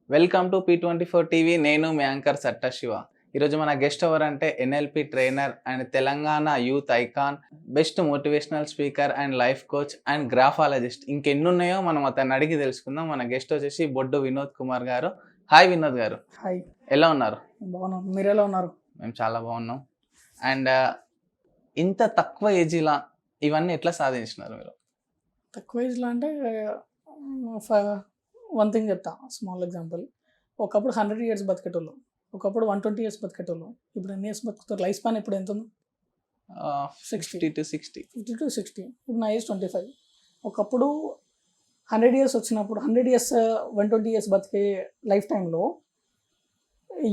Welcome to P24 TV. నేను మీ anchor సట్ట Shiva. ఈరోజు మన గెస్ట్ ఎవరంటే NLP trainer and Telangana youth icon, best motivational speaker and life coach and graphologist. ఇంకెన్ని ఉన్నాయో మనం అతన్ని అడిగి తెలుసుకుందాం. మన గెస్ట్ వచ్చేసి బొడ్డు వినోద్ కుమార్ గారు. హాయ్ వినోద్ గారు, హాయ్, ఎలా ఉన్నారు? బాగున్నాం. మీరు ఎలా ఉన్నారు? మేము చాలా బాగున్నాం. అండ్ ఇంత తక్కువ ఏజీలా ఇవన్నీ ఎట్లా సాధించినారు మీరు? తక్కువ ఏజ్లో అంటే వన్ థింగ్ చెప్తా, స్మాల్ ఎగ్జాంపుల్. ఒకప్పుడు 100 years బతికేటోళ్ళు, ఒకప్పుడు 120 years బతికేటోళ్ళు. ఇప్పుడు ఎన్ని ఇయర్స్ బతుకుతారు? లైఫ్ స్పాన్ ఇప్పుడు ఎంత ఉంది? 50 to 60. 50 to 60. ఇప్పుడు నా ఏజ్ 25. ఒకప్పుడు 100 years వచ్చినప్పుడు 100 years 120 years బతికే లైఫ్ టైంలో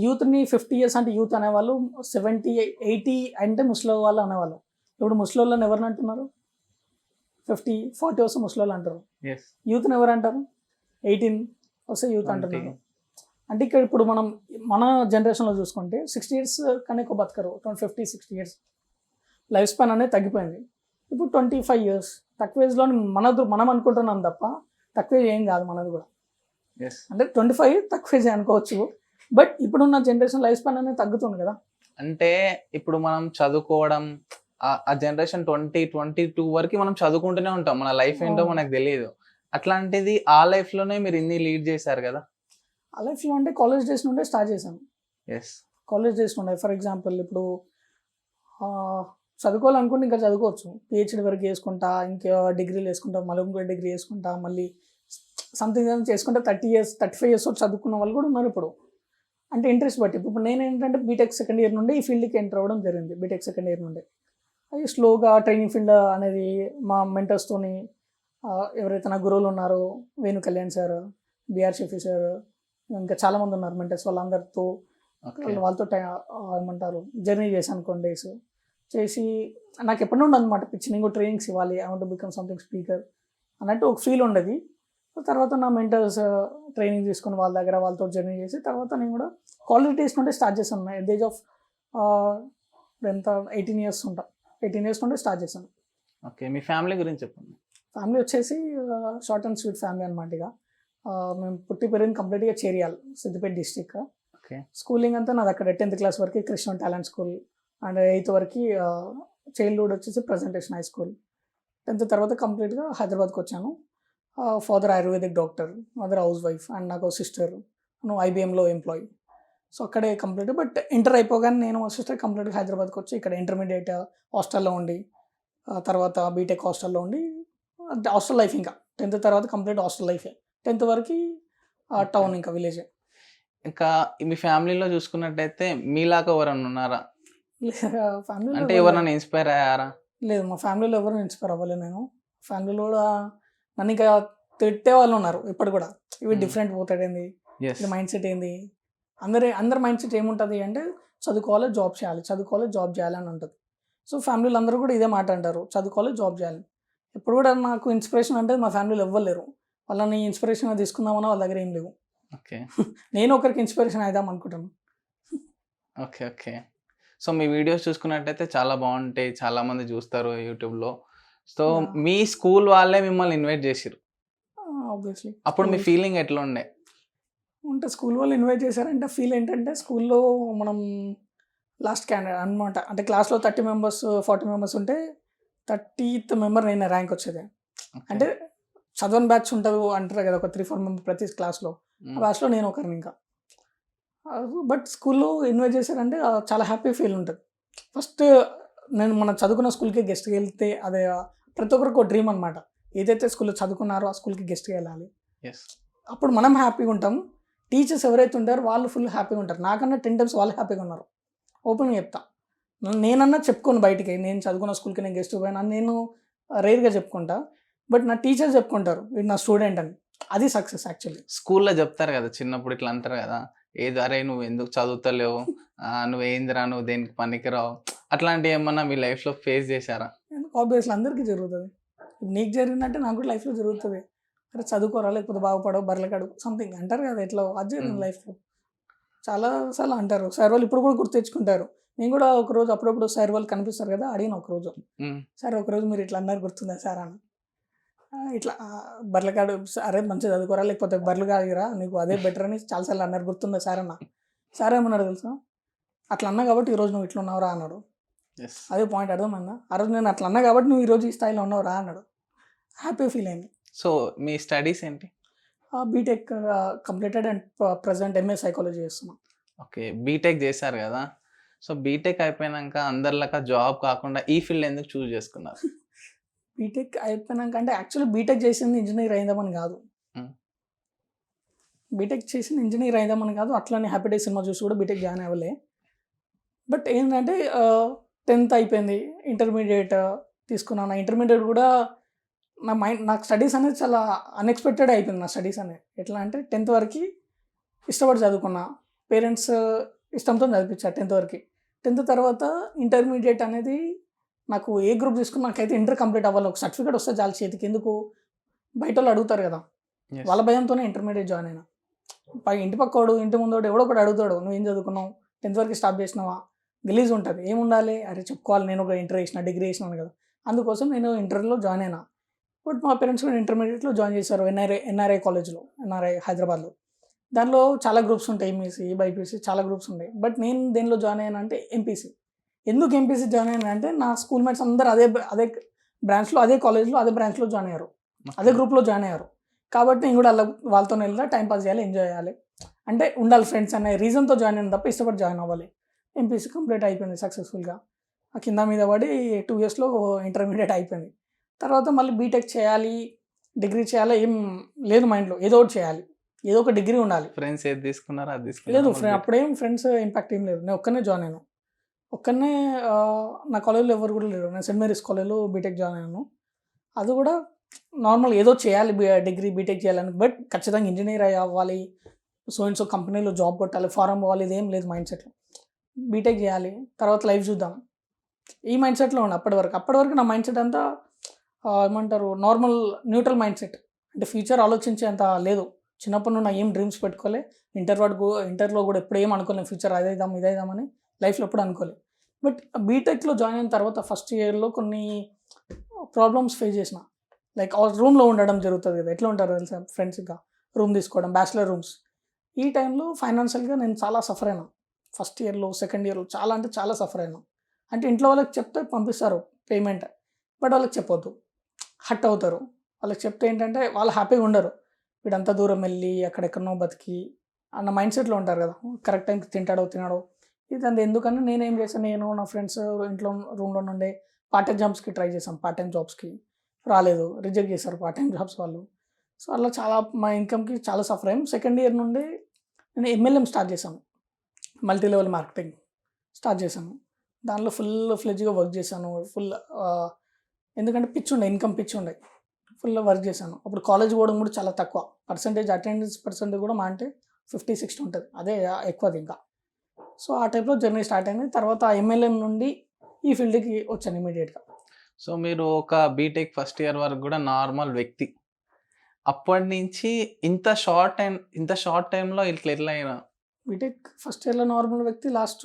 యూత్ని 50 years అంటే యూత్ అనేవాళ్ళు, 70 80 అంటే ముసలి వాళ్ళు అనేవాళ్ళు. ఇప్పుడు ముసలి వాళ్ళని ఎవరిని అంటున్నారు? 50 40 వస్తే ముసలి వాళ్ళు అంటారు. యూత్ని ఎవరు అంటారు? 18 వస్తే యూత్ అంటున్నారు. అంటే ఇక్కడ ఇప్పుడు మనం మన జనరేషన్లో చూసుకుంటే 60 years కన్నా ఎక్కువ బతకరు. 50 60 years లైఫ్ స్పాన్ అనేది తగ్గిపోయింది. ఇప్పుడు 25 years తక్కువ ఏజ్లో మనం అనుకుంటున్నాం తప్ప తక్కువ ఏజ్ ఏం కాదు మనది కూడా. అంటే 25 తక్కువ ఏజ్ అనుకోవచ్చు, బట్ ఇప్పుడున్న జనరేషన్ లైఫ్ స్పాన్ అనేది తగ్గుతుంది కదా. అంటే ఇప్పుడు మనం చదువుకోవడం, ఆ జనరేషన్ 20-22 వరకు మనం చదువుకుంటూనే ఉంటాం. మన లైఫ్ ఏంటో మనకు తెలియదు. అట్లాంటిది ఆ లైఫ్ లోనే మీరు ఇన్ని లీడ్ చేశారు కదా. ఆ లైఫ్లో అంటే కాలేజ్ డేస్ నుండే స్టార్ట్ చేశాను. కాలేజ్ డేస్ నుండే ఫర్ ఎగ్జాంపుల్ ఇప్పుడు చదువుకోవాలనుకుంటే ఇంకా చదువుకోవచ్చు. PhD వరకు చేసుకుంటా, ఇంకా డిగ్రీలు వేసుకుంటా, మళ్ళీ ఇంకో డిగ్రీ చేసుకుంటా, మళ్ళీ సంథింగ్ చేసుకుంటే 30 years 35 years చదువుకున్న వాళ్ళు కూడా ఉన్నారు ఇప్పుడు. అంటే ఇంట్రెస్ట్ బట్టి. ఇప్పుడు నేను ఏంటంటే బీటెక్ సెకండ్ ఇయర్ నుండి ఈ ఫీల్డ్కి ఎంటర్ అవ్వడం జరిగింది. బీటెక్ సెకండ్ ఇయర్ నుండి అది స్లోగా ట్రైనింగ్ ఫీల్డ్ అనేది మా మెంటర్స్తోని, ఎవరైతే నా గురువులు ఉన్నారో Venu Kalyan sir, B R Shafi sir, ఇంకా చాలామంది ఉన్నారు మెంటర్స్, వాళ్ళందరితో వాళ్ళతో ఏమంటారు జర్నీ చేశాను కొన్ని డేస్. చేసి నాకు ఎప్పటి నుండి అనమాట పిచ్చి, నేను కూడా ట్రైనింగ్స్ ఇవ్వాలి, I want to become something speaker అన్నట్టు ఒక ఫీల్ ఉండేది. తర్వాత నా మెంటర్స్ ట్రైనింగ్ తీసుకుని వాళ్ళ దగ్గర వాళ్ళతో జర్నీ చేసి తర్వాత నేను కూడా కాలేజ్ డేస్ నుండి స్టార్ట్ చేశాను. ఎట్ ద ఏజ్ ఆఫ్ ఎంత 18 years ఉంటా. 18 years నుండి స్టార్ట్ చేశాను. ఓకే, మీ ఫ్యామిలీ గురించి చెప్పండి. ఫ్యామిలీ వచ్చేసి షార్ట్ అండ్ స్వీట్ ఫ్యామిలీ అనమాట. ఇక మేము పుట్టి పెరిగింది కంప్లీట్గా చేరియాలి, సిద్దిపేట డిస్టిక్. స్కూలింగ్ అంతా నాది అక్కడ 10th class వరకు Krishna talent school, and 8th వరకు చైల్డ్హుడ్ వచ్చేసి ప్రజెంటేషన్ హై స్కూల్. 10th తర్వాత కంప్లీట్గా హైదరాబాద్కి వచ్చాను. Father ayurvedic doctor, mother house wife, and నాకు సిస్టర్ IBMలో ఎంప్లాయీ. సో అక్కడే కంప్లీట్. బట్ ఇంటర్ అయిపోగానే నేను మా సిస్టర్ కంప్లీట్గా హైదరాబాద్కి వచ్చి ఇక్కడ ఇంటర్మీడియట్ హాస్టల్లో ఉండి, తర్వాత బీటెక్ హాస్టల్లో ఉండి, హాస్టల్ లైఫ్ ఇంకా 10th తర్వాత కంప్లీట్ హాస్టల్ లైఫే. 10th వరకు టౌన్, ఇంకా విలేజ్. ఇంకా మీ ఫ్యామిలీలో చూసుకున్నట్టయితే మీలాగా ఎవరైనా ఉన్నారా? ఫ్యామిలీలో అంటే ఎవరైనా ఇన్స్పైర్ అయ్యారా? లేదు, మా ఫ్యామిలీలో ఎవరు ఇన్స్పైర్ అవ్వలేదు. నేను ఫ్యామిలీలో కూడా నన్ను ఇంకా తిట్టే వాళ్ళు ఉన్నారు ఇప్పుడు కూడా. ఇవి డిఫరెంట్ పోతాడేంది, ఇది మైండ్ సెట్ ఏంది. అందరి మైండ్ సెట్ ఏముంటుంది అంటే చదువుకోవాలి, జాబ్ చేయాలి, చదువుకోవాలి, జాబ్ చేయాలి అని ఉంటుంది. సో ఫ్యామిలీలో అందరూ కూడా ఇదే మాట అంటారు, చదువుకోవాలి, జాబ్ చేయాలి. ఎప్పుడు కూడా నాకు ఇన్స్పిరేషన్ అంటే మా ఫ్యామిలీలో ఇవ్వలేరు. వాళ్ళని ఇన్స్పిరేషన్గా తీసుకుందామని వాళ్ళ దగ్గర ఏం లేవు. నేను ఒకరికి ఇన్స్పిరేషన్ అవుదాం అనుకుంటాను. Okay okay. సో మీ వీడియోస్ చూసుకున్నట్టయితే చాలా బాగుంటాయి, చాలా మంది చూస్తారు యూట్యూబ్లో. సో మీ స్కూల్ వాళ్ళే మిమ్మల్ని ఇన్వైట్ చేసిరు ఆబ్వియస్లీ. అప్పుడు మీ ఫీలింగ్ ఎట్లా ఉండే? అంటే స్కూల్ వాళ్ళు ఇన్వైట్ చేశారంటే ఫీల్ ఏంటంటే, స్కూల్లో మనం లాస్ట్ క్యాండిడేట్ అనమాట. అంటే క్లాస్లో 30 members 40 members ఉంటే 30th member నేను ర్యాంక్ వచ్చేది. అంటే చదవని బ్యాచ్ ఉంటుంది అంటారు కదా, ఒక 3-4 members ప్రతి క్లాస్లో. ఆ బ్యాచ్లో నేను ఒకరిని ఇంకా. బట్ స్కూల్లో ఇన్వైట్ చేశారంటే చాలా హ్యాపీ ఫీల్ ఉంటుంది. ఫస్ట్ నేను మన చదువుకున్న స్కూల్కి గెస్ట్కి వెళ్తే అదే ప్రతి ఒక్కరికి ఒక డ్రీమ్ అనమాట. ఏదైతే స్కూల్లో చదువుకున్నారో ఆ స్కూల్కి గెస్ట్కి వెళ్ళాలి. అప్పుడు మనం హ్యాపీగా ఉంటాం, టీచర్స్ ఎవరైతే ఉంటారో వాళ్ళు ఫుల్ హ్యాపీగా ఉంటారు. నాకన్నా 10 times వాళ్ళు హ్యాపీగా ఉన్నారు. ఓపెన్గా చెప్తా. నేనన్నా చెప్పుకోను బయటికి, నేను చదువుకున్న స్కూల్కి నేను గెస్ట్ పోయినా నేను రేర్గా చెప్పుకుంటా. బట్ నా టీచర్స్ చెప్పుకుంటారు వీడు నా స్టూడెంట్ అని. అది సక్సెస్ యాక్చువల్లీ. స్కూల్లో చెప్తారు కదా చిన్నప్పుడు, ఇట్లా అంటారు కదా, ఏదో అరే నువ్వు ఎందుకు చదువుతలేవు, నువ్వేందిరా, నువ్వు దేనికి పనికిరావు, అట్లాంటివి ఏమన్నా మీ లైఫ్లో ఫేస్ చేశారా? ఆబ్వియస్లీ అందరికీ జరుగుతుంది. నీకు జరిగిందంటే నాకు కూడా లైఫ్లో జరుగుతుంది. అరే చదువుకోరా, లేకపోతే బాగుపడవు, బర్రెలకాడు సంథింగ్ అంటారు కదా, ఎట్లా అది జరిగింది లైఫ్లో. చాలాసార్లు అంటారు. సార్ వాళ్ళు ఇప్పుడు కూడా గుర్తు తెచ్చుకుంటారు. నేను కూడా ఒకరోజు అప్పుడప్పుడు సార్ వాళ్ళు కనిపిస్తారు కదా, అడిగిన ఒకరోజు, సార్ ఒకరోజు మీరు ఇట్లా అన్నారు గుర్తుందా సార్ అని. ఇట్లా బర్రెల కాడు అరే మంచిగా చదువుకోరా లేకపోతే బర్రెలు కాదురా నీకు అదే బెటర్ అని చాలాసార్లు అన్నారు, గుర్తుందా సార్ అన్న. సార్ ఏమన్నాడు తెలుసా, అట్లా అన్నా కాబట్టి ఈరోజు నువ్వు ఇట్లా ఉన్నావురా అన్నాడు. అదే పాయింట్ అర్థమైందా, ఆ రోజు నేను అట్లా అన్నా కాబట్టి నువ్వు ఈరోజు ఈ స్థాయిలో ఉన్నావురా అన్నాడు. హ్యాపీ ఫీల్ అయింది. సో మీ స్టడీస్ ఏంటి? B Tech completed and present M A psychology చేస్తున్నాను. ఓకే, బీటెక్ చేశారు కదా. సో బీటెక్ అయిపోయినాక అందరిలాగా జాబ్ కాకుండా ఈ ఫీల్డ్ ఎందుకు చూస్ చేసుకున్నారు? బీటెక్ అయిపోయినాక అంటే యాక్చువల్లీ బీటెక్ చేసింది ఇంజనీర్ అయిందామని కాదు. బీటెక్ చేసిన ఇంజనీర్ అయిందామని కాదు, అట్లనే హ్యాపీ డే సినిమా చూసి కూడా బీటెక్ జాయిన్ అవ్వలే. బట్ ఏంటంటే 10th అయిపోయింది, ఇంటర్మీడియట్ తీసుకున్నాను. ఇంటర్మీడియట్ కూడా నాకు స్టడీస్ అనేది చాలా అన్ఎక్స్పెక్టెడ్ అయిపోయింది. నా స్టడీస్ అనేది ఎట్లా అంటే 10th వరకు ఇష్టపడి చదువుకున్నా, పేరెంట్స్ ఇష్టంతో చదివించారు 10th వరకు. 10th తర్వాత ఇంటర్మీడియట్ అనేది నాకు ఏ గ్రూప్ తీసుకున్నా నాకైతే ఇంటర్ కంప్లీట్ అవ్వాలి, ఒక సర్టిఫికేట్ వస్తే చాలా చేతికి, ఎందుకు బయట వాళ్ళు అడుగుతారు కదా, వాళ్ళ భయంతోనే ఇంటర్మీడియట్ జాయిన్ అయినా. ఇంటి పక్కోడు ఇంటి ముందోడు ఎవడో ఒకటి అడుగుతాడు, నువ్వు ఏం చదువుకున్నావు, 10th వరకు స్టాప్ చేసినావా, గలీజ్ ఉంటుంది. ఏముండాలి, అరే చెప్పుకోవాలి నేను ఒక ఇంటర్ చేసిన డిగ్రీ చేసినాను కదా, అందుకోసం నేను ఇంటర్లో జాయిన్ అయినా. బట్ మా పేరెంట్స్ కూడా ఇంటర్మీడియట్లో జాయిన్ చేశారు, ఎన్ఆర్ఐ కాలేజ్లో, ఎన్ఆర్ఐ హైదరాబాద్లో. దానిలో చాలా గ్రూప్స్ ఉంటాయి, ఎంఈసీ బైపీసీ చాలా గ్రూప్స్ ఉంటాయి. బట్ నేను దేనిలో జాయిన్ అయ్యాను అంటే ఎంపీసీ. ఎందుకు ఎంపీసీ జాయిన్ అయ్యాను అంటే నా స్కూల్ మేట్స్ అందరూ అదే బ్రాంచ్లో, అదే కాలేజ్లో, అదే బ్రాంచ్లో జాయిన్ అయ్యారు, అదే గ్రూప్లో జాయిన్ అయ్యారు. కాబట్టి నేను కూడా వాళ్ళతో వెళ్ళా, టైంపాస్ చేయాలి, ఎంజాయ్ చేయాలి, అంటే ఉండాలి ఫ్రెండ్స్ అనే రీజన్తో జాయిన్ అయిన తప్ప ఇష్టపడి జాయిన్ అవ్వాలి. ఎంపీసీ కంప్లీట్ అయిపోయింది సక్సెస్ఫుల్గా. ఆ కింద మీద పడి 2 yearsలో ఇంటర్మీడియట్ అయిపోయింది. తర్వాత మళ్ళీ బీటెక్ చేయాలి, డిగ్రీ చేయాలి, ఏం లేదు మైండ్లో, ఏదో ఒకటి చేయాలి, ఏదో ఒక డిగ్రీ ఉండాలి. ఫ్రెండ్స్ ఏది తీసుకున్నారో అది లేదు, తీసుకున్నారు? అప్పుడేం ఫ్రెండ్స్ ఇంపాక్ట్ ఏం లేదు, నేను ఒక్కనే జాయిన్ అయ్యాను. ఒక్కనే నా కాలేజ్లో ఎవరు కూడా లేరు. నేను సెయింట్ మేరీస్ కాలేజ్లో బీటెక్ జాయిన్ అయ్యాను. అది కూడా నార్మల్ ఏదో చేయాలి, డిగ్రీ బీటెక్ చేయాలని, బట్ ఖచ్చితంగా ఇంజనీర్ అవ్వాలి, సో కంపెనీలో జాబ్ కొట్టాలి, ఫారం పోవాలి, ఇదేం లేదు మైండ్ సెట్లో. బీటెక్ చేయాలి, తర్వాత లైఫ్ చూద్దాం, ఈ మైండ్ సెట్లో ఉండి అప్పటి వరకు నా మైండ్ సెట్ అంతా ఏమంటారు నార్మల్ న్యూట్రల్ మైండ్ సెట్. అంటే ఫ్యూచర్ ఆలోచించేంత లేదు. చిన్నప్పటి నుండి ఏం డ్రీమ్స్ పెట్టుకోలే, ఇంటర్లో కూడా ఎప్పుడు ఏం అనుకోలేము, ఫ్యూచర్ అదేద్దాం ఇదేద్దామని లైఫ్లో ఎప్పుడు అనుకోలేదు. బట్ బీటెక్లో జాయిన్ అయిన తర్వాత ఫస్ట్ ఇయర్లో కొన్ని ప్రాబ్లమ్స్ ఫేస్ చేసిన. లైక్ రూమ్లో ఉండడం జరుగుతుంది కదా, ఎట్లా ఉంటారు తెలుసా ఫ్రెండ్స్, ఇంకా రూమ్ తీసుకోవడం, బ్యాచిలర్ రూమ్స్. ఈ టైంలో ఫైనాన్షియల్గా నేను చాలా సఫర్ అయినా. ఫస్ట్ ఇయర్లో, సెకండ్ ఇయర్లో చాలా అంటే చాలా సఫర్ అయినా. అంటే ఇంట్లో వాళ్ళకి చెప్తే పంపిస్తారు పేమెంట్, బట్ వాళ్ళకి చెప్పొద్దు, హట్ అవుతారు. వాళ్ళకి చెప్తే ఏంటంటే వాళ్ళు హ్యాపీగా ఉండరు, వీడంతా దూరం వెళ్ళి అక్కడెక్కడనో బతికి అన్న మైండ్ సెట్లో ఉంటారు కదా, కరెక్ట్ టైంకి తినాడో ఇదంతా ఎందుకని నేనేం చేశాను, నేను నా ఫ్రెండ్స్ ఇంట్లో రూమ్లో నుండే పార్ట్ టైం జాబ్స్కి ట్రై చేసాం. పార్ట్ టైం జాబ్స్కి రాలేదు, రిజెక్ట్ చేశారు పార్ట్ టైం జాబ్స్ వాళ్ళు. సో అలా చాలా మా ఇన్కమ్కి చాలా సఫర్ అయ్యాం. సెకండ్ ఇయర్ నుండి నేను ఎంఎల్ఎం స్టార్ట్ చేశాను, మల్టీ లెవెల్ మార్కెటింగ్ స్టార్ట్ చేశాను. దానిలో ఫుల్ ఫ్లెడ్జ్గా వర్క్ చేశాను. ఎందుకంటే ఇన్కమ్ పిచ్చి ఉండే, ఫుల్ వర్క్ చేశాను. అప్పుడు కాలేజ్ పోవడం కూడా చాలా తక్కువ, అటెండెన్స్ పర్సెంటేజ్ కూడా మా అంటే 50-60 ఉంటుంది, అదే ఎక్కువది ఇంకా. సో ఆ టైప్లో జర్నీ స్టార్ట్ అయింది. తర్వాత ఎంఎల్ఎం నుండి ఈ ఫీల్డ్కి వచ్చాను ఇమీడియట్గా. సో మీరు ఒక బీటెక్ ఫస్ట్ ఇయర్ వరకు కూడా నార్మల్ వ్యక్తి, అప్పటి నుంచి ఇంత షార్ట్ టైంలో ఎట్లా అయినా? బీటెక్ ఫస్ట్ ఇయర్లో నార్మల్ వ్యక్తి, లాస్ట్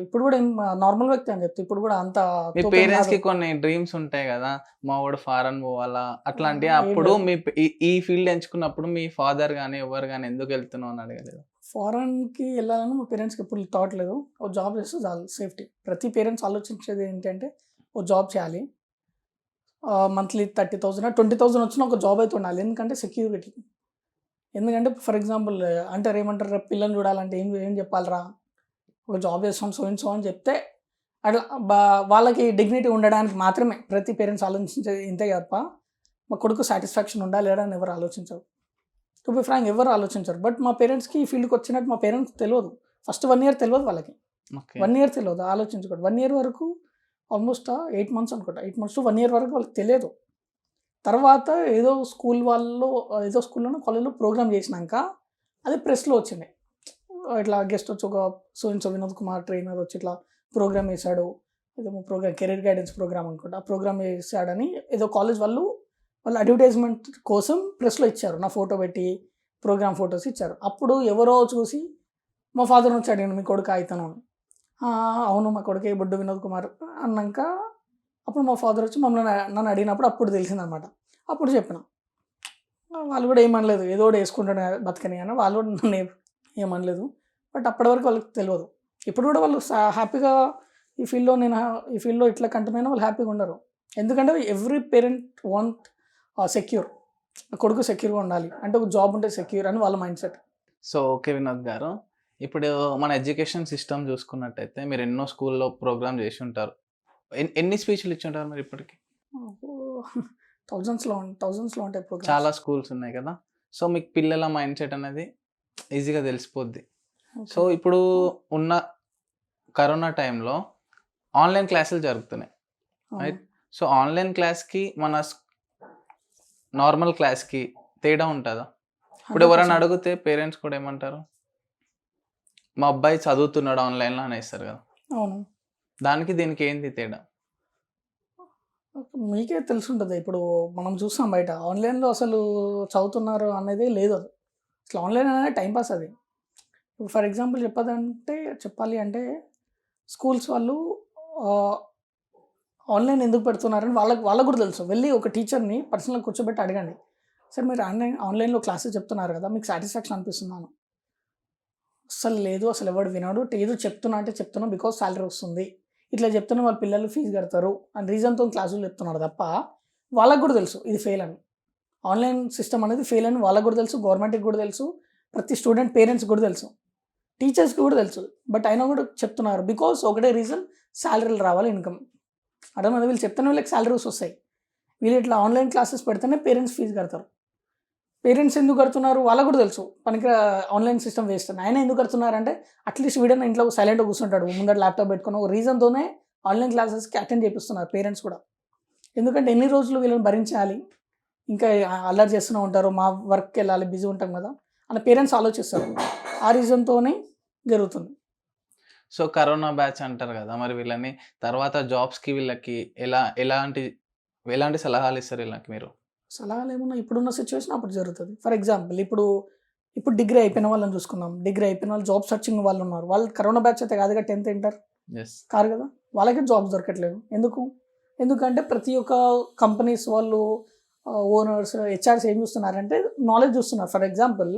ఇప్పుడు కూడా నార్మల్ వ్యక్తి అని చెప్తే, ఇప్పుడు కూడా అంత మీ పేరెంట్స్కి కొన్ని డ్రీమ్స్ ఉంటాయి కదా, మా వాడు ఫారెన్ పోవాలా అట్లాంటి, అప్పుడు మీ ఈ ఫీల్డ్ ఎంచుకున్నప్పుడు మీ ఫాదర్ కానీ ఎవరు కానీ ఎందుకు వెళ్తున్నావు అని అడగలేదు? ఫారెన్కి వెళ్ళాలని మా పేరెంట్స్కి ఎప్పుడు థాట్ లేదు. ఓ జాబ్ చేస్తే చాలు, సేఫ్టీ. ప్రతి పేరెంట్స్ ఆలోచించేది ఏంటంటే ఓ జాబ్ చేయాలి, మంత్లీ 30,000 20,000 వచ్చినా ఒక జాబ్ అయితే ఉండాలి, ఎందుకంటే సెక్యూరిటీ. ఎందుకంటే ఫర్ ఎగ్జాంపుల్ అంటారు, ఏమంటారు, పిల్లల్ని చూడాలంటే ఏం చెప్పాలరా, ఒక జాబ్ చేస్తాం సో అని చెప్తే అట్లా వాళ్ళకి డిగ్నిటీ ఉండడానికి మాత్రమే ప్రతి పేరెంట్స్ ఆలోచించేది ఇంతే తప్ప మా కొడుకు సాటిస్ఫాక్షన్ ఉండాలి లేదా అని ఎవరు ఆలోచించరు. టు బి ఫ్రాంక్ ఎవరు ఆలోచించరు. బట్ మా పేరెంట్స్కి ఈ ఫీల్డ్కి వచ్చినట్టు మా పేరెంట్స్ తెలియదు. ఫస్ట్ 1 year తెలియదు వాళ్ళకి, 1 year తెలియదు, ఆలోచించుకోండి. 1 year వరకు ఆల్మోస్ట్ 8 months అనుకుంటా, 8 months to 1 year వరకు వాళ్ళకి తెలియదు. తర్వాత ఏదో స్కూల్లోనో కాలేజ్లో ప్రోగ్రామ్ చేసినాక అది ప్రెస్లో వచ్చింది, ఇట్లా గెస్ట్ వచ్చి ఒక వినోద్ కుమార్ ట్రైనర్ వచ్చి ఇట్లా ప్రోగ్రామ్ వేశాడు, ఏదో ప్రోగ్రామ్ కెరీర్ గైడెన్స్ ప్రోగ్రామ్ అనుకుంటా, ఆ ప్రోగ్రామ్ వేసాడని ఏదో కాలేజ్ వాళ్ళు అడ్వర్టైజ్మెంట్ కోసం ప్రెస్లో ఇచ్చారు, నా ఫోటో పెట్టి ప్రోగ్రామ్ ఫొటోస్ ఇచ్చారు. అప్పుడు ఎవరో చూసి మా ఫాదర్ వచ్చి అడిగాను, మీ కొడుకు అవుతాను అని. అవును మా కొడుకే బొడ్డు వినోద్ కుమార్ అన్నాక అప్పుడు మా ఫాదర్ వచ్చి నన్ను అడిగినప్పుడు అప్పుడు తెలిసిందనమాట. అప్పుడు చెప్పిన. వాళ్ళు కూడా ఏమనలేదు. ఏదో ఒకటి వేసుకుంటాడు కదా బతకని అని వాళ్ళు కూడా నన్ను ఏమనలేదు. బట్ అప్పటి వరకు వాళ్ళకి తెలియదు. ఇప్పుడు కూడా వాళ్ళు హ్యాపీగా ఈ ఫీల్డ్లో ఇట్లా కంటిన్యూ అయినా వాళ్ళు హ్యాపీగా ఉండరు. ఎందుకంటే ఎవ్రీ పేరెంట్ వాంట్ సెక్యూర్, కొడుకు సెక్యూర్గా ఉండాలి అంటే ఒక జాబ్ ఉంటే సెక్యూర్ అని వాళ్ళ mind set. So okay Vinod గారు, ఇప్పుడు మన ఎడ్యుకేషన్ సిస్టమ్ చూసుకున్నట్టయితే మీరు ఎన్నో స్కూల్లో ప్రోగ్రామ్ చేసి ఉంటారు. ఎన్ని స్పీచ్లు ఇచ్చి ఉంటారు మీరు ఇప్పటికి? థౌజండ్స్లో ఉంటాయి ప్రోగ్రామ్స్. చాలా స్కూల్స్ ఉన్నాయి కదా. సో మీకు పిల్లల మైండ్ సెట్ అనేది ఈజీగా తెలిసిపోద్ది. సో ఇప్పుడు ఉన్న కరోనా టైంలో ఆన్లైన్ క్లాసులు జరుగుతున్నాయి, రైట్? సో ఆన్లైన్ క్లాస్కి మన నార్మల్ క్లాస్కి తేడా ఉంటుందా? ఇప్పుడు ఎవరైనా అడిగితే పేరెంట్స్ కూడా ఏమంటారు, మా అబ్బాయి చదువుతున్నాడు ఆన్లైన్లో అనేస్తారు కదా. అవును, దానికి దీనికి ఏంటి తేడా? మీకే తెలుసుంటుంది. ఇప్పుడు మనం చూస్తాం బయట ఆన్లైన్లో అసలు చదువుతున్నారు అనేది లేదు. అది అసలు ఆన్లైన్ అనేది టైంపాస్. అది ఇప్పుడు ఫర్ ఎగ్జాంపుల్ చెప్పాలి అంటే స్కూల్స్ వాళ్ళు ఆన్లైన్ ఎందుకు పెడుతున్నారని వాళ్ళకు కూడా తెలుసు. వెళ్ళి ఒక టీచర్ని పర్సనల్గా కూర్చోబెట్టి అడగండి, సార్ మీరు ఆన్లైన్లో క్లాసెస్ చెప్తున్నారు కదా, మీకు సాటిస్ఫాక్షన్ అనిపిస్తున్నాను? అసలు లేదు, అసలు ఎవడు వినడు. ఏదో చెప్తున్నా బికాజ్ శాలరీ వస్తుంది, ఇట్లా చెప్తున్నా వాళ్ళ పిల్లలు ఫీజు కడతారు అని రీజన్తో క్లాసులు చెప్తున్నారు తప్ప వాళ్ళకు కూడా తెలుసు ఇది ఫెయిల్ అని. ఆన్లైన్ సిస్టమ్ అనేది ఫెయిల్ అని వాళ్ళకు కూడా తెలుసు, గవర్నమెంట్కి కూడా తెలుసు, ప్రతి స్టూడెంట్ పేరెంట్స్కి కూడా తెలుసు, టీచర్స్కి కూడా తెలుసు. బట్ అయినా కూడా చెప్తున్నారు బికాస్ ఒకటే రీజన్, శాలరీలు రావాలి, ఇన్కమ్. అర్థమైంది? వీళ్ళు చెప్తేనే వీళ్ళకి శాలరీస్ వస్తాయి. వీళ్ళు ఇట్లా ఆన్లైన్ క్లాసెస్ పెడితేనే పేరెంట్స్ ఫీజు కడతారు. పేరెంట్స్ ఎందుకు కడుతున్నారు వాళ్ళకు కూడా తెలుసు, పనికి ఆన్లైన్ సిస్టమ్ వేస్ట్ అని. ఆయన ఎందుకు కడుతున్నారు అంటే అట్లీస్ట్ వీడన్నా ఇంట్లో సైలెంట్గా కూర్చుంటాడు ముందర ల్యాప్టాప్ పెట్టుకుని, ఒక రీజన్తోనే ఆన్లైన్ క్లాసెస్కి అటెండ్ చేపిస్తున్నారు పేరెంట్స్ కూడా. ఎందుకంటే ఎన్ని రోజులు వీళ్ళని భరించాలి, ఇంకా అల్లరి చేస్తూనే ఉంటారు, మా వర్క్కి వెళ్ళాలి, బిజీ ఉంటాం కదా అని పేరెంట్స్ ఆలోచిస్తారు. ఆ రీజన్తోనే జరుగుతుంది. సో కరోనా బ్యాచ్ అంటారు కదా, మరి వీళ్ళని తర్వాత జాబ్స్కి వీళ్ళకి ఎలాంటి సలహాలు ఇస్తారు వీళ్ళకి మీరు? సలహాలు ఏమన్నా ఇప్పుడున్న సిచ్యువేషన్ అప్పుడు జరుగుతుంది. ఫర్ ఎగ్జాంపుల్ ఇప్పుడు డిగ్రీ అయిపోయిన వాళ్ళని చూసుకున్నాం. డిగ్రీ అయిపోయిన వాళ్ళు జాబ్ సర్చింగ్ వాళ్ళు ఉన్నారు. వాళ్ళు కరోనా బ్యాచ్ అయితే కాదుగా, 10th ఇంటర్ కాదు కదా, వాళ్ళకి జాబ్స్ దొరకట్లేదు. ఎందుకంటే ప్రతి ఒక్క కంపెనీస్ వాళ్ళు ఓనర్స్ హెచ్ఆర్స్ ఏం చూస్తున్నారంటే నాలెడ్జ్ చూస్తున్నారు. ఫర్ ఎగ్జాంపుల్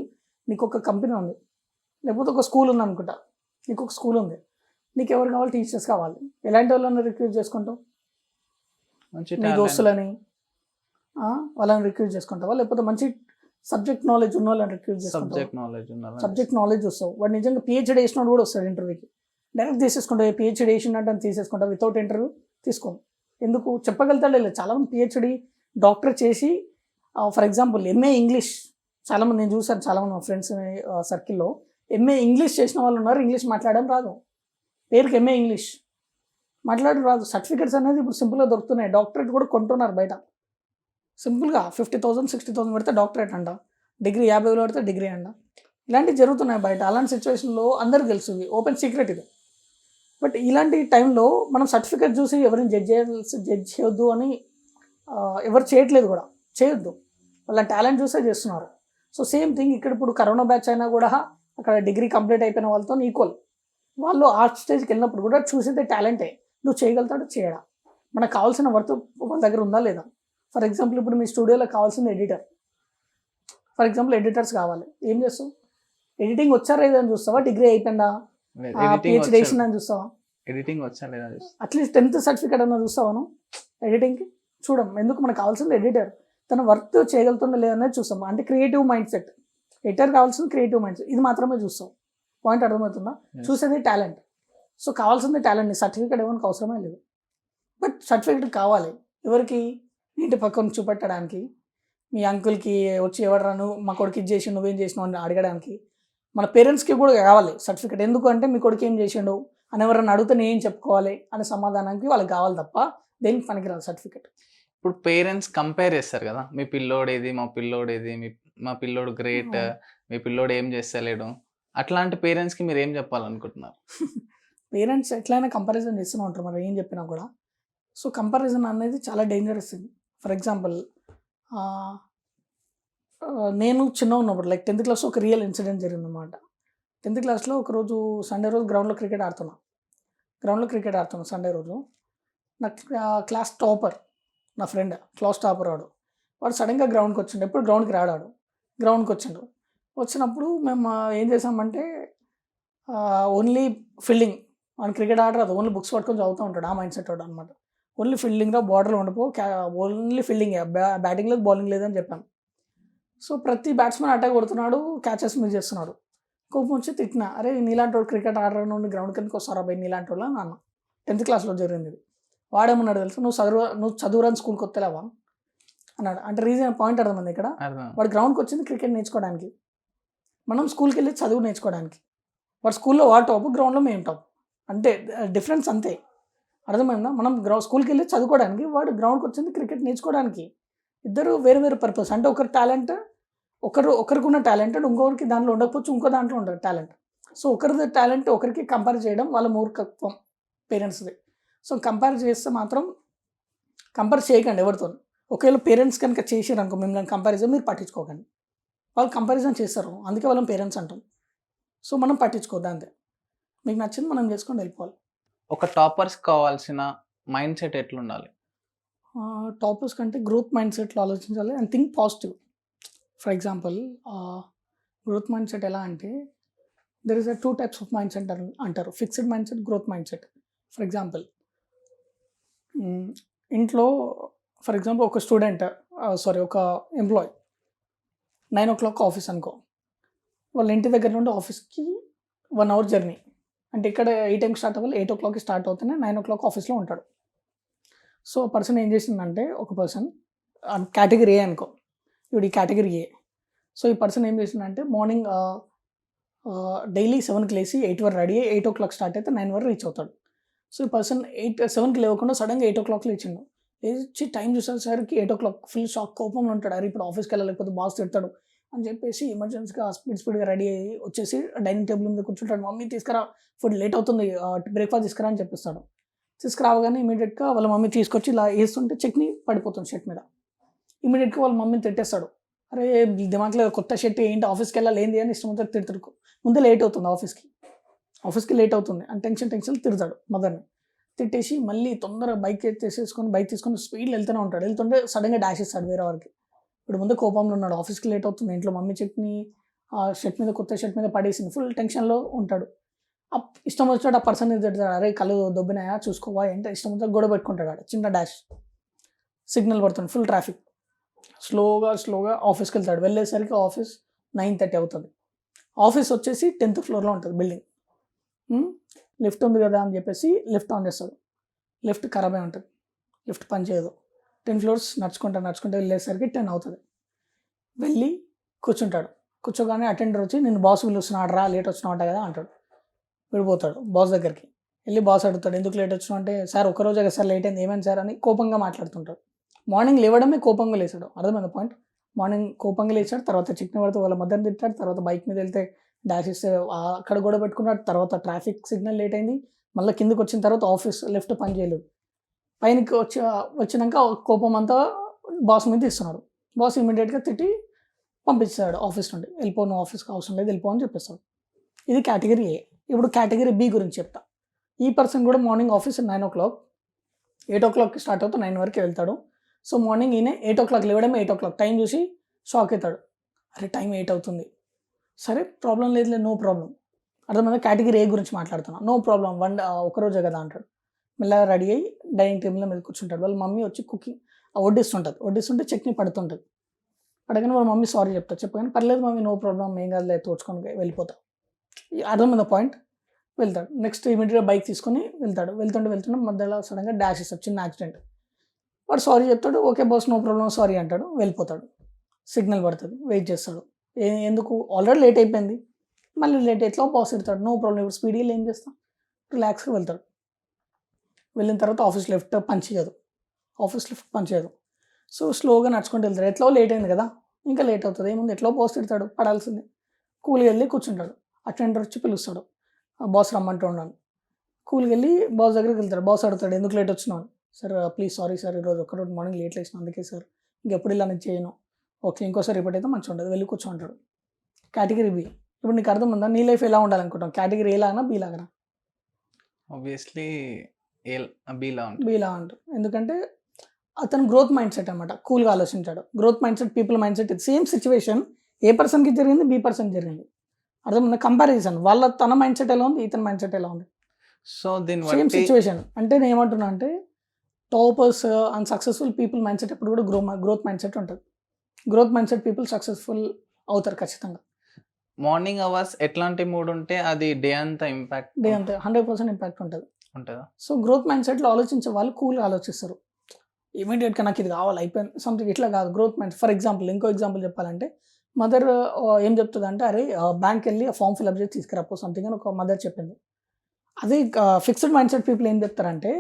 నీకు ఒక కంపెనీ ఉంది, లేకపోతే ఒక స్కూల్ ఉంది అనుకుంటా, నీకు ఒక స్కూల్ ఉంది, నీకు ఎవరు కావాలి? టీచర్స్ కావాలి. ఎలాంటి వాళ్ళని రిక్రూట్ చేసుకుంటావు? నీ దోస్తులని వాళ్ళని రిక్రూట్ చేసుకుంటావా, లేకపోతే మంచి సబ్జెక్ట్ నాలెడ్జ్ ఉన్న వాళ్ళని రిక్రూట్ చేసుకుంటావు? సబ్జెక్ట్ నాలెడ్జ్ వస్తావు. వాడు నిజంగా పిహెచ్డీ వేసినోడు కూడా వస్తాడు ఇంటర్వ్యూకి. డైరెక్ట్ తీసేసుకుంటావు, పిహెచ్డీ వేసినట్టు అని తీసేసుకుంటావు, వితౌట్ ఇంటర్వ్యూ తీసుకో. ఎందుకు చెప్పగలుగుతాడు? లేదు, చాలామంది పిహెచ్డీ డాక్టర్ చేసి ఫర్ ఎగ్జాంపుల్ ఎంఏ ఇంగ్లీష్, చాలామంది నేను చూసాను, చాలామంది మా ఫ్రెండ్స్ సర్కిల్లో ఎంఏ ఇంగ్లీష్ చేసిన వాళ్ళు ఉన్నారు. ఇంగ్లీష్ మాట్లాడడం రాదు, పేరుకి ఎంఏ ఇంగ్లీష్ మాట్లాడడం రాదు. సర్టిఫికేట్స్ అనేది ఇప్పుడు సింపుల్గా దొరుకుతున్నాయి. డాక్టరేట్ కూడా కొంటున్నారు బయట సింపుల్గా. 50,000 60,000 పెడితే డాక్టరేట్ అంట, డిగ్రీ 50,000 పెడితే డిగ్రీ అంట. ఇలాంటివి జరుగుతున్నాయి బయట. అలాంటి సిచ్యువేషన్లో అందరికి తెలుసు, ఓపెన్ సీక్రెట్ ఇది. బట్ ఇలాంటి టైంలో మనం సర్టిఫికేట్ చూసి ఎవరిని జడ్జ్ చేయొద్దు అని ఎవరు చేయట్లేదు కూడా, చేయొద్దు. వాళ్ళ టాలెంట్ చూసే చేస్తున్నారు. సో సేమ్ థింగ్ ఇక్కడ ఇప్పుడు కరోనా బ్యాచ్ అయినా కూడా అక్కడ డిగ్రీ కంప్లీట్ అయిపోయిన వాళ్ళతో ఈక్వల్. వాళ్ళు ఆర్ట్ స్టేజ్కి వెళ్ళినప్పుడు కూడా చూసేదే టాలెంటే, నువ్వు చేయగలుగుతాడు చేయడా, మనకు కావాల్సిన వర్క్ వాళ్ళ దగ్గర ఉందా లేదా. ఫర్ ఎగ్జాంపుల్ ఇప్పుడు మీ స్టూడియోలో కావాల్సింది ఎడిటర్. ఫర్ ఎగ్జాంపుల్ ఎడిటర్స్ కావాలి, ఏం చేస్తావు? ఎడిటింగ్ వచ్చారా లేదని చూస్తావా? డిగ్రీ అయిపోయిందా, పిహెచ్డీ వేసిందని చూస్తావా? ఎడిటింగ్ వచ్చా లేదా అట్లీస్ట్ 10th సర్టిఫికేట్ అన్నా చూస్తావాను ఎడిటింగ్కి? చూడం. ఎందుకు? మనకు కావాల్సింది ఎడిటర్, తన వర్క్ చేయగలుగుతుందా లేదనేది చూస్తాం. అంటే క్రియేటివ్ మైండ్ సెట్. ఎడిటర్ కావాల్సింది క్రియేటివ్ మైండ్ సెట్, ఇది మాత్రమే చూస్తాం. పాయింట్ అర్థమవుతుందా? చూసేది టాలెంట్. సో కావాల్సింది టాలెంట్, సర్టిఫికేట్ ఎవరికి అవసరమే లేదు. బట్ సర్టిఫికేట్ కావాలి ఎవరికి? ఇంటి పక్కన చూపెట్టడానికి, మీ అంకుల్కి వచ్చి ఎవడరాను మా కొడుకు ఇది చేసి నువ్వేం చేసినావు అని అడగడానికి. మన పేరెంట్స్కి కూడా కావాలి సర్టిఫికేట్. ఎందుకు అంటే మీ కొడుకు ఏం చేసిండు అని ఎవరన్నా అడిగితే నేను ఏం చెప్పుకోవాలి అనే సమాధానానికి వాళ్ళకి కావాలి తప్ప దేనికి పనికిరాదు సర్టిఫికేట్. ఇప్పుడు పేరెంట్స్ కంపేర్ చేస్తారు కదా, మీ పిల్లోడేది, మా పిల్లోడేది, మా పిల్లోడు గ్రేట్, మీ పిల్లోడు ఏం చేస్తలేడు. అట్లాంటి పేరెంట్స్కి మీరు ఏం చెప్పాలనుకుంటున్నారు? పేరెంట్స్ ఎట్లయినా కంపారిజన్ చేస్తూనే ఉంటారు మరి ఏం చెప్పినా కూడా. సో కంపారిజన్ అనేది చాలా డేంజరస్ థింగ్. ఫర్ ఎగ్జాంపుల్ నేను చిన్న ఉన్నప్పుడు లైక్ 10th క్లాస్లో ఒక రియల్ ఇన్సిడెంట్ జరిగిందన్నమాట. 10th క్లాస్లో ఒకరోజు సండే రోజు గ్రౌండ్లో క్రికెట్ ఆడుతున్నా సండే రోజు. నా క్లాస్ టాపర్, నా ఫ్రెండ్ క్లాస్ టాపర్ వాడు, వాడు సడన్గా గ్రౌండ్కి వచ్చిండు. ఎప్పుడు గ్రౌండ్కి రాడాడు, గ్రౌండ్కి వచ్చిండు. వచ్చినప్పుడు మేము ఏం చేసామంటే ఓన్లీ ఫీల్డింగ్, వాడు క్రికెట్ ఆడరు, అది ఓన్లీ బుక్స్ పట్టుకొని చదువుతూ ఉంటాడు, ఆ మైండ్ సెట్ వాడు అనమాట. ఓన్లీ ఫీల్డింగ్లో బార్డర్లో ఉండిపో, ఓన్లీ ఫీల్డింగ్, బ్యాటింగ్ లేదు బౌలింగ్ లేదని చెప్పాను. సో ప్రతి బ్యాట్స్మెన్ అటాక్ కొడుతున్నాడు, క్యాచెస్ మిస్ చేస్తున్నాడు. కోపం వచ్చి తిట్టిన, అరే నీలాంటి వాడు క్రికెట్ ఆడరా, నుండి గ్రౌండ్ కిందకి వస్తారా బై నీలాంటి వాళ్ళు నాన్న. 10th క్లాస్లో జరిగింది ఇది. వాడేమన్నాడు తెలుసు, నువ్వు చదువురాని స్కూల్కి వస్తలేవా అన్నాడు. అంటే రీజన్ పాయింట్ అర్థమైంది ఇక్కడ. వాడు గ్రౌండ్కి వచ్చింది క్రికెట్ నేర్చుకోవడానికి, మనం స్కూల్కి వెళ్ళి చదువు నేర్చుకోవడానికి. వాడు స్కూల్లో వాడు టాప్, గ్రౌండ్లో మేము టాప్, అంటే డిఫరెన్స్ అంతే. అర్థమైందా? మనం స్కూల్కి వెళ్ళి చదువుకోవడానికి, వాడు గ్రౌండ్కి వచ్చింది క్రికెట్ నేర్చుకోవడానికి. ఇద్దరు వేరు వేరు పర్పస్. అంటే ఒకరి టాలెంట్ ఒకరికి ఉన్న టాలెంట్ ఇంకొకరికి దాంట్లో ఉండకపోవచ్చు, ఇంకో దాంట్లో ఉండదు టాలెంట్. సో ఒకరిది టాలెంట్ ఒకరికి కంపేర్ చేయడం వాళ్ళ మూర్ఖత్వం పేరెంట్స్ది. సో కంపేర్ చేస్తే మాత్రం కంపేర్ చేయకండి ఎవరితో. ఒకవేళ పేరెంట్స్ కనుక చేసారు అనుకో మిమ్మల్ని కంపారిజన్, మీరు పట్టించుకోకండి. వాళ్ళు కంపారిజన్ చేస్తారు, అందుకే వాళ్ళని పేరెంట్స్ అంటాం. సో మనం పట్టించుకోద్దాం అంతే. మీకు నచ్చింది మనం చేసుకొని వెళ్ళిపోవాలి. ఒక టాపర్స్ కావాల్సిన మైండ్ సెట్ ఎట్లుండాలి? టాపర్స్ కంటే గ్రోత్ మైండ్ సెట్లో ఆలోచించాలి and think positive. For example growth mind set ఎలా అంటే, there is 2 types of mindset అంటారు, fixed mindset, growth mindset. For example ఇంట్లో ఫర్ ఎగ్జాంపుల్ ఒక స్టూడెంట్ ఒక ఎంప్లాయ్ 9 o'clock ఆఫీస్ అనుకో, వాళ్ళ ఇంటి దగ్గర నుండి ఆఫీస్కి 1 hour జర్నీ. అంటే ఇక్కడ 8 AM స్టార్ట్ అవ్వాలి, 8 o'clock స్టార్ట్ అవుతూనే 9 o'clock ఆఫీస్లో ఉంటాడు. సో పర్సన్ ఏం చేసిందంటే, ఒక పర్సన్ కేటగిరీ ఏ అనుకో, ఇప్పుడు ఈ కేటగిరీ ఏ. సో ఈ పర్సన్ ఏం చేసిందంటే మార్నింగ్ డైలీ 7కి లేసి 8 వరకు రెడీ అయ్యి 8 o'clock స్టార్ట్ అయితే 9 వరకు రీచ్ అవుతాడు. సో ఈ పర్సన్ 7కి లేవకుండా సడన్గా 8 o'clock లేచిండు. లేచి టైం చూసేసరికి 8 o'clock, ఫుల్ షాక్, కోపంలో ఉంటాడు. అరే ఇప్పుడు ఆఫీస్కి వెళ్ళలేకపోతే బాస్ తిడతాడు అని చెప్పేసి ఎమర్జెన్సీగా స్పీడ్గా రెడీ అయ్యి వచ్చేసి డైనింగ్ టేబుల్ మీద కూర్చుంటాడు. మమ్మీ తీసుకురా, ఫుడ్ లేట్ అవుతుంది, బ్రేక్ఫాస్ట్ తీసుకురా అని చెప్పిస్తాడు. తీసుకురావగానే ఇమీడియట్గా వాళ్ళ మమ్మీ తీసుకొచ్చి ఇలా వేస్తుంటే చట్నీ పడిపోతుంది షర్ట్ మీద. ఇమీడియట్గా వాళ్ళ మమ్మీని తిట్టేస్తాడు. అరే దిమాక్లో కొత్త షర్ట్ ఏంటి, ఆఫీస్కి వెళ్ళాలి ఏంది అని ఇష్టం వచ్చి తిడతాడు. ముందే లేట్ అవుతుంది ఆఫీస్కి లేట్ అవుతుంది అని టెన్షన్ తిడతాడు మదర్ని. తిట్టేసి మళ్ళీ తొందరగా బైక్ తీసుకొని స్పీడ్లో వెళ్తుంటే సడన్గా డాష్ ఇస్తాడు వేరే వారికి. ఇప్పుడు ముందే కోపంలో ఉన్నాడు, ఆఫీస్కి లేట్ అవుతుంది, ఇంట్లో మమ్మీ చట్నీ కొత్త షర్ట్ మీద పడేసింది, ఫుల్ టెన్షన్లో ఉంటాడు. ఇష్టం వచ్చినట్టు ఆ పర్సన్ తిడతాడు, అరే కళ్ళు దొబ్బినాయా చూసుకోవా అంటే ఇష్టం వచ్చినట్టు గొడవ పెట్టుకుంటాడు. చిన్న డాష్, సిగ్నల్ పడుతుంది, ఫుల్ ట్రాఫిక్. స్లోగా ఆఫీస్కి వెళ్తాడు. వెళ్ళేసరికి ఆఫీస్ 9:30 అవుతుంది. ఆఫీస్ వచ్చేసి 10th floorలో ఉంటుంది బిల్డింగ్. లిఫ్ట్ ఉంది కదా అని చెప్పేసి లిఫ్ట్ ఆన్ చేస్తాడు. లిఫ్ట్ ఖరాబ్ అయి ఉంటుంది, లిఫ్ట్ పని చేయదు. 10 floors నడుచుకుంటూ వెళ్ళేసరికి 10 అవుతుంది. వెళ్ళి కూర్చోగానే అటెండర్ వచ్చి నేను బాస్ పిలుస్తున్నాడు రా, లేట్ వచ్చినావు కదా అంటాడు. విడిపోతాడు బాస్ దగ్గరికి. వెళ్ళి బాస్ అడుగుతాడు, ఎందుకు లేట్ వచ్చినావు అంటే, సార్ ఒకరోజే కదా సార్ లేట్ అయింది, ఏమైంది సార్ అని కోపంగా మాట్లాడుతుంటాడు. మార్నింగ్ లేవడమే కోపంగా లేచాడు, అర్థమైంది పాయింట్. మార్నింగ్ కోపంగా లేచాడు, తర్వాత చిక్కిన పడితే వాళ్ళ మదర్ని తిట్టాడు, తర్వాత బైక్ మీద వెళ్తే డాష్ ఇస్తే అక్కడ కూడా పెట్టుకున్నాడు, తర్వాత ట్రాఫిక్ సిగ్నల్ లేట్ అయింది, మళ్ళీ కిందకి వచ్చిన తర్వాత ఆఫీస్ లిఫ్ట్ పని చేయలేదు. పైనకి వచ్చినాక కోపం అంతా బాస్ మీద ఇస్తున్నాడు. బాస్ ఇమీడియట్గా తిట్టి పంపిస్తాడు ఆఫీస్ నుండి. వెళ్ళిపో, నువ్వు ఆఫీస్కి అవసరం లేదు, వెళ్ళిపో అని చెప్పేస్తాడు. ఇది కేటగిరీ ఏ. ఇప్పుడు కేటగిరీ బి గురించి చెప్తా. ఈ పర్సన్ కూడా morning office 9 o'clock, 8 o'clock start అవుతా 9 వరకు వెళ్తాడు. సో మార్నింగ్ ఈయన 8 o'clock లేవడమే 8 o'clock టైం చూసి షాక్ అవుతాడు. అరే టైం 8 అవుతుంది, సరే ప్రాబ్లం లేదు, నో ప్రాబ్లం. అర్థమైందా? కేటగిరీ ఏ గురించి మాట్లాడుతున్నా. నో ప్రాబ్లం, ఒకరోజే కదా అంటాడు. మెల్లగా రెడీ అయ్యి డైనింగ్ టేబుల్ మీద కూర్చుంటాడు. వాళ్ళ మమ్మీ వచ్చి కుకింగ్ వడ్డిస్తుంటే చట్నీ పడుతుంటుంది. అడగని వాళ్ళ మమ్మీ సారీ చెప్పగానే పర్లేదు మమ్మీ, నో ప్రాబ్లం, ఏం కాదు, తోచుకొని వెళ్ళిపోతా. అర్థమైందా పాయింట్? వెళ్తాడు. నెక్స్ట్ ఇమీడియట్గా బైక్ తీసుకొని వెళ్తుంటే మధ్యలో సడన్గా డాష్ ఇస్తాడు, చిన్న యాక్సిడెంట్. వాడు సారీ చెప్తాడు, okay boss no problem sorry అంటాడు, వెళ్ళిపోతాడు. సిగ్నల్ పడుతుంది, వెయిట్ చేస్తాడు. ఎందుకు, ఆల్రెడీ లేట్ అయిపోయింది, మళ్ళీ లేట్ ఎట్లా బాస్ ఇడతాడు, నో ప్రాబ్లం. ఇప్పుడు స్పీడ్గా ఏం చేస్తాం, రిలాక్స్గా వెళ్తాడు. వెళ్ళిన తర్వాత ఆఫీస్ లిఫ్ట్ పనిచేయదు. సో స్లోగా నడుచుకుంటూ వెళ్తాడు. ఎట్లా లేట్ అయింది కదా, ఇంకా లేట్ అవుతుంది, ఏముంది, ఎట్లా బాస్ తిడతాడు, పడాల్సిందే. కూల్గా వెళ్ళి కూర్చుంటాడు. అటెండర్ వచ్చి పిలుస్తాడు, బాస్ రమ్మంటూ ఉన్నాను. కూల్గా వెళ్ళి బాస్ దగ్గరికి వెళ్తాడు. బాస్ అడుగుతాడు, ఎందుకు లేట్ వచ్చినావు? సార్ ప్లీజ్ సారీ సార్, ఈరోజు ఒక్కరోజు మార్నింగ్ లేట్ లేచిన, అందుకే సార్, ఇంకెప్పుడు ఇలా నేను చేయను, ఓకే ఇంకోసారి రిపీట్ అయితే మంచిగా ఉండదు, వెళ్ళి కూర్చోంటాడు. Category B. ఇప్పుడు నీకు అర్థం ఉందా, నీ లైఫ్ ఎలా ఉండాలనుకుంటాం, కేటగిరీ ఏ లాగా బి లాగా? ఆబ్వియస్లీ బి లా ఉంటుంది. ఎందుకంటే అతను గ్రోత్ మైండ్ సెట్ అనమాట, కూల్గా ఆలోచించాడు. Growth mindset, people mindset, same situation A పర్సన్కి జరిగింది, బి పర్సన్కి జరిగింది. అర్థం కంపారిజన్, తన మైండ్ సెట్ ఎలా ఉంది, ఇతని మైండ్ సెట్ ఎలా ఉంది, సో దీన్ని సేమ్ బట్టి సిచ్యువేషన్. అంటే నేను ఏమంటున్నా అంటే toppers and successful people mind set ఎప్పుడు కూడా గ్రోత్ మైండ్ సెట్ ఉంటుంది. Growth mindset people successful అవుతారు ఖచ్చితంగా. మార్నింగ్ అవర్స్ ఎట్లాంటి మూడ్ ఉంటే అది డే అంతా ఇంపాక్ట్ డే అంతే 100% ఇంపాక్ట్ ఉంటుంది. ఉంటుందా? సో గ్రోత్ మైండ్ సెట్లో ఆలోచించే వాళ్ళు కూల్గా ఆలోచిస్తారు. ఇమీడియట్గా నాకు ఇది కావాలి అయిపోయింది సంథింగ్ ఇట్లా కాదు. గ్రోత్ మైండ్, ఫర్ ఎగ్జాంపుల్ ఇంకో ఎగ్జాంపుల్ చెప్పాలంటే మదర్ ఏం చెప్తుంది అంటే, అరే బ్యాంక్ వెళ్ళి ఫామ్ ఫిల్అప్ చేసి తీసుకురాపో సంథింగ్ అని ఒక మదర్ చెప్పింది. అదే ఫిక్స్డ్ మైండ్ సెట్ పీపుల్ ఏం చెప్తారంటే,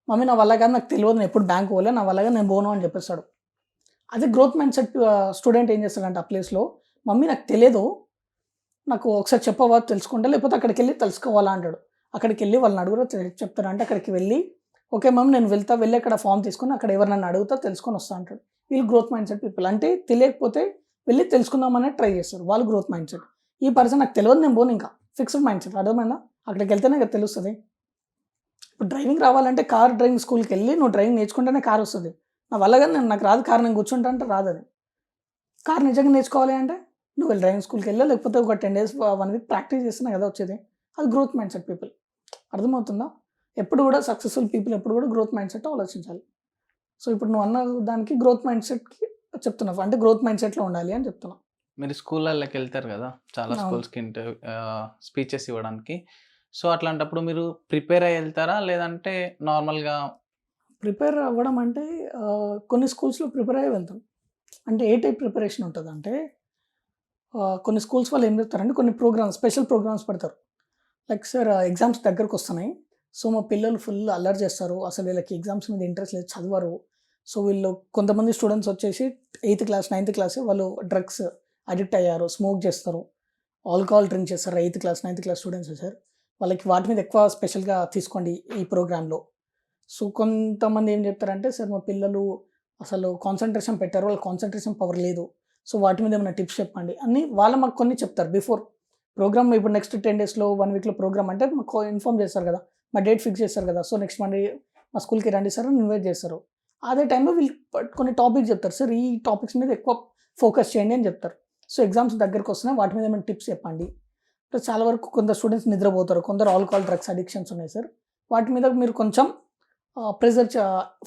మమ్మీ నా వల్ల కాదు, నాకు తెలియదు, నేను ఎప్పుడు బ్యాంక్ పోలే, నా వల్ల కాదు, నేను పోను అని చెప్పేస్తాడు. అదే గ్రోత్ మైండ్ సెట్ స్టూడెంట్ ఏం చేస్తాడంటే ఆ ప్లేస్లో, మమ్మీ నాకు తెలియదు, నాకు ఒకసారి చెప్పవా తెలుసుకుంటా, లేకపోతే అక్కడికి వెళ్ళి తెలుసుకోవాలా అంటాడు. అక్కడికి వెళ్ళి వాళ్ళని అడుగురా చెప్తారు అంటే అక్కడికి వెళ్ళి ఓకే మ్యామ్ నేను వెళ్ళి అక్కడ ఫామ్ తీసుకొని అక్కడ ఎవరినన్నా అడుగుతా తెలుసుకొని వస్తా అంటాడు. వీళ్ళు గ్రోత్ మైండ్ సెట్ పీపుల్. అంటే తెలియకపోతే వెళ్ళి తెలుసుకుందామనే ట్రై చేస్తారు, వాళ్ళు గ్రోత్ మైండ్ సెట్. ఈ పర్సన్ నాకు తెలియదు, నేను పోను, ఇంకా ఫిక్స్డ్ మైండ్ సెట్. అర్థమైందా? అక్కడికి వెళ్తేనే కదా తెలుస్తుంది. ఇప్పుడు డ్రైవింగ్ రావాలంటే కార్ డ్రైవింగ్ స్కూల్కి వెళ్ళి నువ్వు డ్రైవింగ్ నేర్చుకుంటేనే కార్ వస్తుంది. నా వల్ల కానీ నాకు రాదు కార్, నేను కూర్చుంటా అంటే రాదు. అది కార్ నిజంగా నేర్చుకోవాలి అంటే నువ్వు వెళ్ళి డ్రైవింగ్ స్కూల్కి వెళ్ళా, లేకపోతే ఒక 10 days 1 week ప్రాక్టీస్ చేస్తున్నా కదా వచ్చేది. అది గ్రోత్ మైండ్ సెట్ పీపుల్. అర్థమవుతుందా? ఎప్పుడు కూడా సక్సెస్ఫుల్ పీపుల్ ఎప్పుడు కూడా గ్రోత్ మైండ్ సెట్ ఆలోచించాలి. సో ఇప్పుడు నువ్వు అన్న దానికి గ్రోత్ మైండ్ సెట్కి చెప్తున్నావు, అంటే గ్రోత్ మైండ్ సెట్లో ఉండాలి అని చెప్తున్నావు. మీరు స్కూళ్ళకి వెళ్తారు కదా, చాలా అవును. స్కూల్స్కి స్పీచెస్ ఇవ్వడానికి. సో అట్లాంటప్పుడు మీరు ప్రిపేర్ అయ్యి వెళ్తారా, లేదంటే నార్మల్గా? ప్రిపేర్ అవ్వడం అంటే కొన్ని స్కూల్స్లో ప్రిపేర్ అయ్యి వెళ్తాం. అంటే ఏ టైప్ ప్రిపరేషన్ ఉంటుంది అంటే, కొన్ని స్కూల్స్ వాళ్ళు ఏం చెప్తారంటే కొన్ని స్పెషల్ ప్రోగ్రామ్స్ పెడతారు. లైక్ సార్ ఎగ్జామ్స్ దగ్గరకు వస్తున్నాయి, సో మా పిల్లలు ఫుల్ అల్లరి చేస్తారు, అసలు వీళ్ళకి ఎగ్జామ్స్ మీద ఇంట్రెస్ట్ లేదు, చదవరు. సో వీళ్ళు కొంతమంది స్టూడెంట్స్ వచ్చేసి 8th class 9th class వాళ్ళు డ్రగ్స్ అడిక్ట్ అయ్యారు, స్మోక్ చేస్తారు, ఆల్కహాల్ డ్రింక్ చేస్తారు. 8th class 9th class students sir, వాళ్ళకి వాటి మీద ఎక్కువ స్పెషల్గా తీసుకోండి ఈ ప్రోగ్రాంలో. సో కొంతమంది ఏం చెప్తారంటే, సార్ మా పిల్లలు అసలు కాన్సన్ట్రేషన్ పెట్టారు, వాళ్ళ కాన్సన్ట్రేషన్ పవర్ లేదు, సో వాటి మీద ఏమైనా టిప్స్ చెప్పండి అని వాళ్ళు మాకు కొన్ని చెప్తారు బిఫోర్ ప్రోగ్రామ్. ఇప్పుడు నెక్స్ట్ 10 daysలో 1 weekలో ప్రోగ్రామ్ అంటే మాకు ఇన్ఫార్మ్ చేస్తారు కదా, మా డేట్ ఫిక్స్ చేస్తారు కదా. సో నెక్స్ట్ మండే మా స్కూల్కి రండి సార్ అని ఇన్వైట్ చేస్తారు. అదే టైంలో వీళ్ళు కొన్ని టాపిక్స్ చెప్తారు, సార్ ఈ టాపిక్స్ మీద ఎక్కువ ఫోకస్ చేయండి అని చెప్తారు. సో ఎగ్జామ్స్ దగ్గరకు వస్తున్నాయి, వాటి మీద ఏమైనా టిప్స్ చెప్పండి. సో చాలా వరకు కొందరు స్టూడెంట్స్ నిద్రపోతారు, కొందరు ఆల్కహాల్ డ్రగ్స్ అడిక్షన్స్ ఉన్నాయి సార్, వాటి మీద మీరు కొంచెం ప్రెజర్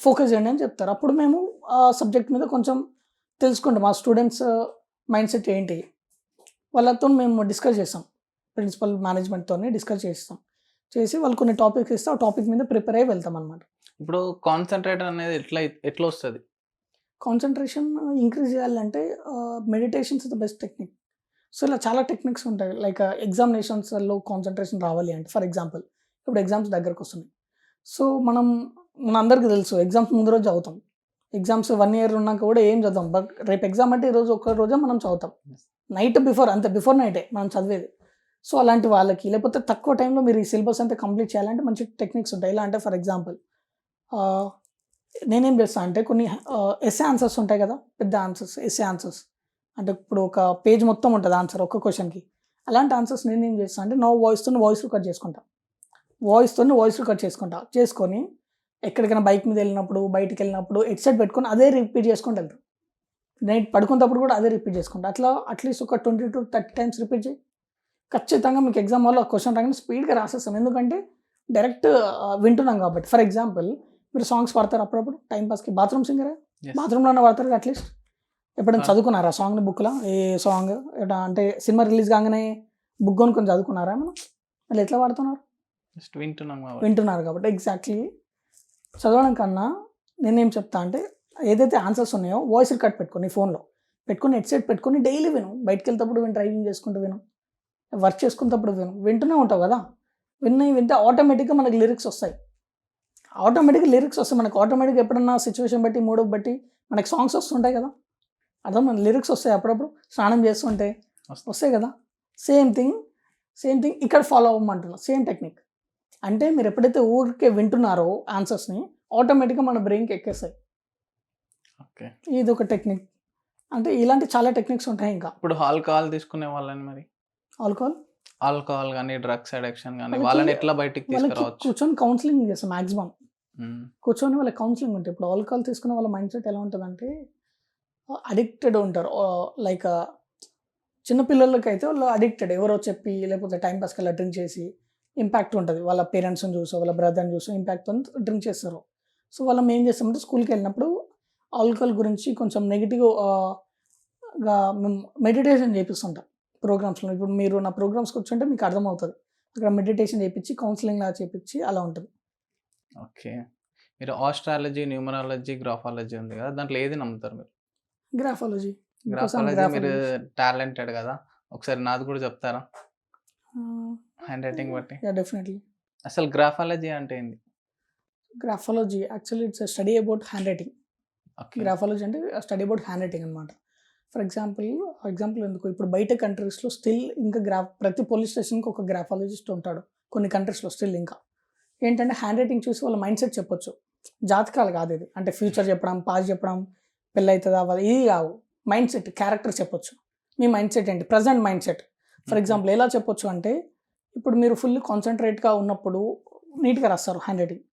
ఫోకస్ చేయండి అని చెప్తారు. అప్పుడు మేము ఆ సబ్జెక్ట్ మీద కొంచెం తెలుసుకుంటాం, మా స్టూడెంట్స్ మైండ్ సెట్ ఏంటి, వాళ్ళతో మేము డిస్కస్ చేస్తాం, ప్రిన్సిపల్ మేనేజ్మెంట్తో డిస్కస్ చేసి వాళ్ళు కొన్ని టాపిక్స్ ఇస్తే ఆ టాపిక్ మీద ప్రిపేర్ అయ్యి వెళ్తాం అనమాట. ఇప్పుడు కాన్సన్ట్రేట్ అనేది ఎట్లా వస్తుంది? కాన్సన్ట్రేషన్ ఇంక్రీజ్ చేయాలంటే meditations is the best technique. So ఇలా చాలా టెక్నిక్స్ ఉంటాయి. లైక్ ఎగ్జామినేషన్స్లో కాన్సన్ట్రేషన్ రావాలి అంటే, ఫర్ ఎగ్జాంపుల్ ఇప్పుడు ఎగ్జామ్స్ దగ్గరకు వస్తున్నాయి, సో మన అందరికీ తెలుసు ఎగ్జామ్స్ ముందు రోజు చదువుతాం. ఎగ్జామ్స్ 1 year ఉన్నాక కూడా ఏం చదువుతాం, బట్ రేపు ఎగ్జామ్ అంటే ఈరోజు ఒక్క రోజే మనం చదువుతాం, నైట్ బిఫోర్, అంతే బిఫోర్ నైటే మనం చదివేది. సో అలాంటి వాళ్ళకి, లేకపోతే తక్కువ టైంలో మీరు ఈ సిలబస్ అంతా కంప్లీట్ చేయాలంటే మంచి టెక్నిక్స్ ఉంటాయి. ఎలా అంటే, ఫర్ ఎగ్జాంపుల్ నేనేం చేస్తాను అంటే, కొన్ని ఎస్ఏ ఆన్సర్స్ ఉంటాయి కదా, పెద్ద ఆన్సర్స్, ఎస్ఏ ఆన్సర్స్ అంటే ఇప్పుడు ఒక పేజ్ మొత్తం ఉంటుంది ఆన్సర్ ఒక్క క్వశ్చన్కి. అలాంటి ఆన్సర్స్ నేనేం చేస్తాను అంటే, నా వాయిస్ రికార్డ్ చేసుకుంటా, వాయిస్ రికార్డ్ చేసుకొని ఎక్కడికైనా బైక్ మీద వెళ్ళినప్పుడు, బయటికి వెళ్ళినప్పుడు హెడ్సెట్ పెట్టుకొని అదే రిపీట్ చేసుకుంటూ వెళ్తాను. నైట్ పడుకున్నప్పుడు కూడా అదే రిపీట్ చేసుకుంటా. అట్లా అట్లీస్ట్ ఒక 20 to 30 times రిపీట్ చేయి, ఖచ్చితంగా మీకు ఎగ్జామ్ హాల్లో క్వశ్చన్ రాగానే స్పీడ్గా రాసేస్తాం. ఎందుకంటే డైరెక్ట్ వింటున్నాం కాబట్టి. ఫర్ ఎగ్జాంపుల్ మీరు సాంగ్స్ పాడతారు అప్పుడప్పుడు టైంపాస్కి, బాత్రూమ్ సింగరే, బాత్రూంలోనే పాడతారు అట్లీస్ట్. ఎప్పుడైనా చదువుకున్నారా సాంగ్ని బుక్లో? ఏ సాంగ్ అంటే సినిమా రిలీజ్ కాగానే బుక్ కొనుక్కొని చదువుకున్నారా మనం? మళ్ళీ ఎట్లా పాడుతున్నారు? వింటున్నారు కాబట్టి. ఎగ్జాక్ట్లీ చదవడం కన్నా నేనేం చెప్తా అంటే, ఏదైతే ఆన్సర్స్ ఉన్నాయో వాయిస్ రికార్డ్ పెట్టుకొని ఫోన్లో పెట్టుకొని హెడ్సెట్ పెట్టుకొని డైలీ విను, బయటకు వెళ్తేప్పుడు విను, డ్రైవింగ్ చేసుకుంటూ విను, వర్క్ చేసుకునేటప్పుడు వింటూనే ఉంటావు కదా. వింటే ఆటోమేటిక్గా మనకి లిరిక్స్ వస్తాయి. మనకు ఆటోమేటిక్గా ఎప్పుడన్నా సిచ్యువేషన్ బట్టి, మూడ్ బట్టి మనకి సాంగ్స్ వస్తుంటాయి కదా, అర్థం మన లిరిక్స్ వస్తాయి. అప్పుడప్పుడు స్నానం చేస్తుంటే వస్తాయి కదా. సేమ్ థింగ్ ఇక్కడ ఫాలో అవ్వమంటున్నా, సేమ్ టెక్నిక్. అంటే మీరు ఎప్పుడైతే ఊరికే వింటున్నారో ఆన్సర్స్ని, ఆటోమేటిక్గా మన బ్రెయిన్కి ఎక్కేస్తాయి. ఓకే, ఇది ఒక టెక్నిక్. అంటే ఇలాంటి చాలా టెక్నిక్స్ ఉంటాయి. ఇంకా ఇప్పుడు ఆల్కహాల్ తీసుకునే వాళ్ళని, మరి ఆల్కహాల్ కానీ డ్రగ్స్ అడిక్షన్ కానీ వాళ్ళని ఎట్లా బయటికి తీసుకురావచ్చు? కూర్చొని కౌన్సిలింగ్ చేస్తాం మ్యాక్సిమం. కూర్చొని వాళ్ళ కౌన్సిలింగ్ ఉంటుంది. ఇప్పుడు ఆల్కహాల్ తీసుకున్న వాళ్ళ మైండ్ సెట్ ఎలా ఉంటుందంటే అడిక్టెడ్ ఉంటారు. లైక్ చిన్న పిల్లలకైతే వాళ్ళు అడిక్టెడ్, ఎవరో చెప్పి లేకపోతే టైం పాస్కి అలా డ్రింక్ చేసి ఇంపాక్ట్ ఉంటుంది. వాళ్ళ పేరెంట్స్ని చూసో వాళ్ళ బ్రదర్ని చూసో ఇంపాక్ట్తో డ్రింక్ చేస్తారు. సో వాళ్ళం ఏం చేస్తామంటే స్కూల్కి వెళ్ళినప్పుడు ఆల్కహాల్ గురించి కొంచెం నెగిటివ్గా మేము మెడిటేషన్ చేపిస్తుంటాం ప్రోగ్రామ్స్లో. ఇప్పుడు మీరు నా ప్రోగ్రామ్స్కి వచ్చుంటే మీకు అర్థమవుతుంది. అక్కడ మెడిటేషన్ చేయించి కౌన్సిలింగ్ లాగా చేయించి అలా ఉంటుంది. ఓకే. మీరు ఆస్ట్రాలజీ, న్యూమరాలజీ, గ్రాఫాలజీ ఉంది కదా, దాంట్లో ఏది నమ్ముతారు మీరు? గ్రాఫాలజీ. గ్రాఫాలజీ మీరు టాలెంటెడ్ కదా, ఒకసారి నాది కూడా చెప్తారా హ్యాండ్ రైటింగ్ బట్టి? డెఫినెట్లీ. అసలు గ్రాఫాలజీ అంటే ఏంది? Graphology actually it's study about hand writing. Graphology అంటే స్టడీ అబౌట్ హ్యాండ్ రైటింగ్ అనమాట. ఫర్ ఎగ్జాంపుల్ ఎందుకు ఇప్పుడు బయట కంట్రీస్లో స్టిల్ ఇంకా ప్రతి పోలీస్ స్టేషన్కి ఒక గ్రాఫాలజిస్ట్ ఉంటాడు. కొన్ని కంట్రీస్లో స్టిల్ ఇంకా ఏంటంటే హ్యాండ్ రైటింగ్ చూసి వాళ్ళ మైండ్ సెట్ చెప్పొచ్చు. జాతకాలు కాదు ఇది, అంటే ఫ్యూచర్ చెప్పడం, పాస్ట్ చెప్పడం, పెళ్ళి అవుతుందా అవ్వాలి, ఇది కావు. మైండ్ సెట్, క్యారెక్టర్ చెప్పొచ్చు. మీ మైండ్ సెట్ ఏంటి, present mind set. For example ఎలా చెప్పొచ్చు అంటే ఇప్పుడు మీరు ఫుల్ కాన్సన్ట్రేట్గా ఉన్నప్పుడు నీట్గా రాస్తారు హ్యాండ్ రైటింగ్.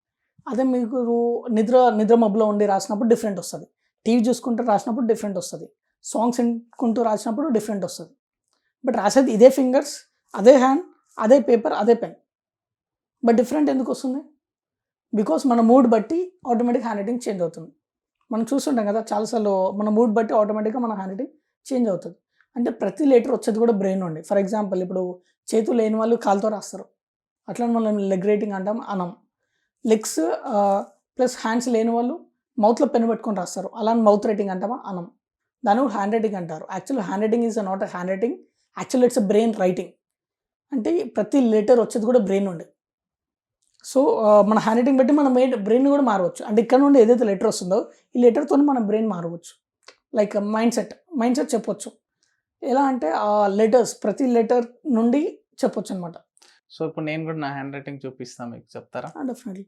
అదే మీకు నిద్ర మబ్బులో ఉండి రాసినప్పుడు డిఫరెంట్ వస్తుంది. టీవీ చూసుకుంటూ రాసినప్పుడు డిఫరెంట్ వస్తుంది. సాంగ్స్ వినుకుంటూ రాసినప్పుడు డిఫరెంట్ వస్తుంది. బట్ రాసేది ఇదే ఫింగర్స్, అదే హ్యాండ్, అదే పేపర్, అదే పెన్, బట్ డిఫరెంట్ ఎందుకు వస్తుంది? బికాస్ మన మూడ్ బట్టి ఆటోమేటిక్ హ్యాండ్ రైటింగ్ చేంజ్ అవుతుంది. మనం చూస్తుంటాం కదా చాలాసార్లు, మన మూడ్ బట్టి ఆటోమేటిక్గా మన హ్యాండ్ రైటింగ్ చేంజ్ అవుతుంది. అంటే ప్రతి లెటర్ వచ్చేది కూడా బ్రెయిన్ నుండి. ఫర్ ఎగ్జాంపుల్ ఇప్పుడు చేతులు లేని వాళ్ళు కాలుతో రాస్తారు, అట్లా మనం లెగ్ రైటింగ్ అంటాం, అనం. లెగ్స్ ప్లస్ హ్యాండ్స్ లేని వాళ్ళు మౌత్లో పెన్ పెట్టుకొని రాస్తారు, అలా మౌత్ రైటింగ్ అంటామా, అనం. దాన్ని కూడా హ్యాండ్ రైటింగ్ అంటారు. Actual hand writing is not a hand writing, actual it's a brain writing. అంటే ప్రతి లెటర్ వచ్చేది కూడా బ్రెయిన్ నుండి. సో మన హ్యాండ్ రైటింగ్ బట్టి మన బ్రెయిన్ కూడా మారవచ్చు. అంటే ఇక్కడ నుండి ఏదైతే లెటర్ వస్తుందో ఈ లెటర్తో మన బ్రెయిన్ మారవచ్చు. లైక్ మైండ్ సెట్ చెప్పొచ్చు. ఎలా అంటే ఆ లెటర్స్ ప్రతి లెటర్ నుండి చెప్పొచ్చు అనమాట. సో ఇప్పుడు నేను కూడా నా హ్యాండ్ రైటింగ్ చూపిస్తాను, మీకు చెప్తారా? డెఫినెట్లీ.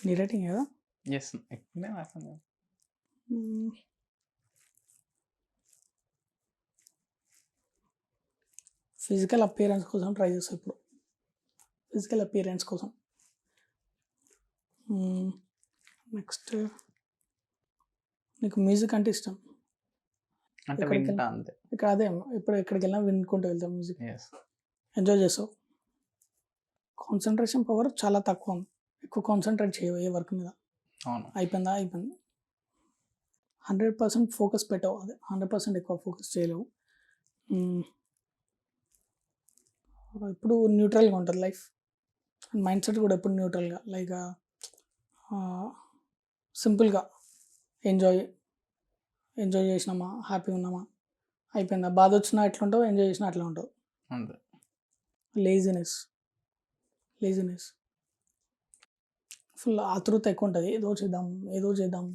నీ రైటింగ్ కదా? ఎస్, ఎక్కువనే రాసాను. ఫిజికల్ అపియరెన్స్ కోసం ట్రై చేస్తాను ఇప్పుడు. ఫిజికల్ అపియరెన్స్ కోసం. నెక్స్ట్, నీకు మ్యూజిక్ అంటే ఇష్టం? అంటే వింటా అంతే. ఇక్కడ అదే ఇప్పుడు ఎక్కడికి వెళ్ళినా వినుకుంటూ వెళ్తాం మ్యూజిక్. ఎంజాయ్ చేస్తావు. కాన్సన్ట్రేషన్ పవర్ చాలా తక్కువ ఉంది. ఎక్కువ కాన్సన్ట్రేట్ చేయవు ఏ వర్క్ మీద. అయిపోయింది 100% ఫోకస్ పెట్టావు. అదే 100% ఎక్కువ ఫోకస్ చేయలేవు. ఇప్పుడు న్యూట్రల్గా ఉంటుంది లైఫ్. మైండ్ సెట్ కూడా ఎప్పుడు న్యూట్రల్గా, లైక్ సింపుల్గా ఎంజాయ్ చేసినామా, హ్యాపీగా ఉన్నామా, అయిపోయిందా. బాధ వచ్చినా ఎట్లా ఉంటావు, ఎంజాయ్ చేసినా అట్లా ఉంటావు. లేజినెస్ ఫుల్ ఆతృత ఎక్కువ ఉంటుంది. ఏదో చేద్దాం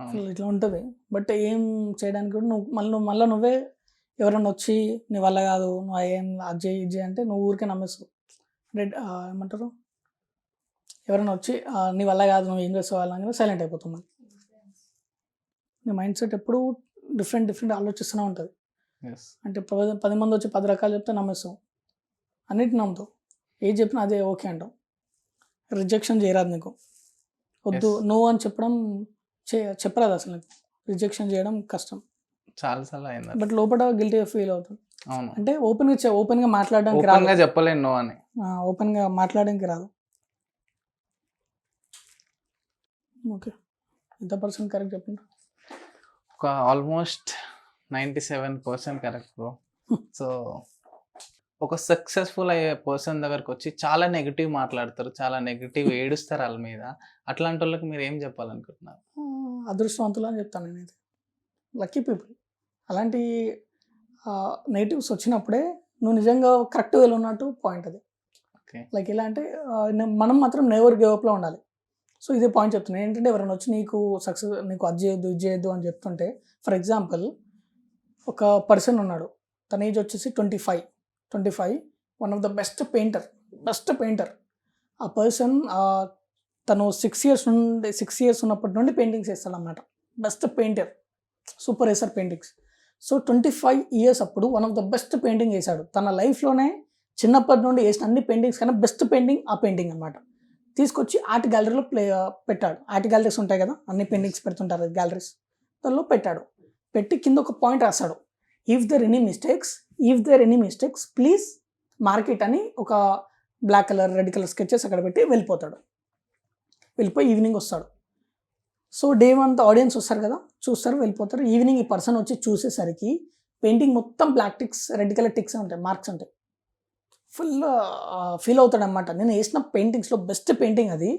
ఫుల్ ఇట్లా ఉంటుంది. బట్ ఏం చేయడానికి కూడా మళ్ళీ నువ్వే ఎవరైనా వచ్చి నీ వల్ల కాదు, నువ్వు ఏం అది చేయి అంటే నువ్వు ఊరికే నమ్మేస్తావు. ఏమంటారు, ఎవరైనా వచ్చి నీ వల్ల కాదు, నువ్వు ఏం చేస్తావు, సైలెంట్ అయిపోతావు. మళ్ళీ నీ మైండ్ సెట్ ఎప్పుడు డిఫరెంట్ ఆలోచిస్తూనే ఉంటుంది. అంటే 10 మంది వచ్చి 10 రకాలు చెప్తే నమ్మేస్తావు, అన్నిటిని నమ్ముతావు. ఏది చెప్పినా అదే ఓకే అంటావు. రిజెక్షన్ చేయరాదు నీకు. వద్దు నో అని చెప్పరాదు అసలు. నీకు రిజెక్షన్ చేయడం కష్టం చాలాసార్లు అయింది. బట్ లోపల గిల్టీగా ఫీల్ అవుతుంది. అంటే ఓపెన్గా మాట్లాడడానికి రాదు, చెప్పలేను నో అని. ఓపెన్గా మాట్లాడడానికి రాదు. ఓకే, ఎంత పర్సెంట్ కరెక్ట్ చెప్పండి? ఒక ఆల్మోస్ట్ 97% కరెక్ట్ బ్రో. సో ఒక సక్సెస్ఫుల్ అయ్యే పర్సన్ దగ్గరకు వచ్చి చాలా నెగిటివ్ మాట్లాడతారు, చాలా నెగిటివ్ ఏడుస్తారు వాళ్ళ మీద. అట్లాంటి వాళ్ళకి మీరు ఏం చెప్పాలనుకుంటున్నారు? అదృష్టవంతులు అని చెప్తాను నేనైతే. Lucky people. అలాంటి నెగిటివ్స్ వచ్చినప్పుడే నువ్వు నిజంగా కరెక్ట్ వేలో ఉన్నట్టు పాయింట్ అది. లైక్ ఎలా అంటే మనం మాత్రం నెవర్ గివ్ అప్లో ఉండాలి. సో ఇదే పాయింట్ చెప్తున్నాను. ఏంటంటే ఎవరైనా వచ్చి నీకు అది చేయొద్దు ఇది చేయొద్దు అని చెప్తుంటే, ఫర్ ఎగ్జాంపుల్ ఒక పర్సన్ ఉన్నాడు, తన ఏజ్ వచ్చేసి 25 one of the best painter. ఆ పర్సన్ తను 6 ఇయర్స్ ఉన్నప్పటి నుండి పెయింటింగ్స్ వేస్తాడు అన్నమాట. బెస్ట్ పెయింటర్, సూపర్ వేసారు పెయింటింగ్స్. సో 25 ఇయర్స్ అప్పుడు one of the best painting వేశాడు. తన లైఫ్లోనే చిన్నప్పటి నుండి వేసిన అన్ని పెయింటింగ్స్ కన్నా బెస్ట్ పెయింటింగ్ ఆ పెయింటింగ్ అనమాట. తీసుకొచ్చి ఆర్ట్ గ్యాలరీలో పెట్టాడు. ఆర్ట్ గ్యాలరీస్ ఉంటాయి కదా, అన్ని పెయింటింగ్స్ పెడుతుంటారు గ్యాలరీస్, దానిలో పెట్టాడు. పెట్టి కింద ఒక పాయింట్ రాశాడు, if there any mistakes please mark it అని ఒక black colour red colour sketches అక్కడ పెట్టి వెళ్ళిపోయి ఈవినింగ్ వస్తాడు. సో డే అంతా ఆడియన్స్ వస్తారు కదా, చూస్తారు, వెళ్ళిపోతారు. ఈవినింగ్ ఈ పర్సన్ వచ్చి చూసేసరికి పెయింటింగ్ మొత్తం black ticks, red colour ticks ఉంటాయి, మార్క్స్ ఉంటాయి. ఫుల్ ఫీల్ అవుతాడు అనమాట, నేను వేసిన పెయింటింగ్స్లో బెస్ట్ పెయింటింగ్ అది,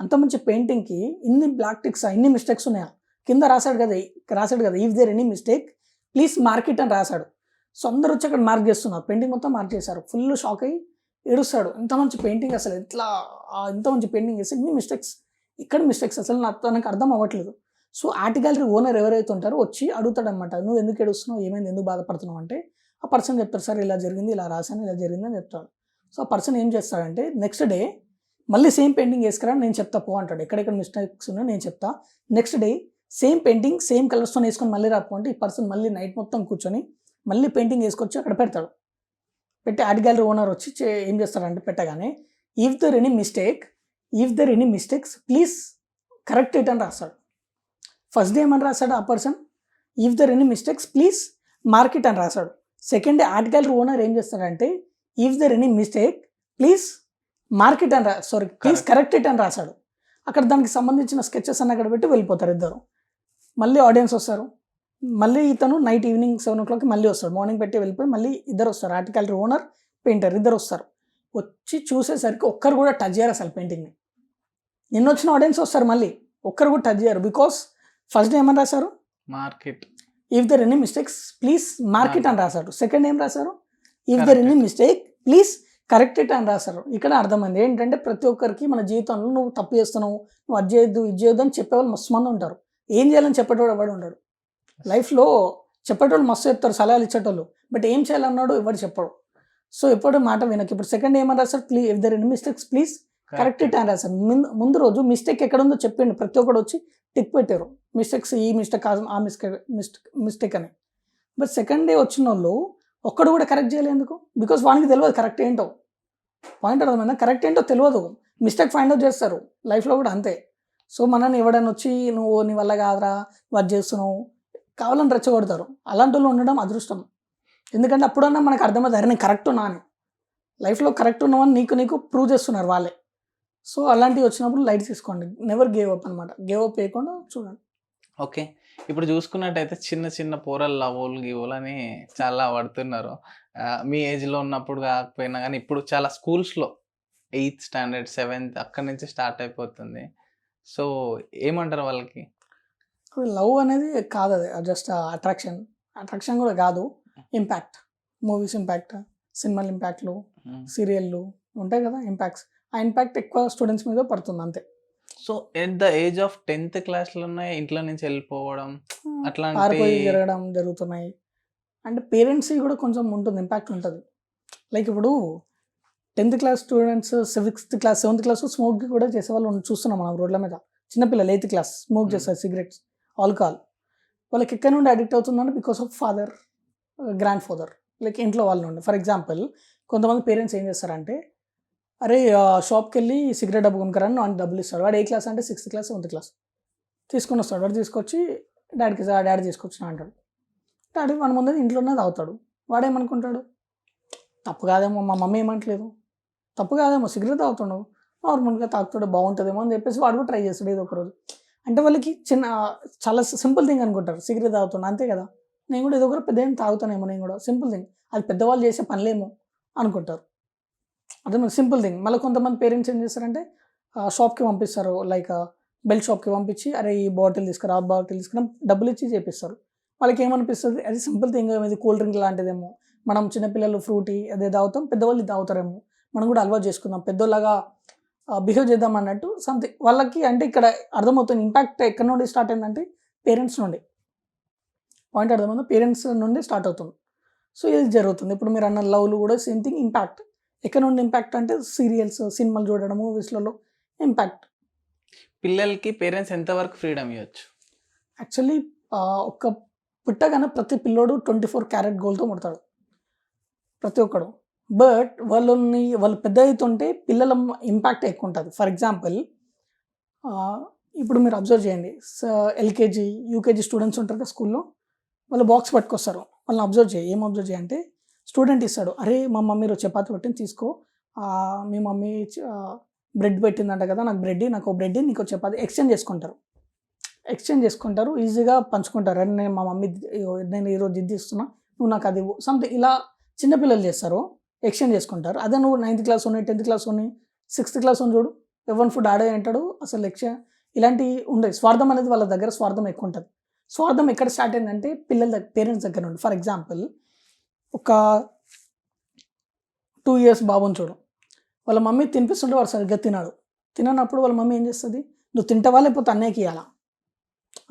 అంత మంచి పెయింటింగ్కి ఇన్ని బ్లాక్ టిక్స్, ఇన్ని మిస్టేక్స్ ఉన్నాయా. కింద రాశాడు కదా if there any mistake please mark it అని రాశాడు. సో అందరూ వచ్చి అక్కడ మార్క్ చేస్తున్నారు, పెయింటింగ్ మొత్తం మార్క్ చేశారు. ఫుల్ షాక్ అయ్యి ఏడుస్తాడు, ఇంత మంచి పెయింటింగ్ అసలు ఇంత మంచి పెయింటింగ్ చేస్తే ఇన్ని మిస్టేక్స్, ఇక్కడ మిస్టేక్స్ అసలు నాకు అర్థం అవ్వట్లేదు. సో ఆర్ట్ గ్యాలరీ ఓనర్ ఎవరైతే ఉంటారో వచ్చి అడుగుతాడు అనమాట, నువ్వు ఎందుకు ఏడుస్తున్నావు, ఏమైంది, ఎందుకు బాధపడుతున్నావు అంటే ఆ పర్సన్ చెప్తారు, సార్ ఇలా జరిగింది, ఇలా రాశాను, ఇలా జరిగింది అని చెప్తాడు. సో ఆ పర్సన్ ఏం చేస్తాడంటే నెక్స్ట్ డే మళ్ళీ సేమ్ పెయింటింగ్ వేసుకురా, నేను చెప్తా పో అంటాడు. ఎక్కడెక్కడ మిస్టేక్స్ ఉన్నాయో నేను చెప్తా. Next day same painting same కలర్స్తో వేసుకొని మళ్ళీ రాపో అంటే ఈ పర్సన్ మళ్ళీ నైట్ మొత్తం కూర్చొని మళ్ళీ పెయింటింగ్ వేసుకొచ్చి అక్కడ పెడతాడు. పెట్టి ఆర్ట్ గ్యాలరీ ఓనర్ వచ్చి ఏం చేస్తాడంటే పెట్టగానే if there any mistakes please correct it అని రాస్తాడు. ఫస్ట్ డే ఏమని రాశాడు ఆ person, if there any mistakes please mark it అని రాశాడు. Second day art gallery owner ఏం చేస్తాడంటే if there any mistake please mark it అని ప్లీజ్ కరెక్ట్ ఇట్ అని రాశాడు. అక్కడ దానికి సంబంధించిన స్కెచెస్ అన్న అక్కడ పెట్టి వెళ్ళిపోతారు ఇద్దరు. మళ్ళీ ఆడియన్స్ వస్తారు, మళ్ళీ ఇతను ఈవినింగ్ 7 o'clock మళ్ళీ వస్తాడు. మార్నింగ్ పెట్టి వెళ్ళిపోయి మళ్ళీ ఇద్దరు వస్తారు, ఆర్ట్ గ్యాలరీ ఓనర్ పెయింటర్ ఇద్దరు వస్తారు. వచ్చి చూసేసరికి ఒక్కరు కూడా టచ్ చేయరు అసలు పెయింటింగ్ని. నిన్న వచ్చిన ఆడియన్స్ వస్తారు, మళ్ళీ ఒక్కరు కూడా టచ్ చేయరు. బికాస్ ఫస్ట్ డే ఏమని రాశారు, mark it if there any mistakes please mark it అని రాశారు. సెకండ్ ఏం రాశారు, if there any mistake please correct it అని రాశారు. ఇక్కడ అర్థమైంది ఏంటంటే ప్రతి ఒక్కరికి మన జీవితంలో నువ్వు తప్పు చేస్తున్నావు, నువ్వు అది చేయొద్దు ఇది చేయొద్దు అని చెప్పేవాళ్ళు మస్తు మంది ఉంటారు. ఏం చేయాలని చెప్పేటోడు ఎవడు ఉంటాడు లైఫ్లో. చెప్పేటోళ్ళు మస్తు చెప్తారు, సలహాలు ఇచ్చేటోళ్ళు, బట్ ఏం చేయాలన్నాడు ఎవరు చెప్పడు. సో ఎప్పుడు మాట వినకు. ఇప్పుడు సెకండ్ ఏమని రాశారు, please if there any mistakes please correct it అని రాశారు. ముందు రోజు మిస్టేక్ ఎక్కడ ఉందో చెప్పిండు, ప్రతి ఒక్కడు వచ్చి టిక్ పెట్టారు, మిస్టేక్స్ ఈ మిస్టేక్ ఆ మిస్టేక్ అని. బట్ సెకండ్ డే వచ్చిన వాళ్ళు ఒక్కడు కూడా కరెక్ట్ చేయలేదు. ఎందుకు? బికాస్ వానికి తెలియదు కరెక్ట్ ఏంటో. పాయింట్ అర్థమైందా? కరెక్ట్ ఏంటో తెలియదు, మిస్టేక్ ఫైండ్ అవుట్ చేస్తారు. లైఫ్లో కూడా అంతే. సో మనని ఎవడైనా వచ్చి నువ్వు నీ వల్ల కాదురా వర్క్ చేస్తున్నావు కావాలని రెచ్చగొడతారు. అలాంటి వాళ్ళు ఉండడం అదృష్టం. ఎందుకంటే అప్పుడన్నా మనకు అర్థమవుతుంది, అరే నేను కరెక్ట్ ఉన్నా అని. లైఫ్లో కరెక్ట్ ఉన్నామని నీకు ప్రూవ్ చేస్తున్నారు వాళ్ళే. సో అలాంటివి వచ్చినప్పుడు లైట్ తీసుకోండి, నెవర్ గేవ్ అప్ అనమాట. గేవ్ అప్ చేయకుండా చూడండి. ఓకే, ఇప్పుడు చూసుకున్నట్టయితే చిన్న చిన్న పోరలు లవోలు గివోలు అని చాలా పడుతున్నారు. మీ ఏజ్లో ఉన్నప్పుడు కాకపోయినా కానీ ఇప్పుడు చాలా స్కూల్స్లో 8th standard 7th అక్కడి నుంచి స్టార్ట్ అయిపోతుంది. సో ఏమంటారు వాళ్ళకి? లవ్ అనేది కాదు, అది జస్ట్ అట్రాక్షన్ కూడా కాదు, ఇంపాక్ట్. మూవీస్ ఇంపాక్ట్, సినిమాల ఇంపాక్ట్లు, సీరియళ్ళు ఉంటాయి కదా ఇంపాక్ట్స్. ఆ ఇంపాక్ట్ ఎక్కువ స్టూడెంట్స్ మీద పడుతుంది అంతే. So at the age of 10th క్లాస్లోనే ఇంట్లో నుంచి వెళ్ళిపోవడం అట్లాంటి పారిపోయి జరగడం జరుగుతున్నాయి. అంటే పేరెంట్స్ కూడా కొంచెం ఉంటుంది, ఇంపాక్ట్ ఉంటుంది. లైక్ ఇప్పుడు 10th class students 6th class 7th class smoke కూడా చేసే వాళ్ళు చూస్తున్నాం మనం రోడ్ల మీద. చిన్నపిల్లలు 8th క్లాస్ స్మోక్ చేస్తారు, సిగరెట్స్, ఆల్కహాల్. వాళ్ళకి ఎక్కడి నుండి అడిక్ట్ అవుతుందంటే because of father, grand father, like ఇంట్లో వాళ్ళ నుండి. ఫర్ ఎగ్జాంపుల్ కొంతమంది పేరెంట్స్ ఏం చేస్తారంటే, అరే షాప్కి వెళ్ళి సిగరెట్ డబ్బు కొనుక్కరని నువ్వు అంటే డబ్బులు ఇస్తాడు. వాడు ఏ క్లాస్ అంటే 6th క్లాస్ 7th క్లాస్ తీసుకొని వస్తాడు. వాడు తీసుకొచ్చి డాడీ తీసుకొచ్చిన అంటాడు. డాడీ మన ముందే ఇంట్లోనే తాగుతాడు. వాడేమనుకుంటాడు, తప్పు కాదేమో, మా మమ్మీ ఏమంటలేదు, తప్పు కాదేమో, సిగరెట్ తాగుతున్నావు, నార్మల్గా తాగుతాడు బాగుంటుందేమో అని చెప్పేసి వాడు కూడా ట్రై చేస్తాడు ఏదో ఒకరోజు. అంటే వాళ్ళకి చాలా సింపుల్ థింగ్ అనుకుంటారు, సిగరెట్ తాగుతున్నా అంతే కదా, నేను కూడా ఏదో ఒకరు పెద్ద ఏం తాగుతానేమో, నేను కూడా సింపుల్ థింగ్, అది పెద్దవాళ్ళు చేసే పనులేమో అనుకుంటారు. అర్థమైంది, సింపుల్ థింగ్. మళ్ళీ కొంతమంది పేరెంట్స్ ఏం చేస్తారంటే షాప్కి పంపిస్తారు, లైక్ బెల్ట్ షాప్కి పంపించి అరే ఈ బాటిల్ తీసుకురా ఆ బాటిల్ తీసుకురా డబ్బులు ఇచ్చి చేపిస్తారు. వాళ్ళకి ఏమనిపిస్తుంది, అది సింపుల్ థింగ్, ఇది కూల్ డ్రింక్ లాంటిదేమో, మనం చిన్నపిల్లలు ఫ్రూటీ అదే తాగుతాం, పెద్దవాళ్ళు ఇది తాగుతారేమో, మనం కూడా అలవాటు చేసుకుందాం, పెద్దోళ్ళగా బిహేవ్ చేద్దాం అన్నట్టు సంథింగ్ వాళ్ళకి. అంటే ఇక్కడ అర్థమవుతుంది ఇంపాక్ట్ ఎక్కడి నుండి స్టార్ట్ అయిందంటే పేరెంట్స్ నుండి. పాయింట్ అర్థమవుతుంది, పేరెంట్స్ నుండి స్టార్ట్ అవుతుంది. సో ఇది జరుగుతుంది. ఇప్పుడు మీరు అన్న లవ్లు కూడా సేమ్ థింగ్ ఇంపాక్ట్. ఎక్కడ నుండి ఇంపాక్ట్ అంటే సీరియల్స్, సినిమాలు చూడడం, మూవీస్‌లలో ఇంపాక్ట్. పిల్లలకి పేరెంట్స్ ఎంతవరకు ఫ్రీడమ్ ఇవ్వచ్చు? యాక్చువల్లీ ఒక పుట్టగానే ప్రతి పిల్లోడు 24 క్యారెట్ గోల్డ్‌తో పుడతాడు. ప్రతి ఒక్కడు. బట్ వాళ్ళు పెద్ద అవుతుంటే పిల్లల ఇంపాక్ట్ ఎక్కువ ఉంటుంది. ఫర్ ఎగ్జాంపుల్ ఇప్పుడు మీరు అబ్జర్వ్ చేయండి. ఎల్‌కేజీ, యూకేజీ స్టూడెంట్స్ ఉంటారు కదా స్కూల్‌లో. వాళ్ళు బాక్స్ పట్టుకొస్తారు. వాళ్ళని అబ్జర్వ్ చేయి. ఏం అబ్జర్వ్ చేయి అంటే స్టూడెంట్ ఇస్తాడు. అరే మా మమ్మీ ఈరోజు చపాతీ పెట్టింది తీసుకో. మీ మమ్మీ బ్రెడ్ పెట్టిందంట కదా, నాకు బ్రెడ్ నాకు బ్రెడ్ నీకు చపాతీ ఎక్స్చేంజ్ చేసుకుంటారు. ఈజీగా పంచుకుంటారు. అరే నేను మా మమ్మీ నేను ఈరోజు ఇది ఇస్తున్నా, నువ్వు నాకు అది సంథింగ్ ఇలా చిన్నపిల్లలు చేస్తారు. ఎక్స్చేంజ్ చేసుకుంటారు. అదే నువ్వు 9th క్లాస్ ఉన్ని, 10th క్లాస్ ఉన్ని, 6th క్లాస్ అని చూడు, ఎవరి ఫుడ్ ఆడే అంటాడు. అసలు ఇలాంటివి ఉండవు. స్వార్థం అనేది వాళ్ళ దగ్గర స్వార్థం ఎక్కువ ఉంటుంది. స్వార్థం ఎక్కడ స్టార్ట్ అయిందంటే పేరెంట్స్ దగ్గర నుండి. ఫర్ ఎగ్జాంపుల్ ఒక 2 years బాబుని చూడు. వాళ్ళ మమ్మీ తినిపిస్తుంటే వాడు సరిగ్గా తిననప్పుడు వాళ్ళ మమ్మీ ఏం చేస్తుంది? నువ్వు తింటావా లేకపోతే అన్నయ్యకి ఇవ్వాలా?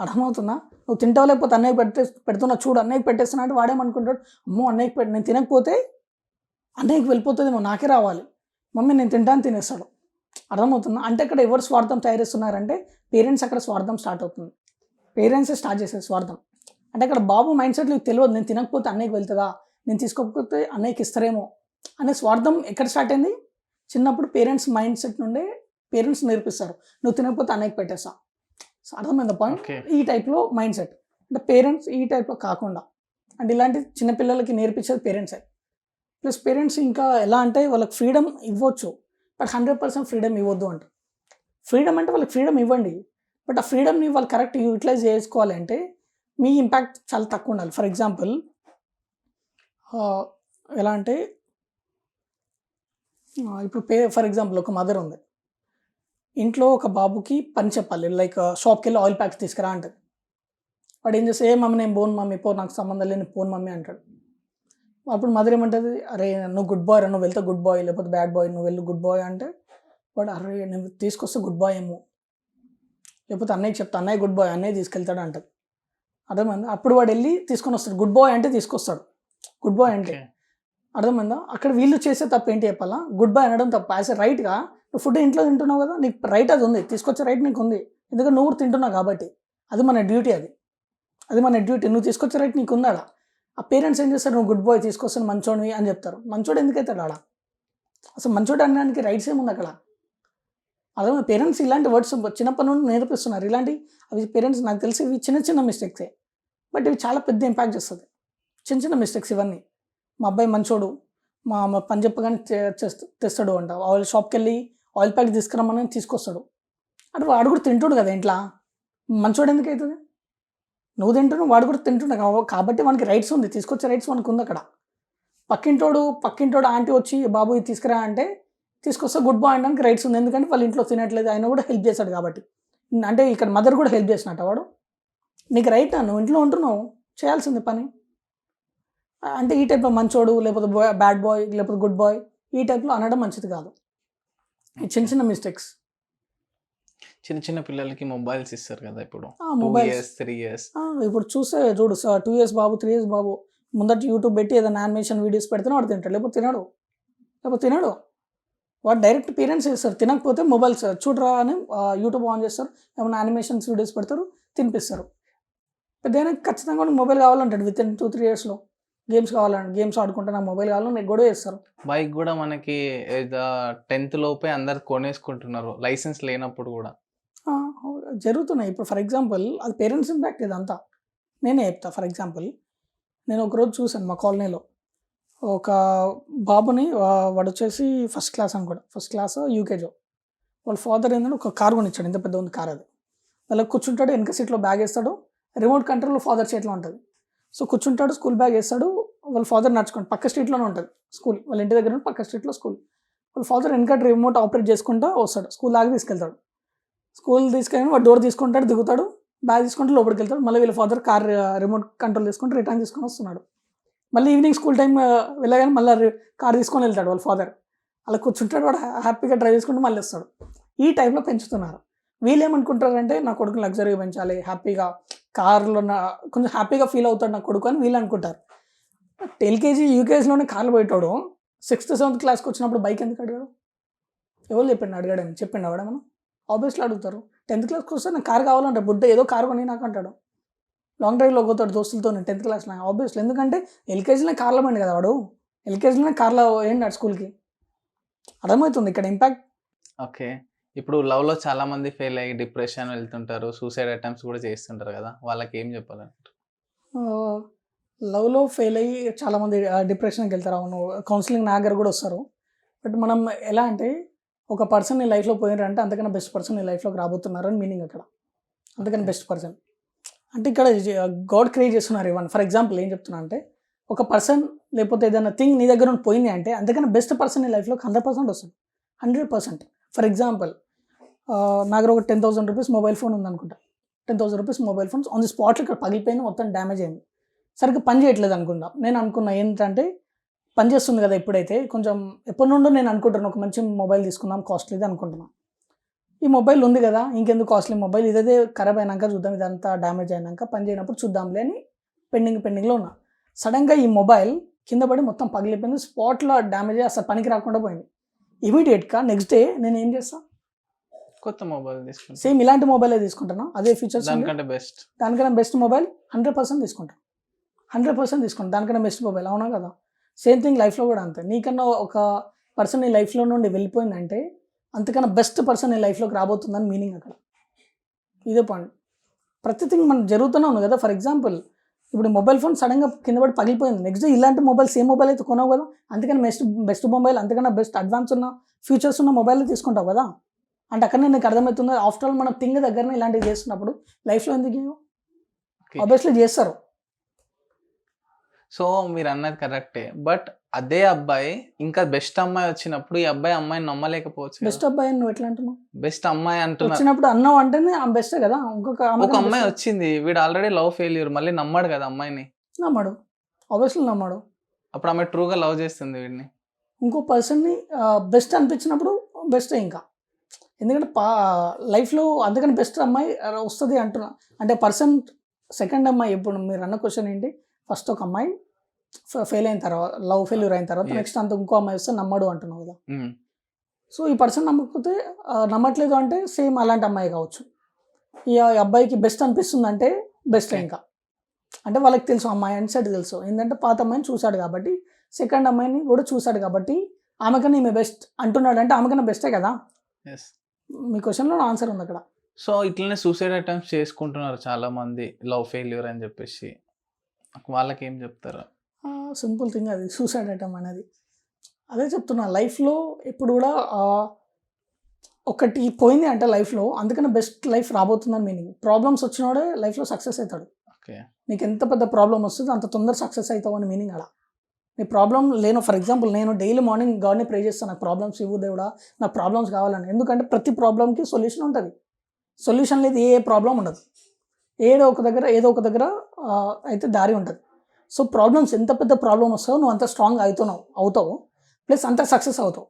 అర్థమవుతుందా? నువ్వు తింటావా లేకపోతే అన్నయ్యకి పెడుతున్నా చూడు, అన్నయ్యకి పెట్టేస్తున్నా అంటే వాడేమనుకుంటాడు, అమ్మో అన్నయ్యకి నేను తినకపోతే అన్నయ్యకి వెళ్ళిపోతుందేమో, నాకే రావాలి, మమ్మీ నేను తింటాను తినేస్తాడు. అర్థమవుతుందా? అంటే అక్కడ ఎవరు స్వార్థం తయారిస్తున్నారంటే పేరెంట్స్ అక్కడ స్వార్థం స్టార్ట్ అవుతుంది. పేరెంట్సే స్టార్ట్ చేసేది స్వార్థం. అంటే అక్కడ బాబు మైండ్ సెట్లో తెలియదు, నేను తినకపోతే అన్నయ్యకి వెళ్తుందా, నేను తీసుకోకపోతే అన్నయ్యకి ఇస్తారేమో అనే స్వార్థం ఎక్కడ స్టార్ట్ అయింది? చిన్నప్పుడు పేరెంట్స్ మైండ్ సెట్ నుండే పేరెంట్స్ నేర్పిస్తారు, నువ్వు తినకపోతే అన్నయ్యకి పెట్టేస్తా. అర్థమైంది పాయింట్? ఈ టైప్లో మైండ్ సెట్. అంటే పేరెంట్స్ ఈ టైప్లో కాకుండా అంటే ఇలాంటి చిన్నపిల్లలకి నేర్పించేది పేరెంట్సే. ప్లస్ పేరెంట్స్ ఇంకా ఎలా అంటే వాళ్ళకి ఫ్రీడమ్ ఇవ్వచ్చు, బట్ 100% ఫ్రీడమ్ ఇవ్వద్దు అంట. ఫ్రీడమ్ అంటే వాళ్ళకి ఫ్రీడమ్ ఇవ్వండి, బట్ ఆ ఫ్రీడమ్ని వాళ్ళు కరెక్ట్ యూటిలైజ్ చేసుకోవాలి అంటే మీ ఇంపాక్ట్ చాలా తక్కువ ఉండాలి. ఫర్ ఎగ్జాంపుల్ ఎలా అంటే ఇప్పుడు ఫర్ ఎగ్జాంపుల్ ఒక మదర్ ఉంది, ఇంట్లో ఒక బాబుకి పని చెప్పాలి, లైక్ షాప్కి వెళ్ళి ఆయిల్ ప్యాక్స్ తీసుకురా అంటది. వాడు ఏం చేస్తే, ఏ మమ్మీ నేను పోను మమ్మీ, పో నాకు సంబంధం లేని పోను మమ్మీ అంటాడు. అప్పుడు మదర్ ఏమంటుంది, అరే నువ్వు గుడ్ బాయ్, నువ్వు వెళ్తే గుడ్ బాయ్, లేకపోతే బ్యాడ్ బాయ్, నువ్వు వెళ్ళు గుడ్ బాయ్ అంటే వాడు అరే నువ్వు తీసుకొస్తే గుడ్ బాయ్ ఏమో, లేకపోతే అన్నయ్యకి చెప్తా అన్నయ్య గుడ్ బాయ్, అన్నయ్య తీసుకెళ్తాడు అంటది. అర్థమైందా? అప్పుడు వాడు వెళ్ళి తీసుకొని వస్తాడు, గుడ్ బాయ్ అంటే తీసుకొస్తాడు, గుడ్ బాయ్ అంటే. అర్థమైందా? అక్కడ వీళ్ళు చేసే తప్పు ఏంటి చెప్పాలా, గుడ్ బాయ్ అనడం తప్పు. యాజ్ ఎ రైట్గా నువ్వు ఫుడ్ ఇంట్లో తింటున్నావు కదా, నీకు రైట్ అది ఉంది, తీసుకొచ్చే రైట్ నీకు ఉంది, ఎందుకంటే నువ్వు కూడా తింటున్నావు కాబట్టి. అది మన డ్యూటీ, అది మన డ్యూటీ. నువ్వు తీసుకొచ్చే రైట్ నీకు ఉందా? ఆ పేరెంట్స్ ఏం చేస్తారు, నువ్వు గుడ్ బాయ్ తీసుకొస్తాను మంచోడివి అని చెప్తారు. మంచోడు ఎందుకైతాడు ఆడ? అసలు మంచోడు అనడానికి రైట్స్ ఏముంది అక్కడ? అదే పేరెంట్స్ ఇలాంటి వర్డ్స్ చిన్నప్పటి నుండి నేర్పిస్తున్నారు. అవి పేరెంట్స్ నాకు తెలిసి ఇవి చిన్న చిన్న మిస్టేక్సే, బట్ ఇవి చాలా పెద్ద ఇంపాక్ట్ చేస్తుంది. చిన్న చిన్న మిస్టేక్స్ ఇవన్నీ. మా అబ్బాయి మంచోడు, మా పని చెప్పగానే తెస్తాడు అంట, ఆయిల్ షాప్కి వెళ్ళి ఆయిల్ ప్యాక్ తీసుకురమ్మని తీసుకొస్తాడు అంటే వాడు కూడా తింటాడు కదా ఇంట్లో. మంచోడు ఎందుకు అవుతుంది? నువ్వు తింటున్నావు, వాడు కూడా తింటున్నావు కాబట్టి వానికి రైట్స్ ఉంది, తీసుకొచ్చే రైట్స్ వానికి ఉంది అక్కడ. పక్కింటోడు ఆంటీ వచ్చి బాబు ఇది తీసుకురా అంటే తీసుకొస్తే గుడ్ బాయ్ అనడానికి రైట్స్ ఉంది, ఎందుకంటే వాళ్ళ ఇంట్లో తినట్లేదు, ఆయన కూడా హెల్ప్ చేశాడు కాబట్టి. అంటే ఇక్కడ మదర్ కూడా హెల్ప్ చేసినట్ట వాడు. నీకు రైట్, నువ్వు ఇంట్లో ఉంటున్నావు, చేయాల్సింది పని. అంటే ఈ టైప్లో మంచోడు లేకపోతే బ్యాడ్ బాయ్ లేకపోతే గుడ్ బాయ్ ఈ టైప్లో అనడం మంచిది కాదు. ఈ చిన్న చిన్న మిస్టేక్స్. చిన్న పిల్లలకి మొబైల్స్ ఇస్తారు కదా ఇప్పుడు, మొబైల్స్ 3 years. ఇప్పుడు చూడు 2 years బాబు, 3 years బాబు ముందట యూట్యూబ్ పెట్టి ఏదైనా యానిమేషన్ వీడియోస్ పెడితేనే వాడు తింటాడు, లేకపోతే తినడు. వాడు డైరెక్ట్ పేరెంట్స్ చేస్తారు, తినకపోతే మొబైల్స్ చూడరా అని యూట్యూబ్ ఆన్ చేస్తారు, ఏమైనా యానిమేషన్స్ వీడియోస్ పెడతారు, తినిపిస్తారు. పెద్దయినా ఖచ్చితంగా మొబైల్ కావాలంటాడు విత్ ఇన్ 2-3 yearsలో. గేమ్స్ కావాలంటే గేమ్స్ ఆడుకుంటే నాకు మొబైల్ కావాలని నేను గొడవ చేస్తారు. బైక్ కూడా మనకి 10th లోపే అందరు కొనేసుకుంటున్నారు, లైసెన్స్ లేనప్పుడు కూడా జరుగుతున్నాయి. ఇప్పుడు ఫర్ ఎగ్జాంపుల్ అది పేరెంట్స్ ఇంపాక్ట్ ఇదంతా. నేనే చెప్తా. ఫర్ ఎగ్జాంపుల్ నేను ఒకరోజు చూశాను మా కాలనీలో ఒక బాబుని, వాడు వచ్చేసి ఫస్ట్ క్లాస్ యూకేజీ. వాళ్ళ ఫాదర్ ఏంటంటే ఒక కార్ కొనిచ్చాడు, ఇంత పెద్ద ఉంది కార్. అది వాళ్ళకి కూర్చుంటాడు, వెనక సీట్లో బ్యాగ్ వేస్తాడు, రిమోట్ కంట్రోల్ ఫాదర్ చేతిలో ఉంటుంది. సో కూర్చుంటాడు, స్కూల్ బ్యాగ్ వేస్తాడు, వాళ్ళ ఫాదర్ నడుచుకుంటాడు, పక్క స్ట్రీట్లోనే ఉంటుంది స్కూల్, వాళ్ళ ఇంటి దగ్గర పక్క స్ట్రీట్లో స్కూల్. వాళ్ళ ఫాదర్ వెనక రిమోట్ ఆపరేట్ చేసుకుంటూ వస్తాడు, స్కూల్ దాకా తీసుకెళ్తాడు. స్కూల్ తీసుకెళ్ళి వాడు డోర్ తీసుకుంటాడు, దిగుతాడు, బ్యాగ్ తీసుకుంటూ లోపలికి వెళ్తాడు. మళ్ళీ వీళ్ళ ఫాదర్ కార్ రిమోట్ కంట్రోల్ తీసుకుంటూ రిటర్న్ తీసుకొని వస్తున్నాడు. మళ్ళీ ఈవినింగ్ స్కూల్ టైం వెళ్ళగానే మళ్ళీ కార్ తీసుకొని వెళ్తాడు వాళ్ళ ఫాదర్. అలా కూర్చుంటాడు, వాడు హ్యాపీగా డ్రైవ్ చేసుకుంటూ మళ్ళీ వస్తాడు. ఈ టైంలో పెంచుతున్నారు. వీళ్ళు ఏమనుకుంటారంటే నా కొడుకుని లగ్జరీగా పెంచాలి, హ్యాపీగా కార్లో కొంచెం హ్యాపీగా ఫీల్ అవుతాడు నా కొడుకు అని వీళ్ళు అనుకుంటారు. ఎల్కేజీ యూకేజీలోనే కార్లు పోయేటోడు 6th 7th క్లాస్కి వచ్చినప్పుడు బైక్ ఎందుకు అడిగాడు? ఎవరు చెప్పిండు అడిగాడని? చెప్పిండు అవడా మనం? ఆబ్వియస్లీ అడుగుతారు. 10th క్లాస్కి వస్తే నాకు కార్ కావాలంటే బుడ్డ ఏదో కారు కొని నాకు అంటాడు. లాంగ్ డ్రైవ్లో పోతాడు దోస్తులతో 10th క్లాస్లో. ఆబ్వియస్లీ ఎందుకంటే ఎల్కేజీలోనే కార్లో పోయింది కదా వాడు. ఎల్కేజీలోనే కార్లో ఏంటి స్కూల్కి. అర్థమవుతుంది ఇక్కడ ఇంపాక్ట్. ఓకే. ఇప్పుడు లవ్‌లో చాలా మంది ఫెయిల్ అయ్యి డిప్రెషన్ వెళ్తుంటారు. సూసైడ్ అటెంప్ట్స్ కూడా చేస్తుంటారు కదా! వాళ్ళకి ఏం చెప్పాలంటారు? లవ్లో ఫెయిల్ అయ్యి చాలామంది డిప్రెషన్కి వెళ్తారు. అవును, కౌన్సిలింగ్ నా దగ్గర కూడా వస్తారు. బట్ మనం ఎలా అంటే ఒక పర్సన్ నీ లైఫ్లో పోయినారంటే అంతకన్నా బెస్ట్ పర్సన్ నీ లైఫ్లోకి రాబోతున్నారు అని మీనింగ్ అక్కడ. అందుకని బెస్ట్ పర్సన్ అంటే ఇక్కడ గాడ్ క్రియేట్ చేస్తున్నారు ఇవన్నీ. ఫర్ ఎగ్జాంపుల్ ఏం చెప్తున్నా అంటే ఒక పర్సన్ లేకపోతే ఏదైనా థింగ్ నీ దగ్గర నుండి పోయింది అంటే అంతకన్నా బెస్ట్ పర్సన్ నీ లైఫ్లోకి 100% వస్తుంది. 100%. ఫర్ ఎగ్జాంపుల్ నా దగ్గర ఒక 10,000 రూపీస్ మొబైల్ ఫోన్ ఉందనుకుంటా. 10,000 rupees mobile phones on the స్పాట్లో ఇక్కడ పగిలిపోయింది, మొత్తం డ్యామేజ్ అయింది. సరిగ్గా పని చేయట్లేదు అనుకుంటా. నేను అనుకున్నా ఏంటంటే పని చేస్తుంది కదా ఇప్పుడైతే కొంచెం ఎప్పటి నుండో నేను అనుకుంటున్నాను ఒక మంచి మొబైల్ తీసుకుందాం కాస్ట్లీది అనుకుంటున్నాను. ఈ మొబైల్ ఉంది కదా ఇంకెందుకు కాస్ట్లీ మొబైల్, ఇదే ఖరాబ్ అయినాక చూద్దాం, ఇదంతా డ్యామేజ్ అయినాక పని చేయనప్పుడు చూద్దాంలే అని పెండింగ్లో ఉన్నా. సడన్గా ఈ మొబైల్ కింద పడి మొత్తం పగిలిపోయింది, స్పాట్లో డ్యామేజ్ అయ్యి అసలు పనికి రాకుండా పోయింది. ఇమీడియట్గా నెక్స్ట్ డే నేను ఏం చేస్తాను, కొత్త మొబైల్ తీసుకుంటాను. సేమ్ ఇలాంటి మొబైలే తీసుకుంటాను, అదే ఫీచర్స్ దానికన్నా బెస్ట్ మొబైల్ 100% తీసుకుంటాను. 100% తీసుకుంటాను దానికన్నా బెస్ట్ మొబైల్. అవునా కదా? సేమ్ థింగ్ లైఫ్లో కూడా అంతే. నీకన్నా ఒక పర్సన్ నీ లైఫ్లో నుండి వెళ్ళిపోయిందంటే అంతకన్నా బెస్ట్ పర్సన్ నీ లైఫ్లోకి రాబోతుందని మీనింగ్ అక్కడ. ఇదే పాయింట్. ప్రతి థింగ్ మనకు జరుగుతూనే ఉంది కదా. ఫర్ ఎగ్జాంపుల్ ఇప్పుడు మొబైల్ ఫోన్ సడన్గా కింద పడి పగిలిపోయింది, నెక్స్ట్ డే ఇలాంటి మొబైల్ సేమ్ మొబైల్ అయితే కొనవు కదా. అందుకని బెస్ట్ మొబైల్ అంతకన్నా బెస్ట్ అడ్వాన్స్ ఉన్న ఫీచర్స్ ఉన్న మొబైల్ తీసుకుంటావు కదా. అంటే అక్కడనే నీకు అర్థమవుతుంది ఆఫ్టర్ ఆల్ మనం థింగ్ దగ్గరనే ఇలాంటివి చేస్తున్నప్పుడు లైఫ్లో ఎందుకు ఆబ్వియస్లీ చేస్తారు. సో మీరు అన్నది కరెక్టే. బట్ అదే అబ్బాయి ఇంకా బెస్ట్ అమ్మాయి వచ్చినప్పుడు ఈ అబ్బాయి అమ్మాయిని నమ్మలేకపోవచ్చు. బెస్ట్ అబ్బాయి నువ్వు ఎట్లా అంటున్నావు? బెస్ట్ అమ్మాయి అంటున్నా వచ్చినప్పుడు అన్నావు అంటేనే బెస్టే కదా. ఒక అమ్మాయి వచ్చింది, వీడు ఆల్రెడీ లవ్ ఫెయిల్యూర్, మళ్ళీ నమ్మాడు కదా అమ్మాయిని. నమ్మాడు, ఆబ్వియస్లీ నమ్మాడు. అప్పుడు ఆమె ట్రూగా లవ్ చేస్తుంది వీడిని. ఇంకో పర్సన్ని బెస్ట్ అనిపించినప్పుడు బెస్టే ఇంకా. ఎందుకంటే లైఫ్లో అందుకని బెస్ట్ అమ్మాయి వస్తుంది అంటున్నా. అంటే పర్సన్ సెకండ్ అమ్మాయి ఇప్పుడు మీరు అన్న క్వశ్చన్ ఏంటి, ఫస్ట్ ఒక అమ్మాయి ఫెయిల్ అయిన తర్వాత లవ్ ఫెయిల్యూర్ అయిన తర్వాత నెక్స్ట్ అంత ఇంకో అమ్మాయి వస్తే నమ్మడు అంటున్నావు కదా. సో ఈ పర్సన్ నమ్మకపోతే నమ్మట్లేదు అంటే సేమ్ అలాంటి అమ్మాయి కావచ్చు. ఈ అబ్బాయికి బెస్ట్ అనిపిస్తుంది అంటే బెస్ట్ ఇంకా. అంటే వాళ్ళకి తెలుసు అమ్మాయి అని సైడ్ తెలుసు, ఏంటంటే పాత అమ్మాయిని చూశాడు కాబట్టి సెకండ్ అమ్మాయిని కూడా చూశాడు కాబట్టి ఆమెకన్నా ఈమె బెస్ట్ అంటున్నాడు అంటే ఆమెకన్నా బెస్టే కదా. మీ క్వశ్చన్లో ఆన్సర్ ఉంది అక్కడ. సో ఇట్లనే సూసైడ్ అటెంప్ట్స్ చేసుకుంటున్నారు చాలా మంది లవ్ ఫెయిల్యూర్ అని చెప్పేసి, వాళ్ళకి ఏం చెప్తారు? సింపుల్ థింగ్ అది సూసైడ్ అటెంప్ట్ అనేది. అదే చెప్తున్నా, లైఫ్లో ఇప్పుడు కూడా ఒకటి పోయింది అంటే లైఫ్లో అందుకని బెస్ట్ లైఫ్ రాబోతుందని మీనింగ్. ప్రాబ్లమ్స్ వచ్చినోడే లైఫ్లో సక్సెస్ అవుతాడు. నీకు ఎంత పెద్ద ప్రాబ్లం వస్తుందో అంత తొందర సక్సెస్ అవుతావు అని మీనింగ్ అలా. నీ ప్రాబ్లం లేను, ఫర్ ఎగ్జాంపుల్ నేను డైలీ మార్నింగ్ గాడ్ని ప్రే చేస్తాను, నాకు ప్రాబ్లమ్స్ ఇవ్వు దేవుడా, నాకు ప్రాబ్లమ్స్ కావాలని. ఎందుకంటే ప్రతి ప్రాబ్లంకి సొల్యూషన్ ఉంటుంది. సొల్యూషన్ లేదు ఏ ప్రాబ్లం ఉండదు. ఏదో ఒక దగ్గర అయితే దారి ఉంటుంది. సో ప్రాబ్లమ్స్ ఎంత పెద్ద ప్రాబ్లం వస్తావో నువ్వు అంత స్ట్రాంగ్ అవుతావు ప్లస్ అంత సక్సెస్ అవుతావు.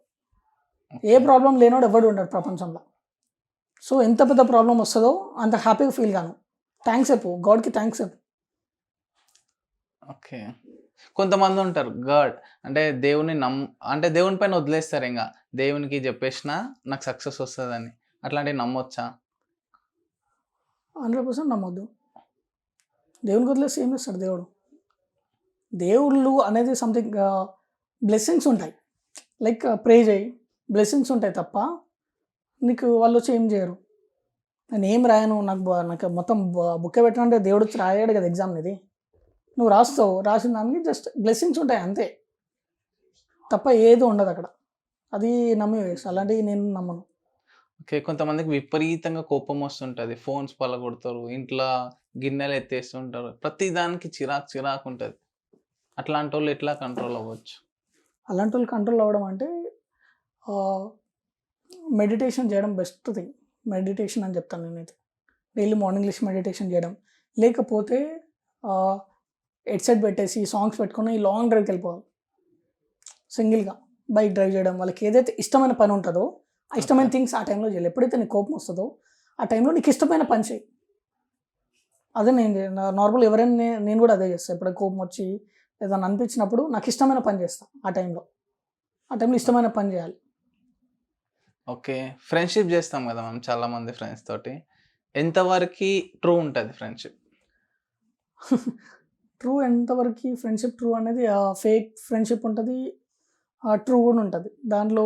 ఏ ప్రాబ్లం లేనోడు ఎవడు ఉండడు ప్రపంచంలో. సో ఎంత పెద్ద ప్రాబ్లం వస్తుందో అంత హ్యాపీగా ఫీల్ గాను. థ్యాంక్స్ చెప్పు గాడ్కి, థ్యాంక్స్ చెప్పు. ఓకే. కొంతమంది ఉంటారు గాడ్ అంటే దేవుని అంటే దేవుని పైన వదిలేస్తారు, ఇంకా దేవునికి చెప్పేసినా నాకు సక్సెస్ వస్తుందని. అట్లాంటివి నమ్మొచ్చా? 100% నమ్మొద్దు. దేవునికి వదిలేసి ఏం చేస్తాడు దేవుడు? దేవుళ్ళు అనేది సంథింగ్ బ్లెస్సింగ్స్ ఉంటాయి, లైక్ ప్రే చేయి, బ్లెస్సింగ్స్ ఉంటాయి తప్ప నీకు వాళ్ళు వచ్చి ఏం చేయరు. నేను ఏం రాయను, నాకు మొత్తం బుక్ పెట్టాలంటే దేవుడు వచ్చి రాయాడు కదా ఎగ్జామ్ ఇది, నువ్వు రాస్తావు, రాసిన దానికి జస్ట్ బ్లెస్సింగ్స్ ఉంటాయి అంతే తప్ప ఏది ఉండదు అక్కడ. అది నమ్మి వేస్ట్, అలాంటివి నేను నమ్మను. ఓకే. కొంతమందికి విపరీతంగా కోపం వస్తుంటుంది, ఫోన్స్ పలగొడతారు, ఇంట్లో గిన్నెలు ఎత్తేస్తుంటారు, ప్రతి దానికి చిరాకు ఉంటుంది. అట్లాంటి వాళ్ళు ఎట్లా కంట్రోల్ అవ్వచ్చు? అలాంటి వాళ్ళు కంట్రోల్ అవ్వడం అంటే మెడిటేషన్ చేయడం బెస్ట్ థింగ్. మెడిటేషన్ అని చెప్తాను నేనైతే. డైలీ మార్నింగ్ లేచి మెడిటేషన్ చేయడం, లేకపోతే హెడ్సెట్ పెట్టేసి సాంగ్స్ పెట్టుకుని లాంగ్ డ్రైవ్కి వెళ్ళిపోవాలి సింగిల్గా. బైక్ డ్రైవ్ చేయడం, వాళ్ళకి ఏదైతే ఇష్టమైన పని ఉంటుందో ఆ ఇష్టమైన థింగ్స్ ఆ టైంలో చేయాలి. ఎప్పుడైతే నీకు కోపం వస్తుందో ఆ టైంలో నీకు ఇష్టమైన పని చేయి. అదే నేను నార్మల్ ఎవరైనా నేను కూడా అదే చేస్తాను. ఎప్పుడైనా కోపం వచ్చి ఏదైనా అనిపించినప్పుడు నాకు ఇష్టమైన పని చేస్తాను ఆ టైంలో ఇష్టమైన పని చేయాలి. ఓకే. ఫ్రెండ్‌షిప్ జేస్తాం గదా మనం చాలా మంది ఫ్రెండ్స్ తోటి. ఎంతవరకి ట్రూ ఉంటది ఫ్రెండ్‌షిప్? ట్రూ ఎంతవరకు ఫ్రెండ్షిప్ ట్రూ అనేది ఫేక్ ఫ్రెండ్షిప్ ఉంటుంది, ట్రూ కూడా ఉంటుంది. దాంట్లో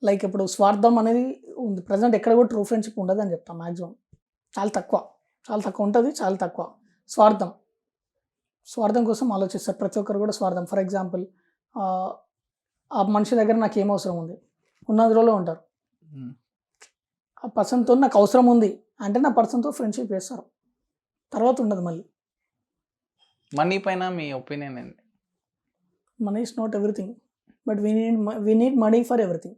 లైక్ ఇప్పుడు స్వార్థం అనేది ఉంది. ప్రజెంట్ ఎక్కడ కూడా ట్రూ ఫ్రెండ్షిప్ ఉండదని చెప్తాను మ్యాక్సిమం. చాలా తక్కువ. చాలా తక్కువ ఉంటది. చాలా తక్కువ. స్వార్థం. స్వార్థం కోసం ఆలోచిస్తారు. ప్రతి ఒక్కరు కూడా స్వార్థం. ఫర్ ఎగ్జాంపుల్ ఆ మనిషి దగ్గర నాకేం అవసరం ఉంది? ఉన్నది రోజులో ఉంటారు. హ్మ్. ఆ పర్సన్‌తో నాకు అవసరం ఉంది అంటే నా పర్సన్‌తో ఫ్రెండ్షిప్ చేస్తారు. తర్వాత ఉండదు మళ్ళీ. మనీ పైన మీ ఒపీనియన్ ఏంటి? Money is not everything. But we need money for everything.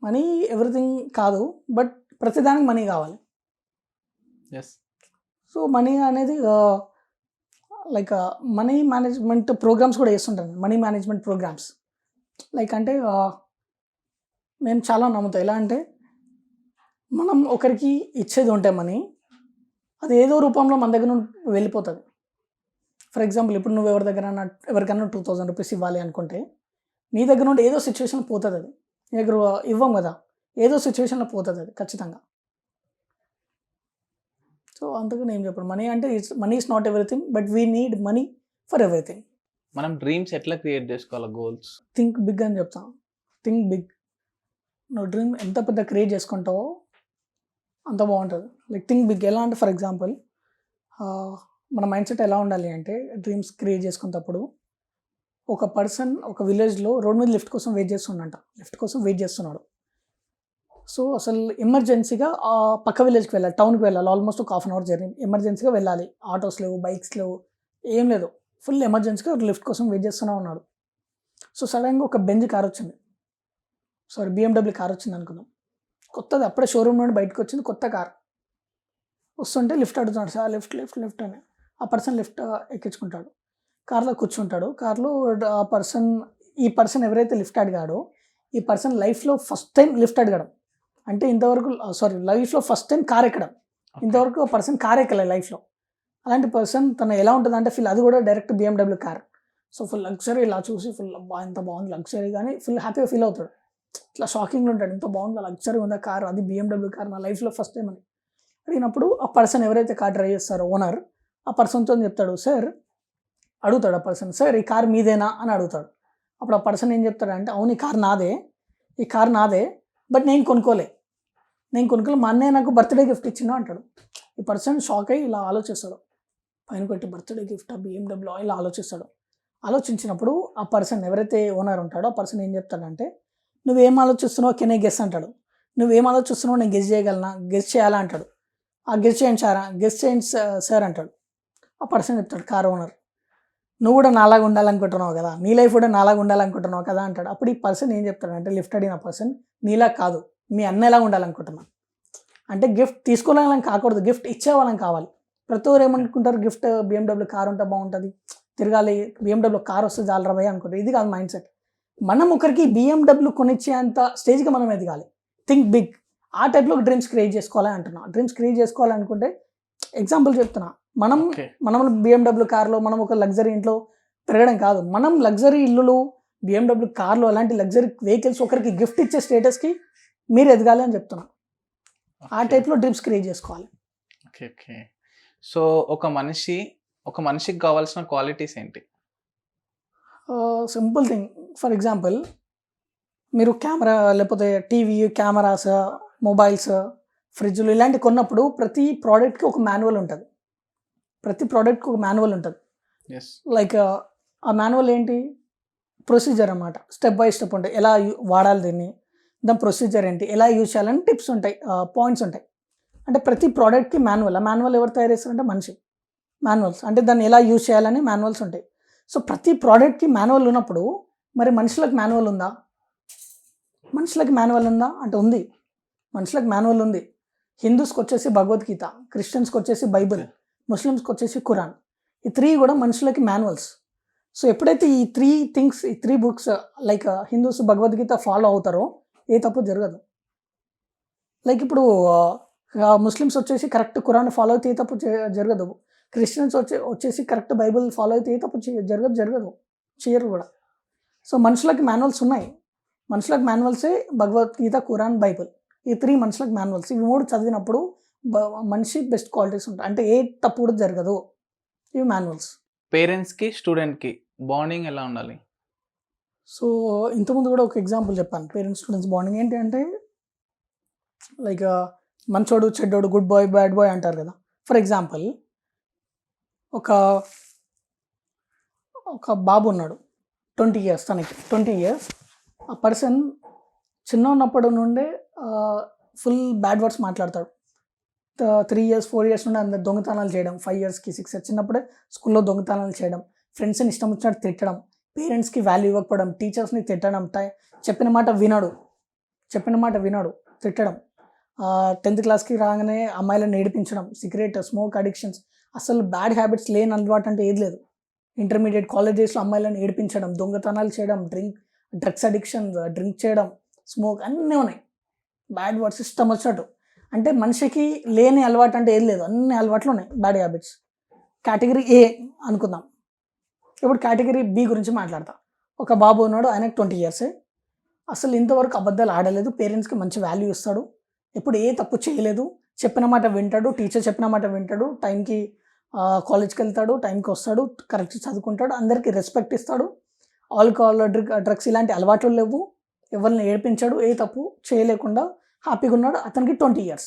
Money everything కాదు. బట్ ప్రతిదానికి మనీ కావాలి. యెస్. సో, మనీ అనేది లైక్ మనీ మేనేజ్మెంట్ ప్రోగ్రామ్స్ కూడా చేస్తుంటాను. Money management programmes. లైక్ అంటే నేను చాలా నమ్ముతా. ఎలా అంటే మనం ఒకరికి ఇచ్చేది ఉంటే మనీ, అది ఏదో రూపంలో మన దగ్గర నుండి వెళ్ళిపోతది. ఫర్ ఎగ్జాంపుల్ ఇప్పుడు నువ్వు ఎవరికైనా 2000 రూపీస్ ఇవ్వాలి అనుకుంటే, నీ దగ్గర నుండి ఏదో సిచ్యువేషన్‌లో పోతదది. నీ దగ్గర ఇవ్వం కదా! ఏదో సిచ్యువేషన్‌లో పోతదది ఖచ్చితంగా. సో, అందుకని నేను చెప్పను. Money is not everything. But we need money for everything. మనం డ్రీమ్స్ ఎట్లా క్రియేట్ జేసుకోవాలా గోల్స్? థింక్ బిగ్ అని చెప్తాను. Think big. నువ్వు డ్రీమ్ ఎంత పెద్ద క్రియేట్ చేసుకుంటావో అంత బాగుంటుంది. Like think big. ఎలా అంటే ఫర్ ఎగ్జాంపుల్ మన మైండ్ సెట్ ఎలా ఉండాలి అంటే డ్రీమ్స్ క్రియేట్ చేసుకునేటప్పుడు ఒక పర్సన్ ఒక విలేజ్లో రోడ్ మీద లిఫ్ట్ కోసం వెయిట్ చేస్తున్నాడు. సో అసలు ఎమర్జెన్సీగా పక్క విలేజ్కి వెళ్ళాలి, టౌన్కి వెళ్ళాలి. ఆల్మోస్ట్ ఒక 1/2 అవర్ జర్నీ. ఎమర్జెన్సీగా వెళ్ళాలి. ఆటోస్ లేవు, బైక్స్ లేవు, ఏం లేదు. ఫుల్ ఎమర్జెన్సీగా లిఫ్ట్ కోసం వెయిట్ చేస్తూనే ఉన్నాడు. సో సడన్గా ఒక బెంజ్ కార్ వచ్చింది. BMW కార్ వచ్చింది అనుకుందాం. కొత్తది, అప్పుడే షోరూమ్ నుండి బయటకు వచ్చింది, కొత్త కార్. వస్తుంటే లిఫ్ట్ అడుగుతున్నాడు. సార్ లిఫ్ట్ అని. ఆ పర్సన్ లిఫ్ట్ ఎక్కించుకుంటాడు. కార్లో కూర్చుంటాడు. కార్లో ఈ పర్సన్ ఎవరైతే లిఫ్ట్ అడిగాడో ఈ పర్సన్ లైఫ్లో ఫస్ట్ టైం లిఫ్ట్ అడగడం. అంటే లైఫ్లో ఫస్ట్ టైం కార్ ఎక్కడం. ఇంతవరకు ఆ పర్సన్ కార్ ఎక్కలే లైఫ్లో. అలాంటి పర్సన్ తను ఎలా ఉంటుంది అంటే అది కూడా direct BMW car. So full luxury, ఇలా చూసి ఫుల్ అబ్బా ఎంత బాగుంది లగ్జరీ, కానీ ఫుల్ హ్యాపీగా ఫీల్ అవుతాడు. ఇట్లా షాకింగ్లో ఉంటాడు, ఎంత బాగుంది లగ్జరీ ఉందా కార్, అది BMW కార్, నా లైఫ్లో ఫస్ట్ టైం అని అడిగినప్పుడు ఆ పర్సన్ ఎవరైతే కార్ డ్రైవ్ చేస్తారో ఓనర్, ఆ పర్సన్తో చెప్తాడు, అడుగుతాడు ఆ పర్సన్, సార్ ఈ కార్ మీదేనా అని అడుగుతాడు. అప్పుడు ఆ పర్సన్ ఏం చెప్తాడంటే, అవును ఈ కార్ నాదే, బట్ నేను కొనుక్కోలే, మా అన్నయ్య నాకు బర్త్డే గిఫ్ట్ ఇచ్చిండు అంటాడు. ఈ పర్సన్ షాక్ అయ్యి ఇలా ఆలోచిస్తాడు, పైన పెట్టి బర్త్డే గిఫ్ట్ BMW ఇలా ఆలోచిస్తాడు. ఆలోచించినప్పుడు ఆ పర్సన్ ఎవరైతే ఓనర్ ఉంటాడో ఆ పర్సన్ ఏం చెప్తాడంటే, నువ్వేం ఆలోచిస్తున్నావు కెన్ ఐ గెస్ అంటాడు. నువ్వేం ఆలోచిస్తున్నావు నేను గెస్ చేయగలనా, గెస్ చేయాలా అంటాడు. గెస్ చేయండి సార్ అంటాడు. ఆ పర్సన్ చెప్తాడు, కార్ ఓనర్, నువ్వు కూడా నాలాగా ఉండాలనుకుంటున్నావు కదా, నీ లైఫ్ కూడా నాలాగా ఉండాలనుకుంటున్నావు కదా అంటాడు. అప్పుడు ఈ పర్సన్ ఏం చెప్తాడంటే, లిఫ్ట్ అడిగిన పర్సన్, నీలా కాదు మీ అన్నయ్యలా ఉండాలనుకుంటున్నా. అంటే గిఫ్ట్ తీసుకోవాలని కాకూడదు, గిఫ్ట్ ఇచ్చేవాళ్ళని కావాలి. ప్రతి ఒక్కరు ఏమనుకుంటారు, గిఫ్ట్ BMW కార్ ఉంటే బాగుంటుంది, తిరగాలి, BMW కార్ వస్తే జాలరా భయ్య అనుకుంటారు. ఇది కాదు మైండ్ సెట్. మనం ఒకరికి BMW కొనిచ్చేంత స్టేజ్కి మనం ఎదగాలి. Think big. ఆ టైప్లో డ్రీమ్స్ క్రియేట్ చేసుకోవాలని అంటున్నా. డ్రీమ్స్ క్రియేట్ చేసుకోవాలనుకుంటే ఎగ్జాంపుల్ చెప్తున్నా, మనం BMW కార్లో మనం ఒక లగ్జరీ ఇంట్లో పెరగడం కాదు, మనం లగ్జరీ ఇల్లులు, BMW కార్లు, అలాంటి లగ్జరీ వెహికల్స్ ఒకరికి గిఫ్ట్ ఇచ్చే స్టేటస్కి మీరు ఎదగాలి అని చెప్తున్నా. ఆ టైప్లో డ్రీమ్స్ క్రియేట్ చేసుకోవాలి. ఓకే. సో ఒక మనిషికి కావాల్సిన క్వాలిటీస్ ఏంటి? Simple thing. ఫర్ ఎగ్జాంపుల్ మీరు కెమెరా, లేకపోతే టీవీ, కెమెరాస్, మొబైల్స్, ఫ్రిడ్జ్లు ఇలాంటివి కొన్నప్పుడు ప్రతి ప్రోడక్ట్కి ఒక మాన్యువల్ ఉంటుంది. లైక్ ఆ మాన్యువల్ ఏంటి, ప్రొసీజర్ అన్నమాట. స్టెప్ బై స్టెప్ ఉంటాయి, ఎలా వాడాలి దీన్ని, దాని ప్రొసీజర్ ఏంటి, ఎలా యూజ్ చేయాలని టిప్స్ ఉంటాయి, పాయింట్స్ ఉంటాయి. అంటే ప్రతి ప్రోడక్ట్కి మాన్యువల్. ఆ మాన్యువల్ ఎవరు తయారు చేస్తారంటే మనిషి. మాన్యువల్స్ అంటే దాన్ని ఎలా యూజ్ చేయాలని మాన్యువల్స్ ఉంటాయి. సో ప్రతి ప్రోడక్ట్కి మాన్యువల్ ఉన్నప్పుడు మరి మనుషులకు మాన్యువల్ ఉందా అంటే ఉంది. మనుషులకు మాన్యువల్ ఉంది. హిందూస్కి వచ్చేసి భగవద్గీత, క్రిస్టియన్స్కి వచ్చేసి బైబిల్, ముస్లిమ్స్కి వచ్చేసి ఖురాన్. ఈ 3 కూడా మనుషులకి మాన్యువల్స్. సో ఎప్పుడైతే ఈ 3 books like Hindus Bhagavad Gita follow అవుతారో ఏ తప్పు జరగదు. లైక్ ఇప్పుడు ముస్లిమ్స్ వచ్చేసి కరెక్ట్ ఖురాన్ ఫాలో అయితే ఏ తప్పు జరగదు. క్రిస్టియన్స్ వచ్చేసి కరెక్ట్ బైబిల్ ఫాలో అయితే ఏ తప్పు జరగదు చేయరు కూడా. సో మనుషులకి మాన్యువల్స్ ఉన్నాయి. మనుషులకు మాన్యువల్సే భగవద్గీత, ఖురాన్, బైబిల్. ఈ 3 మనుషులకు మాన్యువల్స్. ఇవి 3 చదివినప్పుడు మనిషి బెస్ట్ క్వాలిటీస్ ఉంటాయి. అంటే ఏ తప్పు కూడా జరగదు. ఇవి మాన్యువల్స్. పేరెంట్స్కి స్టూడెంట్కి బాండింగ్ ఎలా ఉండాలి? సో ఇంతకుముందు కూడా ఒక ఎగ్జాంపుల్ చెప్పాను. పేరెంట్స్ స్టూడెంట్స్ బాండింగ్ ఏంటి అంటే లైక్ మంచోడు చెడ్డోడు, గుడ్ బాయ్ బ్యాడ్ బాయ్ అంటారు కదా. ఫర్ ఎగ్జాంపుల్ ఒక బాబు ఉన్నాడు, 20 years, తనకి 20 years. ఆ పర్సన్ చిన్న ఉన్నప్పటి నుండే ఫుల్ బ్యాడ్ వర్డ్స్ మాట్లాడతాడు. 3 years 4 years నుండి అందరు దొంగతనాలు చేయడం, 5 yearsకి 6 years చిన్నప్పుడే స్కూల్లో దొంగతనాలు చేయడం, ఫ్రెండ్స్ని ఇష్టం వచ్చినట్టు తిట్టడం, పేరెంట్స్కి వాల్యూ ఇవ్వకపోవడం, టీచర్స్ని తిట్టడం, చెప్పిన మాట వినడు తిట్టడం, 10th క్లాస్కి రాగానే అమ్మాయిలను ఏడిపించడం, సిగరెట్, స్మోక్ అడిక్షన్స్, అసలు బ్యాడ్ హ్యాబిట్స్ లేని అలవాటు అంటే ఏది లేదు. ఇంటర్మీడియట్ కాలేజ్ డేస్లో అమ్మాయిలను ఏడిపించడం, దొంగతనాలు చేయడం, డ్రగ్స్ అడిక్షన్, డ్రింక్ చేయడం, స్మోక్ అన్నీ ఉన్నాయి. బ్యాడ్ వర్డ్స్ ఇష్టం వచ్చినట్టు. అంటే మనిషికి లేని అలవాటు అంటే ఏది లేదు, అన్ని అలవాట్లు ఉన్నాయి బ్యాడ్ హ్యాబిట్స్. కేటగిరీ ఏ అనుకుందాం. ఇప్పుడు కేటగిరీ బి గురించి మాట్లాడతా. ఒక బాబు ఉన్నాడు, ఆయనకు 20 years. అసలు ఇంతవరకు అబద్ధాలు ఆడలేదు, పేరెంట్స్కి మంచి వాల్యూ ఇస్తాడు, ఎప్పుడు ఏ తప్పు చేయలేదు, చెప్పిన మాట వింటాడు, టీచర్ చెప్పిన మాట వింటాడు, టైంకి కాలేజ్కి వెళ్తాడు, టైంకి వస్తాడు, కరెక్ట్ చదువుకుంటాడు, అందరికీ రెస్పెక్ట్ ఇస్తాడు, ఆల్కహాల్, డ్రగ్స్ ఇలాంటి అలవాట్లు లేవు, ఎవరిని ఏడిపించాడు, ఏ తప్పు చేయలేకుండా హ్యాపీగా ఉన్నాడు. అతనికి 20 years.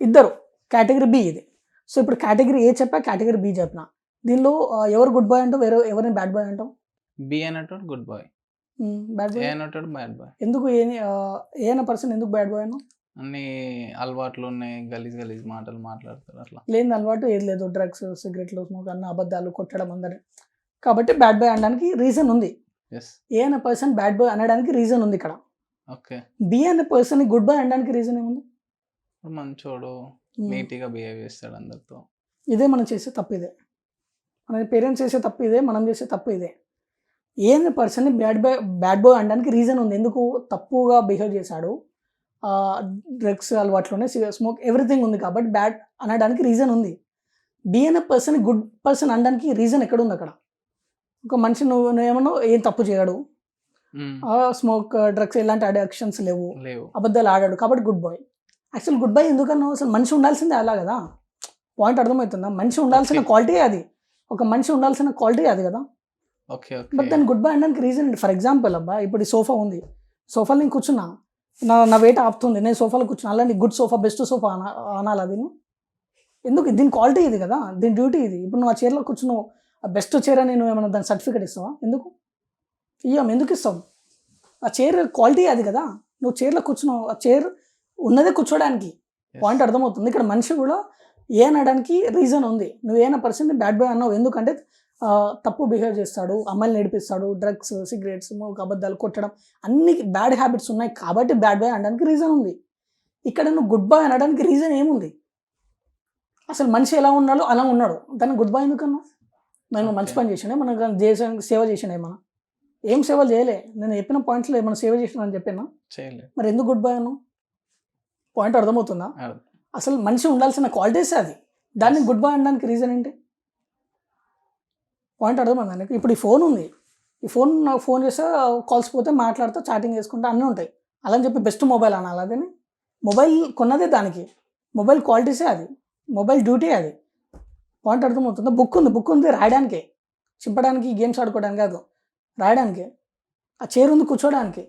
ఇద్దరు కేటగిరీ బి ఇది. సో ఇప్పుడు కేటగిరీ ఏ చెప్పా, కేటగిరీ బి చెప్పిన. దీనిలో ఎవరు గుడ్ బాయ్ అంటావు, ఎవరిని బ్యాడ్ బాయ్ అంటావు? బి అనేటోడు గుడ్ బాయ్, బ్యాడ్ ఏ బాయ్ అనేటోడు బ్యాడ్ బాయ్. ఎందుకు? ఏ అన్న పర్సన్ ఎందుకు బ్యాడ్ బాయ్ అను? అన్ని అలవాట్లు ఉన్నాయి, గలీజ్ మాటలు మాట్లాడతారు, అట్లా లేని అలవాటు ఏది లేదు, డ్రగ్స్, సిగరెట్లు, స్మోక్, అన్న అబద్ధాలు, కొట్టడం అందరి. కాబట్టి బ్యాడ్ బాయ్ అనడానికి రీజన్ ఉంది. ఎస్. ఏ అనే పర్సన్ బ్యాడ్ బాయ్ అనడానికి రీజన్ ఉంది ఇక్కడ. ఓకే. బి అనే పర్సన్ గుడ్ బాయ్ అనడానికి రీజన్ ఏముంది? మంచోడు, నీట్గా బిహేవ్ చేస్తాడు అందరితో. ఇదే మనం చేసే తప్పు, ఇదే మన పేరెంట్స్ చేసే తప్పు, ఇదే మనం చేసే తప్పు, ఇదే. ఏ అనే పర్సన్ని బ్యాడ్ బాయ్ అనడానికి రీజన్ ఉంది. ఎందుకు? తప్పుగా బిహేవ్ చేశాడు, డ్రగ్స్ అలవాట్లోనే, స్మోక్, ఎవ్రీథింగ్ ఉంది కాబట్టి బ్యాడ్ అనడానికి రీజన్ ఉంది. బి అనే పర్సన్ గుడ్ పర్సన్ అనడానికి రీజన్ ఎక్కడ ఉంది? అక్కడ ఒక మనిషి నువ్వేమో ఏం తప్పు చేయడు, స్మోక్, డ్రగ్స్ ఇలాంటి అడిక్షన్స్ లేవు, అబద్ధాలు ఆడాడు, కాబట్టి good boy. Actual good boy ఎందుకన్నా? అసలు మనిషి ఉండాల్సిందే అలా కదా. పాయింట్ అర్థమవుతుందా? మనిషి ఉండాల్సిన క్వాలిటీ అది, ఒక మనిషి ఉండాల్సిన క్వాలిటీ అది కదా. బట్ దాన్ని గుడ్ బాయ్ అనడానికి రీజన్ ఏంటి? ఫర్ ఎగ్జాంపుల్ అబ్బా, ఇప్పుడు ఈ సోఫా ఉంది, సోఫాలో నేను కూర్చున్నా, నా వెయిట్ ఆపుతుంది, నేను సోఫాలో కూర్చున్నా, అలాంటి గుడ్ సోఫా, బెస్ట్ సోఫా అనాలి అది? ఎందుకు? దీని క్వాలిటీ ఇది కదా, దీని డ్యూటీ ఇది. ఇప్పుడు నువ్వు ఆ చైర్లో కూర్చున్నావు, బెస్ట్ చైర్ అని నువ్వు ఏమైనా దాని సర్టిఫికేట్ ఇస్తావా? ఎందుకు ఎందుకు ఇస్తావు? ఆ చైర్ క్వాలిటీ అది కదా. నువ్వు చైర్లో కూర్చున్నావు, ఆ చైర్ ఉన్నదే కూర్చోడానికి. పాయింట్ అర్థమవుతుంది. ఇక్కడ మనిషి కూడా ఏ అనడానికి రీజన్ ఉంది. నువ్వు ఏమైనా పర్సన్ బ్యాడ్ బాయ్ అన్నావు ఎందుకంటే తప్పు బిహేవ్ చేస్తాడు, అమ్మాయిని నడిపిస్తాడు, డ్రగ్స్, సిగరెట్స్, అబద్ధాలు, కొట్టడం, అన్ని బ్యాడ్ హ్యాబిట్స్ ఉన్నాయి కాబట్టి బ్యాడ్ బాయ్ అనడానికి రీజన్ ఉంది. ఇక్కడ నువ్వు గుడ్ బాయ్ అనడానికి రీజన్ ఏముంది? అసలు మనిషి ఎలా ఉన్నాడో అలా ఉన్నాడు, దాన్ని గుడ్ బాయ్ ఎందుకన్నా? మనం మంచి పని చేసినా, మన దేశానికి సేవ చేసినా, ఏమన్నా ఏం సేవలు చేయలే. నేను చెప్పిన పాయింట్స్లో ఏమైనా సేవ చేసినా అని చెప్పినా? మరి ఎందుకు గుడ్ బాయ్ అన్నావు? పాయింట్ అర్థమవుతుందా? అసలు మనిషి ఉండాల్సిన క్వాలిటీస్ అది, దాన్ని గుడ్ బాయ్ అనడానికి రీజన్ ఏంటి? పాయింట్ అర్థమైందా నీకు? ఇప్పుడు ఈ ఫోన్ ఉంది, ఈ ఫోన్ నాకు ఫోన్ చేస్తే కాల్స్ పోతే మాట్లాడుతూ చాటింగ్ చేసుకుంటూ అన్నీ ఉంటాయి, అలా అని చెప్పి బెస్ట్ మొబైల్ అనాలి? అదని మొబైల్ కొన్నదే దానికి, మొబైల్ క్వాలిటీసే అది, మొబైల్ డ్యూటీ అది. పాయింట్ అర్థమవుతుందా? బుక్ ఉంది రాయడానికి, చింపడానికి, గేమ్స్ ఆడుకోవడానికి కాదు, రాయడానికి. ఆ చైర్ ఉంది కూర్చోడానికి,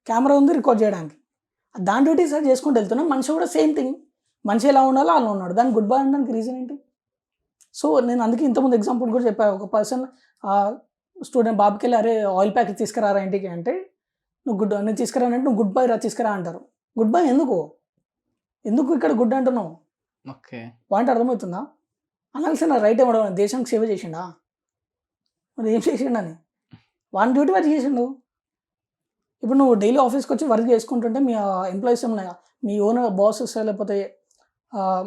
కెమెరా ఉంది రికార్డ్ చేయడానికి, దాని డ్యూటీ సార్ చేసుకుంటూ వెళ్తున్నాం. మనిషి కూడా సేమ్ థింగ్, మనిషి ఎలా ఉండాలో అలా ఉన్నాడు, దానికి గుడ్ బాయ్ అనడానికి రీజన్ ఏంటి? సో నేను అందుకే ఇంతకుముందు ఎగ్జాంపుల్ కూడా చెప్పాను. ఒక పర్సన్ స్టూడెంట్ బాబుకి వెళ్ళి అరే ఆయిల్ ప్యాకెట్ తీసుకురారా ఇంటికి అంటే, నేను తీసుకురానంటే నువ్వు గుడ్ బాయ్ తీసుకురా అంటారు. గుడ్ బాయ్ ఎందుకు ఇక్కడ గుడ్ అంటున్నావు? పాయింట్ అర్థమవుతుందా? అనాల్సిన రైట్ ఏమో, దేశానికి సేవ చేసిండా? మరి ఏం చేసిండని వాని డ్యూటీ వారు చేసిండు. ఇప్పుడు నువ్వు డైలీ ఆఫీస్కి వచ్చి వర్క్ చేసుకుంటుంటే మీ ఎంప్లాయీస్ ఏమన్నా, మీ ఓనర్ బాసెస్ లేకపోతే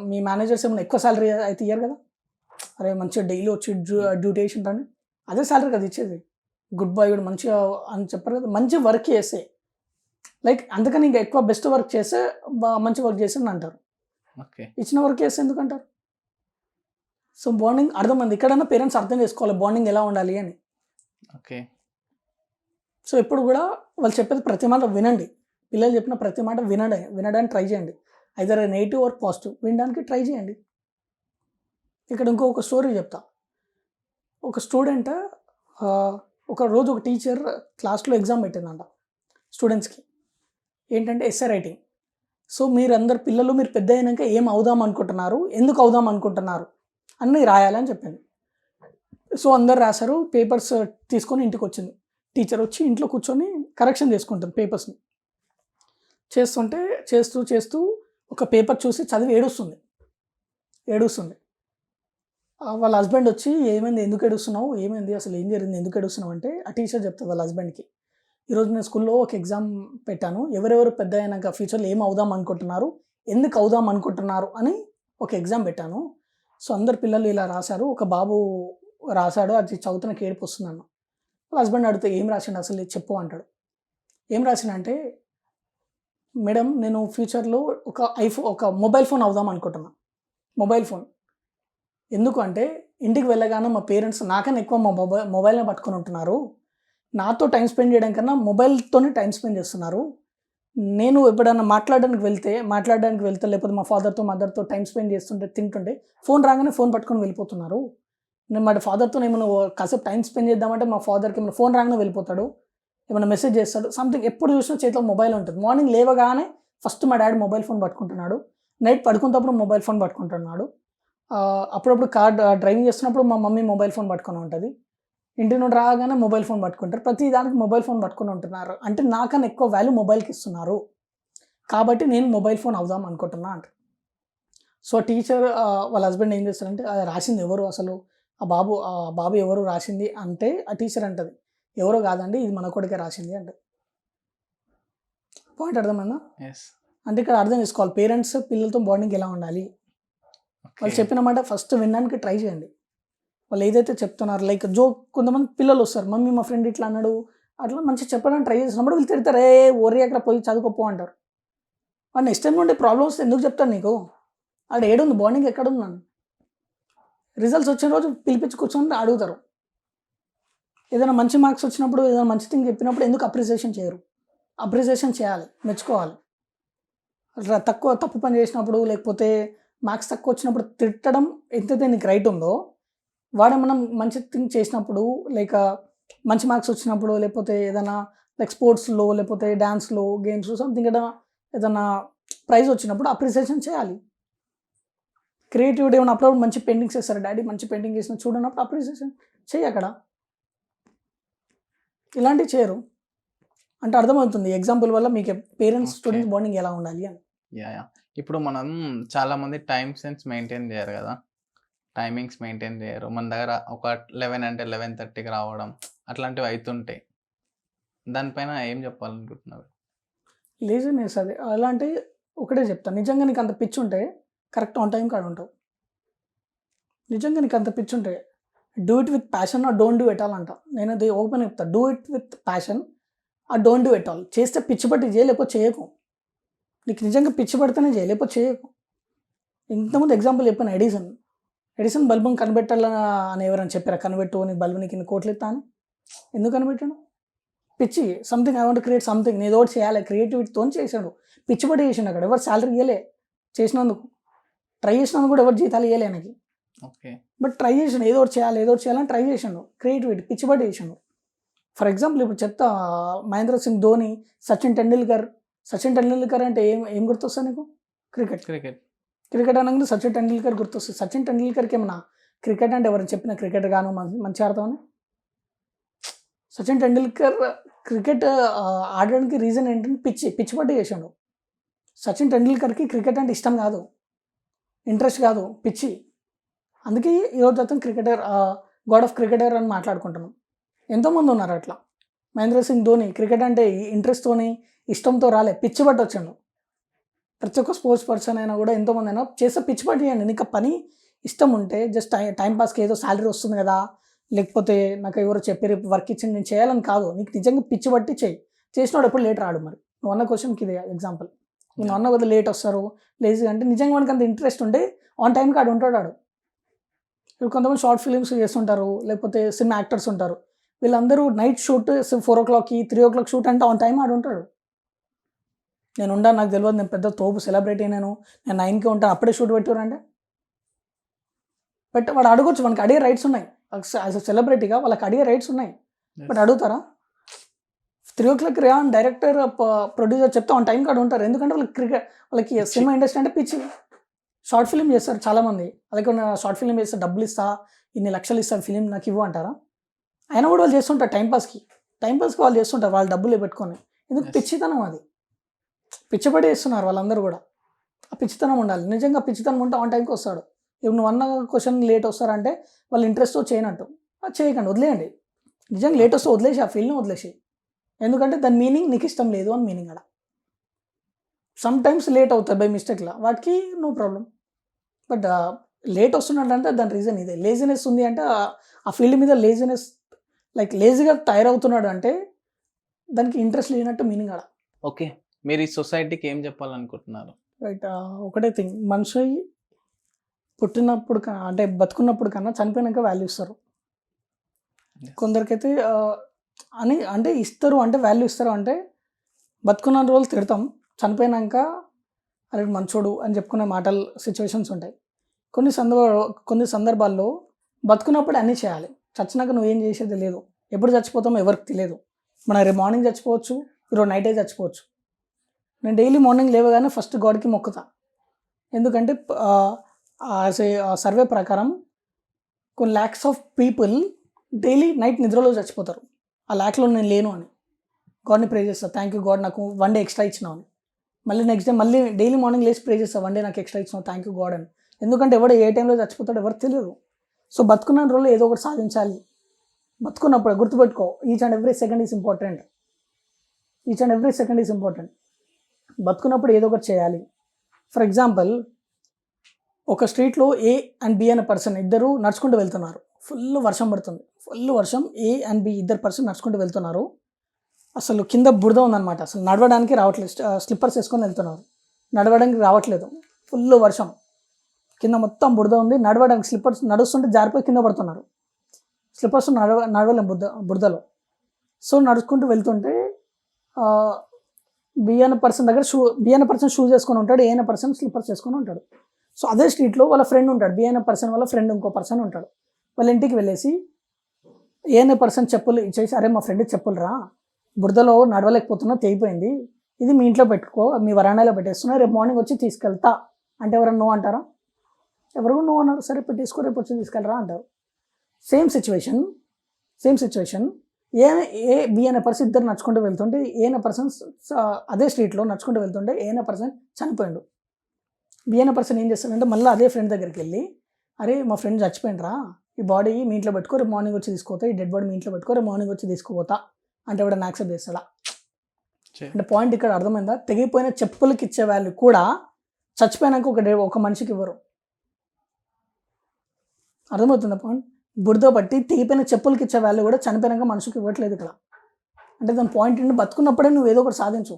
మీ మేనేజర్స్ ఏమైనా ఎక్కువ శాలరీ అయితే ఇయ్యరు కదా. అరే మంచిగా డైలీ వచ్చి డ్యూటీ వేసింటాను, అదే శాలరీ కదా ఇచ్చేది. గుడ్ బాయ్ కూడా మంచిగా అని చెప్పారు కదా. మంచి వర్క్ చేస్తే లైక్ అందుకని ఇంకా ఎక్కువ బెస్ట్ వర్క్ చేస్తే మంచి వర్క్ చేసి అంటారు. ఇచ్చిన వర్క్ చేస్తే ఎందుకంటారు? సో బాండింగ్ అర్థమైంది. ఎక్కడైనా పేరెంట్స్ అర్థం చేసుకోవాలి బాండింగ్ ఎలా ఉండాలి అని. ఓకే. సో ఎప్పుడు కూడా వాళ్ళు చెప్పేది ప్రతి మాట వినండి. పిల్లలు చెప్పిన ప్రతి మాట వినడానికి ట్రై చేయండి. ఐదర్ నెగిటివ్ ఆర్ పాజిటివ్ వినడానికి ట్రై చేయండి. ఇక్కడ ఇంకొక స్టోరీ చెప్తా. ఒక స్టూడెంట్ ఒక రోజు ఒక టీచర్ క్లాస్లో ఎగ్జామ్ పెట్టిందంట స్టూడెంట్స్కి. ఏంటంటే ఎస్ఏ రైటింగ్. సో మీరందరు పిల్లలు మీరు పెద్ద అయినాక ఏం అవుదాం అనుకుంటున్నారు, ఎందుకు అవుదాం అనుకుంటున్నారు అన్నీ రాయాలని చెప్పింది. సో అందరు రాశారు. పేపర్స్ తీసుకొని ఇంటికి వచ్చింది. టీచర్ వచ్చి ఇంట్లో కూర్చొని కరెక్షన్ చేసుకుంటుంది పేపర్స్ని. చేస్తూ ఒక పేపర్ చూసి చదివి ఏడుస్తుంది. వాళ్ళ హస్బెండ్ వచ్చి ఏమైంది, ఎందుకు ఏడుస్తున్నావు, ఏమైంది, అసలు ఏం జరిగింది, ఎందుకు ఏడుస్తున్నావు అంటే ఆ టీచర్ చెప్తుంది వాళ్ళ హస్బెండ్కి, ఈరోజు నేను స్కూల్లో ఒక ఎగ్జామ్ పెట్టాను, ఎవరెవరు పెద్ద అయినాక ఫ్యూచర్లో ఏం అవుదాం అనుకుంటున్నారు, ఎందుకు అవుదాం అనుకుంటున్నారు అని ఒక ఎగ్జామ్ పెట్టాను. సో అందరు పిల్లలు ఇలా రాశారు. ఒక బాబు రాశాడు, అది చదువుతున్న ఏడుపు వస్తుందన్న. వాళ్ళ హస్బెండ్ అడిగితే ఏం రాసిండు అసలు చెప్పు అంటాడు. ఏం రాసిండంటే, మేడం నేను ఫ్యూచర్లో ఒక మొబైల్ ఫోన్ అవుదాం అనుకుంటున్నా. మొబైల్ ఫోన్ ఎందుకు అంటే, ఇంటికి వెళ్ళగానే మా పేరెంట్స్ నాకన్నా ఎక్కువ మా మొబైల్ని పట్టుకొని ఉంటున్నారు. నాతో టైం స్పెండ్ చేయడం కన్నా మొబైల్తోనే టైం స్పెండ్ చేస్తున్నారు. నేను ఎప్పుడైనా మాట్లాడడానికి వెళ్తే లేకపోతే మా ఫాదర్తో మదర్తో టైం స్పెండ్ చేస్తుంటే తింటుంటే ఫోన్ రాగానే ఫోన్ పట్టుకొని వెళ్ళిపోతున్నారు. నేను మా ఫాదర్తో ఏమైనా కాసేపు టైం స్పెండ్ చేద్దామంటే మా ఫాదర్కి ఏమైనా ఫోన్ రాగానే వెళ్ళిపోతాడు, ఏమైనా మెసేజ్ చేస్తాడు, సంథింగ్. ఎప్పుడు చూసినా చేతిలో మొబైల్ ఉంటుంది. మార్నింగ్ లేవగానే ఫస్ట్ మా డాడీ మొబైల్ ఫోన్ పట్టుకుంటున్నాడు, నైట్ పడుకున్నప్పుడు మొబైల్ ఫోన్ పట్టుకుంటున్నాడు, అప్పుడప్పుడు కార్ డ్రైవింగ్ చేస్తున్నప్పుడు మా మమ్మీ మొబైల్ ఫోన్ పట్టుకొని ఉంటుంది, ఇంటి నుండి రాగానే మొబైల్ ఫోన్ పట్టుకుంటారు, ప్రతి దానికి మొబైల్ ఫోన్ పట్టుకొని ఉంటున్నారు. అంటే నాకన్నా ఎక్కువ వాల్యూ మొబైల్కి ఇస్తున్నారు, కాబట్టి నేను మొబైల్ ఫోన్ అవుదాం అనుకుంటున్నా అంట. సో టీచర్ వాళ్ళ హస్బెండ్ ఏం చేస్తారంటే, అది రాసింది ఎవరు అసలు, ఆ బాబు ఎవరు రాసింది అంటే ఆ టీచర్ అంటది, ఎవరో కాదండి ఇది మన కొడుకే రాసింది అంటే. పాయింట్ అర్థమైందా? అంటే ఇక్కడ అర్థం చేసుకోవాలి పేరెంట్స్ పిల్లలతో బాండింగ్ ఎలా ఉండాలి. వాళ్ళు చెప్పిన మాట ఫస్ట్ వినడానికి ట్రై చేయండి. వాళ్ళు ఏదైతే చెప్తున్నారు, లైక్ కొంతమంది పిల్లలు వస్తారు, మమ్మీ మా ఫ్రెండ్ ఇట్లా అన్నాడు, అట్లా మంచిగా చెప్పడానికి ట్రై చేసినప్పుడు వీళ్ళు తిడతారు, ఓరి అక్కడ పోయి చదువుకోపో అంటారు. వాడు నెక్స్ట్ టైం నుండి ప్రాబ్లమ్ వస్తే ఎందుకు చెప్తాను నీకు, అక్కడ ఏడుంది బాండింగ్ ఎక్కడుంది నన్ను. రిజల్ట్స్ వచ్చిన రోజు పిలిపించి కూర్చొని అడుగుతారు. ఏదైనా మంచి మార్క్స్ వచ్చినప్పుడు, ఏదైనా మంచి థింగ్ చెప్పినప్పుడు ఎందుకు అప్రిసియేషన్ చేయరు? అప్రిసియేషన్ చేయాలి, మెచ్చుకోవాలి. అట్లా తప్పు పని చేసినప్పుడు లేకపోతే మార్క్స్ తక్కువ వచ్చినప్పుడు తిట్టడం ఎంతైతే నీకు రైట్ ఉందో, వాడే మనం మంచి థింగ్ చేసినప్పుడు లైక్ మంచి మార్క్స్ వచ్చినప్పుడు లేకపోతే ఏదైనా లైక్ స్పోర్ట్స్లో లేకపోతే డ్యాన్స్లో గేమ్స్ సంథింగ్ ఏదైనా ప్రైజ్ వచ్చినప్పుడు అప్రిసియేషన్ చేయాలి. క్రియేటివిటీ ఏమైనా అప్పుడప్పుడు మంచి పెయింటింగ్స్ వేస్తారు, డాడీ మంచి పెయింటింగ్ వేసిన చూడనప్పుడు అప్రిసియేషన్ చేయి అక్కడ. ఇలాంటివి చేయరు అంటే అర్థమవుతుంది ఎగ్జాంపుల్ వల్ల మీకు పేరెంట్స్ స్టూడెంట్స్ బాండింగ్ ఎలా ఉండాలి అని. ఇప్పుడు మనం చాలామంది టైం సెన్స్ మెయింటైన్ చేయరు కదా, టైమింగ్స్ మెయింటైన్ చేయరు. మన దగ్గర ఒక 11 అంటే 11:30కి రావడం అట్లాంటివి అవుతుంటాయి. దానిపైన ఏం చెప్పాలనుకుంటున్నారు? లేజినెస్ అది. అలాంటి ఒకటే చెప్తాను, నిజంగా నీకు అంత పిచ్చి ఉంటే కరెక్ట్ ఆన్ టైం కాడ ఉంటావు. నిజంగా నీకు అంత పిచ్చి ఉంటే do it with passion or don't do it all అంట. నేను అది ఓపెన్ చెప్తాను, do it with passion or don't do it all. చేస్తే పిచ్చి పట్టి చేయ, లేకపోతే చేయకు. నీకు నిజంగా పిచ్చి పడితేనే చేయ, లేకపోతే చేయకు. ఇంతకుముందు ఎగ్జాంపుల్ చెప్పాను, ఎడిసన్ బల్బుని కనిపెట్టాలని ఎవరైనా చెప్పారా, కనిపెట్టు నీకు బల్బుని కింద కోట్లు ఇస్తా అని. ఎందుకు కనిపెట్టాడు? పిచ్చి, something I want create something, నేను ఏదో ఒకటి చేయాలి, క్రియేటివిటీతో చేశాడు. పిచ్చి పడి చేసిండు. అక్కడ ఎవరు శాలరీ ఇవ్వలే చేసినందుకు, ట్రై చేసినందుకు కూడా ఎవరు జీతాలు ఇవ్వలే నాకు. బట్ ట్రై చేసాడు, ఏదో ఒకటి చేయాలని ట్రై చేసాడు. క్రియేటివిటీ పిచ్చి పడి చేసాడు. ఫర్ ఎగ్జాంపుల్ ఇప్పుడు చెప్తా, మహేంద్ర సింగ్ ధోని, సచిన్ టెండూల్కర్ అంటే ఏం గుర్తొస్తుంది నీకు? క్రికెట్ అనగానే సచిన్ టెండూల్కర్ గుర్తొస్తుంది. సచిన్ టెండూల్కర్కి ఏమన్నా క్రికెట్ అంటే ఎవరైనా చెప్పిన క్రికెట్ గాను మంచి ఆడతామని? సచిన్ టెండూల్కర్ క్రికెట్ ఆడడానికి రీజన్ ఏంటంటే పిచ్చి పట్టి చేసాడు. సచిన్ టెండూల్కర్కి క్రికెట్ అంటే ఇష్టం కాదు, ఇంట్రెస్ట్ కాదు, పిచ్చి. అందుకే ఈరోజు అతను క్రికెటర్, గాడ్ ఆఫ్ క్రికెటర్ అని మాట్లాడుకుంటున్నాం. ఎంతోమంది ఉన్నారు అట్లా. మహేంద్ర సింగ్ ధోని క్రికెట్ అంటే ఇంట్రెస్ట్తోని ఇష్టంతో రాలే, పిచ్చి పట్టి వచ్చాడు. ప్రతి ఒక్క స్పోర్ట్స్ పర్సన్ అయినా కూడా ఎంతోమంది అయినా చేస్తే పిచ్చి పట్టి చేయండి. నీకు పని ఇష్టం ఉంటే జస్ట్ టైంపాస్కి ఏదో శాలరీ వస్తుంది కదా, లేకపోతే నాకు ఎవరో చెప్పారు వర్క్ ఇచ్చింది నేను చేయాలని కాదు, నీకు నిజంగా పిచ్చి పట్టి చేయి. చేసినోడు ఎప్పుడు లేట్ రాడు. మరి నువ్వు అన్న క్వశ్చన్కి ఇది ఎగ్జాంపుల్. నువ్వు అన్న కదా లేట్ వస్తారు లేజీ అంటే, నిజంగా వానికి అంత ఇంట్రెస్ట్ ఉంటే ఆన్ టైం కాడు ఉంటాడు. ఇప్పుడు కొంతమంది షార్ట్ ఫిలిమ్స్ చేస్తుంటారు, లేకపోతే సినిమా యాక్టర్స్ ఉంటారు. వీళ్ళందరూ నైట్ షూట్ 4:00కి 3:00 షూట్ అంటే ఆన్ టైం ఆడుంటాడు. నేను ఉంటాను, నాకు తెలియదు, నేను పెద్ద తోపు సెలబ్రిటీ, నేను 9కి ఉంటాను, అప్పుడే షూట్ పెట్టారంటే వాడు అడగొచ్చు, మనకి అడిగే రైట్స్ ఉన్నాయి. యాజ్ అ సెలబ్రిటీగా వాళ్ళకి అడిగే రైట్స్ ఉన్నాయి. బట్ అడుగుతారా? 3:00 రా అని డైరెక్టర్, ప్రొడ్యూసర్ చెప్తే ఆన్ టైం కాడ ఉంటారు. ఎందుకంటే వాళ్ళకి సినిమా ఇండస్ట్రీ అంటే పిచ్చి. షార్ట్ ఫిల్మ్ చేస్తారు చాలామంది. అలాగే షార్ట్ ఫిల్మ్ చేస్తే డబ్బులు ఇస్తా, ఇన్ని లక్షలు ఇస్తాను ఫిలిం నాకు ఇవ్వు అంటారా? అయినా కూడా వాళ్ళు చేస్తుంటారు టైంపాస్కి వాళ్ళు చేస్తుంటారు, వాళ్ళు డబ్బులు పెట్టుకొని. ఎందుకు? పిచ్చితనం అది. పిచ్చబడి చేస్తున్నారు వాళ్ళందరూ కూడా. ఆ పిచ్చితనం ఉండాలి. నిజంగా పిచ్చితనం ఉంటే ఆన్ టైంకి వస్తాడు. ఇప్పుడు నువ్వు అన్న క్వశ్చన్ లేట్ వస్తారంటే వాళ్ళు ఇంట్రెస్ట్తో చేయనట్టు, అది చేయకండి, వదిలేయండి. నిజంగా లేట్ వస్తే వదిలేసి ఆ ఫీల్డ్ని వదిలేసి. ఎందుకంటే దాని మీనింగ్ నీకు ఇష్టం లేదు అని మీనింగ్ అలా. సమ్ టైమ్స్ లేట్ అవుతాయి బై మిస్టేక్లా, వాటికి నో ప్రాబ్లం. బట్ లేట్ వస్తున్నట్టు దాని రీజన్ ఇదే, లేజినెస్ ఉంది అంటే ఆ ఫీల్డ్ మీద లేజినెస్, లైక్ లేజీగా తయారవుతున్నాడు అంటే దానికి ఇంట్రెస్ట్ లేనట్టు మీనింగ్ అలా. ఓకే, మీరు ఈ సొసైటీకి ఏం చెప్పాలనుకుంటున్నారు? రైట్, ఒకటే థింగ్, మనిషి పుట్టినప్పుడు అంటే బతుకున్నప్పుడు కన్నా చనిపోయినాక వాల్యూ ఇస్తారు. కొందరికైతే అంటే ఇస్తారు, అంటే వాల్యూ ఇస్తారు. అంటే బతుకున్న రోజులు తిడతాం, చనిపోయినాక అరే మంచోడు అని చెప్పుకునే మాటలు సిచ్యువేషన్స్ ఉంటాయి. కొన్ని సందర్భాల్లో బతుకున్నప్పుడు అన్నీ చేయాలి, చచ్చినాక నువ్వేం చేసేది లేదు. ఎప్పుడు చచ్చిపోతామో ఎవరికి తెలియదు. మనం రేపు మార్నింగ్ చచ్చిపోవచ్చు, ఈరోజు నైటే చచ్చిపోవచ్చు. నేను డైలీ మార్నింగ్ లేవగానే ఫస్ట్ గాడ్కి మొక్కుతా. ఎందుకంటే సర్వే ప్రకారం కొన్ని lakhs of people daily night నిద్రలో చచ్చిపోతారు. ఆ ల్యాక్లో నేను లేను అని గాడ్ని ప్రే చేస్తాను. థ్యాంక్ యూ గాడ్, నాకు 1 డే ఎక్స్ట్రా ఇచ్చినావు అని. మళ్ళీ నెక్స్ట్ డే మళ్ళీ డైలీ మార్నింగ్ లేచి ప్రే చేస్తాను, 1 డే నాకు ఎక్స్ట్రా ఇచ్చినావు, థ్యాంక్ యూ గాడ్ అని. ఎందుకంటే ఎవడు ఏ టైంలో చచ్చిపోతాడో ఎవరికి తెలియదు. సో బతుకున్న రోజుల్లో ఏదో ఒకటి సాధించాలి. బతుకున్నప్పుడు గుర్తుపెట్టుకో, each and every second is important. బతుకున్నప్పుడు ఏదో ఒకటి చేయాలి. ఫర్ ఎగ్జాంపుల్, ఒక స్ట్రీట్లో ఏ అండ్ బి అనే పర్సన్ ఇద్దరు నడుచుకుంటూ వెళ్తున్నారు. ఫుల్ వర్షం పడుతుంది, ఫుల్ వర్షం. ఏ అండ్ బి ఇద్దరు పర్సన్ నడుచుకుంటూ వెళ్తున్నారు. అసలు కింద బురద ఉందన్నమాట, అసలు నడవడానికి రావట్లేదు. స్లిప్పర్స్ వేసుకొని వెళ్తున్నారు, నడవడానికి రావట్లేదు. ఫుల్ వర్షం, కింద మొత్తం బురద ఉంది. నడవడానికి స్లిప్పర్స్ నడుస్తుంటే జారిపోయి కింద పడుతున్నారు. స్లిప్పర్స్ నడవలేం బురదలో. సో నడుచుకుంటూ వెళ్తుంటే బి అనే పర్సన్ షూస్ వేసుకొని ఉంటాడు, ఏ అనే పర్సన్ స్లిప్పర్స్ వేసుకొని ఉంటాడు. సో అదే స్ట్రీట్లో వాళ్ళ ఫ్రెండ్ ఉంటాడు, బి అనే పర్సన్ వాళ్ళ ఫ్రెండ్ ఇంకో పర్సన్ ఉంటాడు. వాళ్ళ ఇంటికి వెళ్ళేసి ఏ అనే పర్సన్ చెప్పులు ఇచ్చేసి, అరే మా ఫ్రెండ్కి చెప్పులు రా, బురదలో నడవలేకపోతున్నా, తెగిపోయింది, ఇది మీ ఇంట్లో పెట్టుకో, మీ వరాండాలో పెట్టేస్తున్నా, రేపు మార్నింగ్ వచ్చి తీసుకెళ్తా అంటే ఎవరైనా నో అంటారా? ఎవరు నో అన్నారు? సరే పెట్టేసుకో, రేపు వచ్చి తీసుకెళ్ళరా అంటారు. సేమ్ సిచ్యువేషన్ ఏ బి అనే పర్సన్ ఇద్దరు నడుచుకుంటూ వెళ్తుంటే, ఏ అనే పర్సన్ అదే స్ట్రీట్లో నడుచుకుంటూ వెళ్తుంటే ఏ అనే పర్సన్ చనిపోయాడు. బి అనే పర్సన్ ఏం చేస్తాడంటే మళ్ళీ అదే ఫ్రెండ్ దగ్గరికి వెళ్ళి, అరే మా ఫ్రెండ్ చచ్చిపోయినరా, ఈ బాడీ మీ ఇంట్లో పెట్టుకో, రేపు మార్నింగ్ వచ్చి తీసుకోతా, ఈ డెడ్ బాడీ మీ ఇంట్లో పెట్టుకో, రేపు మార్నింగ్ వచ్చి తీసుకుపోతా అంటే ఎవడన్నా యాక్సెప్ట్ చేస్తాడా? అంటే పాయింట్ ఇక్కడ అర్థమైందా? తెగిపోయిన చెప్పులకి ఇచ్చే వాళ్ళు కూడా చచ్చిపోయినాక ఒక మనిషికి ఇవ్వరు. అర్థమవుతుందా పాయింట్? బురద పట్టి తెగిపోయిన చెప్పులకి ఇచ్చే వాళ్ళు కూడా చనిపోయినాక మనిషికి ఇవ్వట్లేదు ఇక్కడ. అంటే దాని పాయింట్ ఏంటి? బతుకున్నప్పుడే నువ్వు ఏదో ఒకటి సాధించు,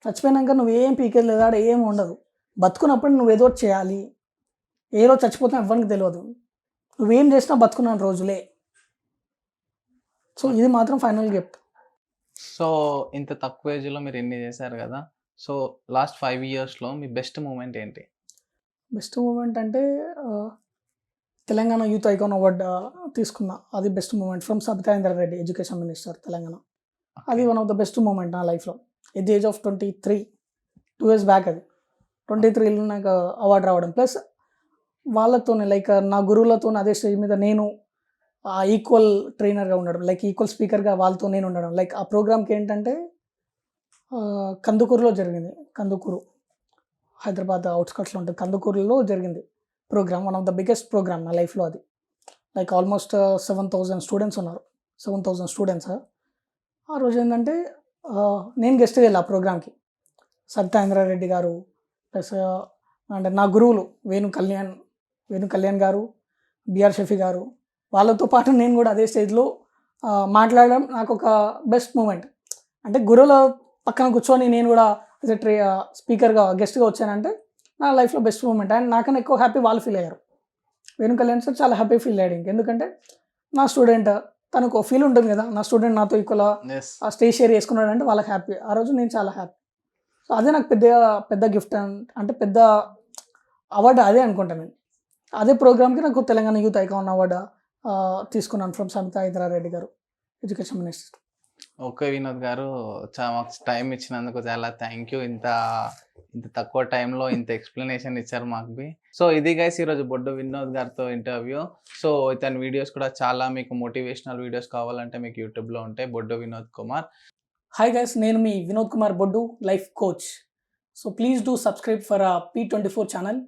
చచ్చిపోయినాక నువ్వేం పీకేది లేదా, ఏం ఉండదు. బతుకున్నప్పుడు నువ్వు ఏదో ఒకటి చేయాలి. ఏ రోజు చచ్చిపోతావు ఎవరికి తెలియదు. నువ్వేం చేసినా బతుకున్న రోజులే. సో ఇది మాత్రం ఫైనల్గా చెప్తా. సో ఇంత తక్కువ ఏజ్లో మీరు ఎన్ని చేశారు కదా, సో లాస్ట్ 5 yearsలో మీ బెస్ట్ మూమెంట్ ఏంటి? బెస్ట్ మూమెంట్ అంటే తెలంగాణ యూత్ ఐకాన్ అవార్డ్ తీసుకున్నా, అది best moment from Sabitha Indra Reddy, education minister Telangana. అది one of the best moment నా లైఫ్లో. At the age of 23, 2 years back. అది 23లో నాకు అవార్డు రావడం, ప్లస్ వాళ్ళతోనే లైక్ నా గురువులతో అదే స్టేజ్ మీద నేను ఈక్వల్ ట్రైనర్గా ఉండడం, లైక్ ఈక్వల్ స్పీకర్గా వాళ్ళతో నేను ఉండడం. లైక్ ఆ ప్రోగ్రామ్కి ఏంటంటే కందుకూరులో జరిగింది. కందుకూరు హైదరాబాద్ అవుట్స్కట్స్లో ఉంటుంది. కందుకూరులో జరిగింది program, one of the biggest program నా లైఫ్లో. అది లైక్ ఆల్మోస్ట్ 7,000 స్టూడెంట్స్ ఉన్నారు, 7,000 స్టూడెంట్స్. ఆ రోజు ఏంటంటే నేను గెస్ట్గా వెళ్ళి ఆ ప్రోగ్రామ్కి, సబితా ఇంద్రారెడ్డి గారు ప్లస్ అంటే నా గురువులు వేణు కళ్యాణ్ గారు, బిఆర్ షఫీ గారు, వాళ్ళతో పాటు నేను కూడా అదే స్టేజ్లో మాట్లాడడం నాకు ఒక బెస్ట్ మూమెంట్. అంటే గురువుల పక్కన కూర్చొని నేను కూడా స్పీకర్గా గెస్ట్గా వచ్చానంటే నా లైఫ్లో బెస్ట్ మూమెంట్. అండ్ నాకన్నా ఎక్కువ హ్యాపీ వాళ్ళు ఫీల్ అయ్యారు. వేణు కళ్యాణ్ సార్ చాలా హ్యాపీ ఫీల్ అయ్యాడు. ఎందుకంటే నా స్టూడెంట్, తనకు ఫీల్ ఉంటుంది కదా, నా స్టూడెంట్ నాతో ఈక్వల్ ఆ స్టేజ్ షేర్ చేసుకున్నాడు అంటే వాళ్ళకి హ్యాపీ. ఆ రోజు నేను చాలా హ్యాపీ. సో అదే నాకు పెద్ద పెద్ద గిఫ్ట్, అంటే పెద్ద అవార్డు అదే అనుకుంటాను నేను. అదే ప్రోగ్రామ్కి నాకు తెలంగాణ యూత్ ఐకాన్ అవార్డు తీసుకున్నాను ఫ్రమ్ సబితా ఇంద్రారెడ్డి గారు, ఎడ్యుకేషన్ మినిస్టర్. ఓకే వినోద్ గారు, మాకు టైం ఇచ్చినందుకు చాలా థ్యాంక్ యూ. ఇంత ఇంత తక్కువ టైంలో ఇంత ఎక్స్ప్లెనేషన్ ఇచ్చారు మాకు. సో ఇది గైస్ ఈరోజు బొడ్డు వినోద్ గారితో ఇంటర్వ్యూ. సో ఇతని వీడియోస్ కూడా చాలా మీకు మోటివేషనల్ వీడియోస్ కావాలంటే మీకు యూట్యూబ్లో ఉంటాయి, బొడ్డు వినోద్ కుమార్. హాయ్ గైస్, నేను మీ Vinod Kumar Boddu, life coach. So please do subscribe for P24 channel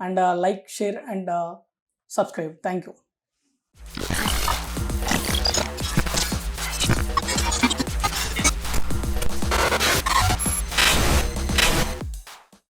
and like, share and subscribe. Thank you.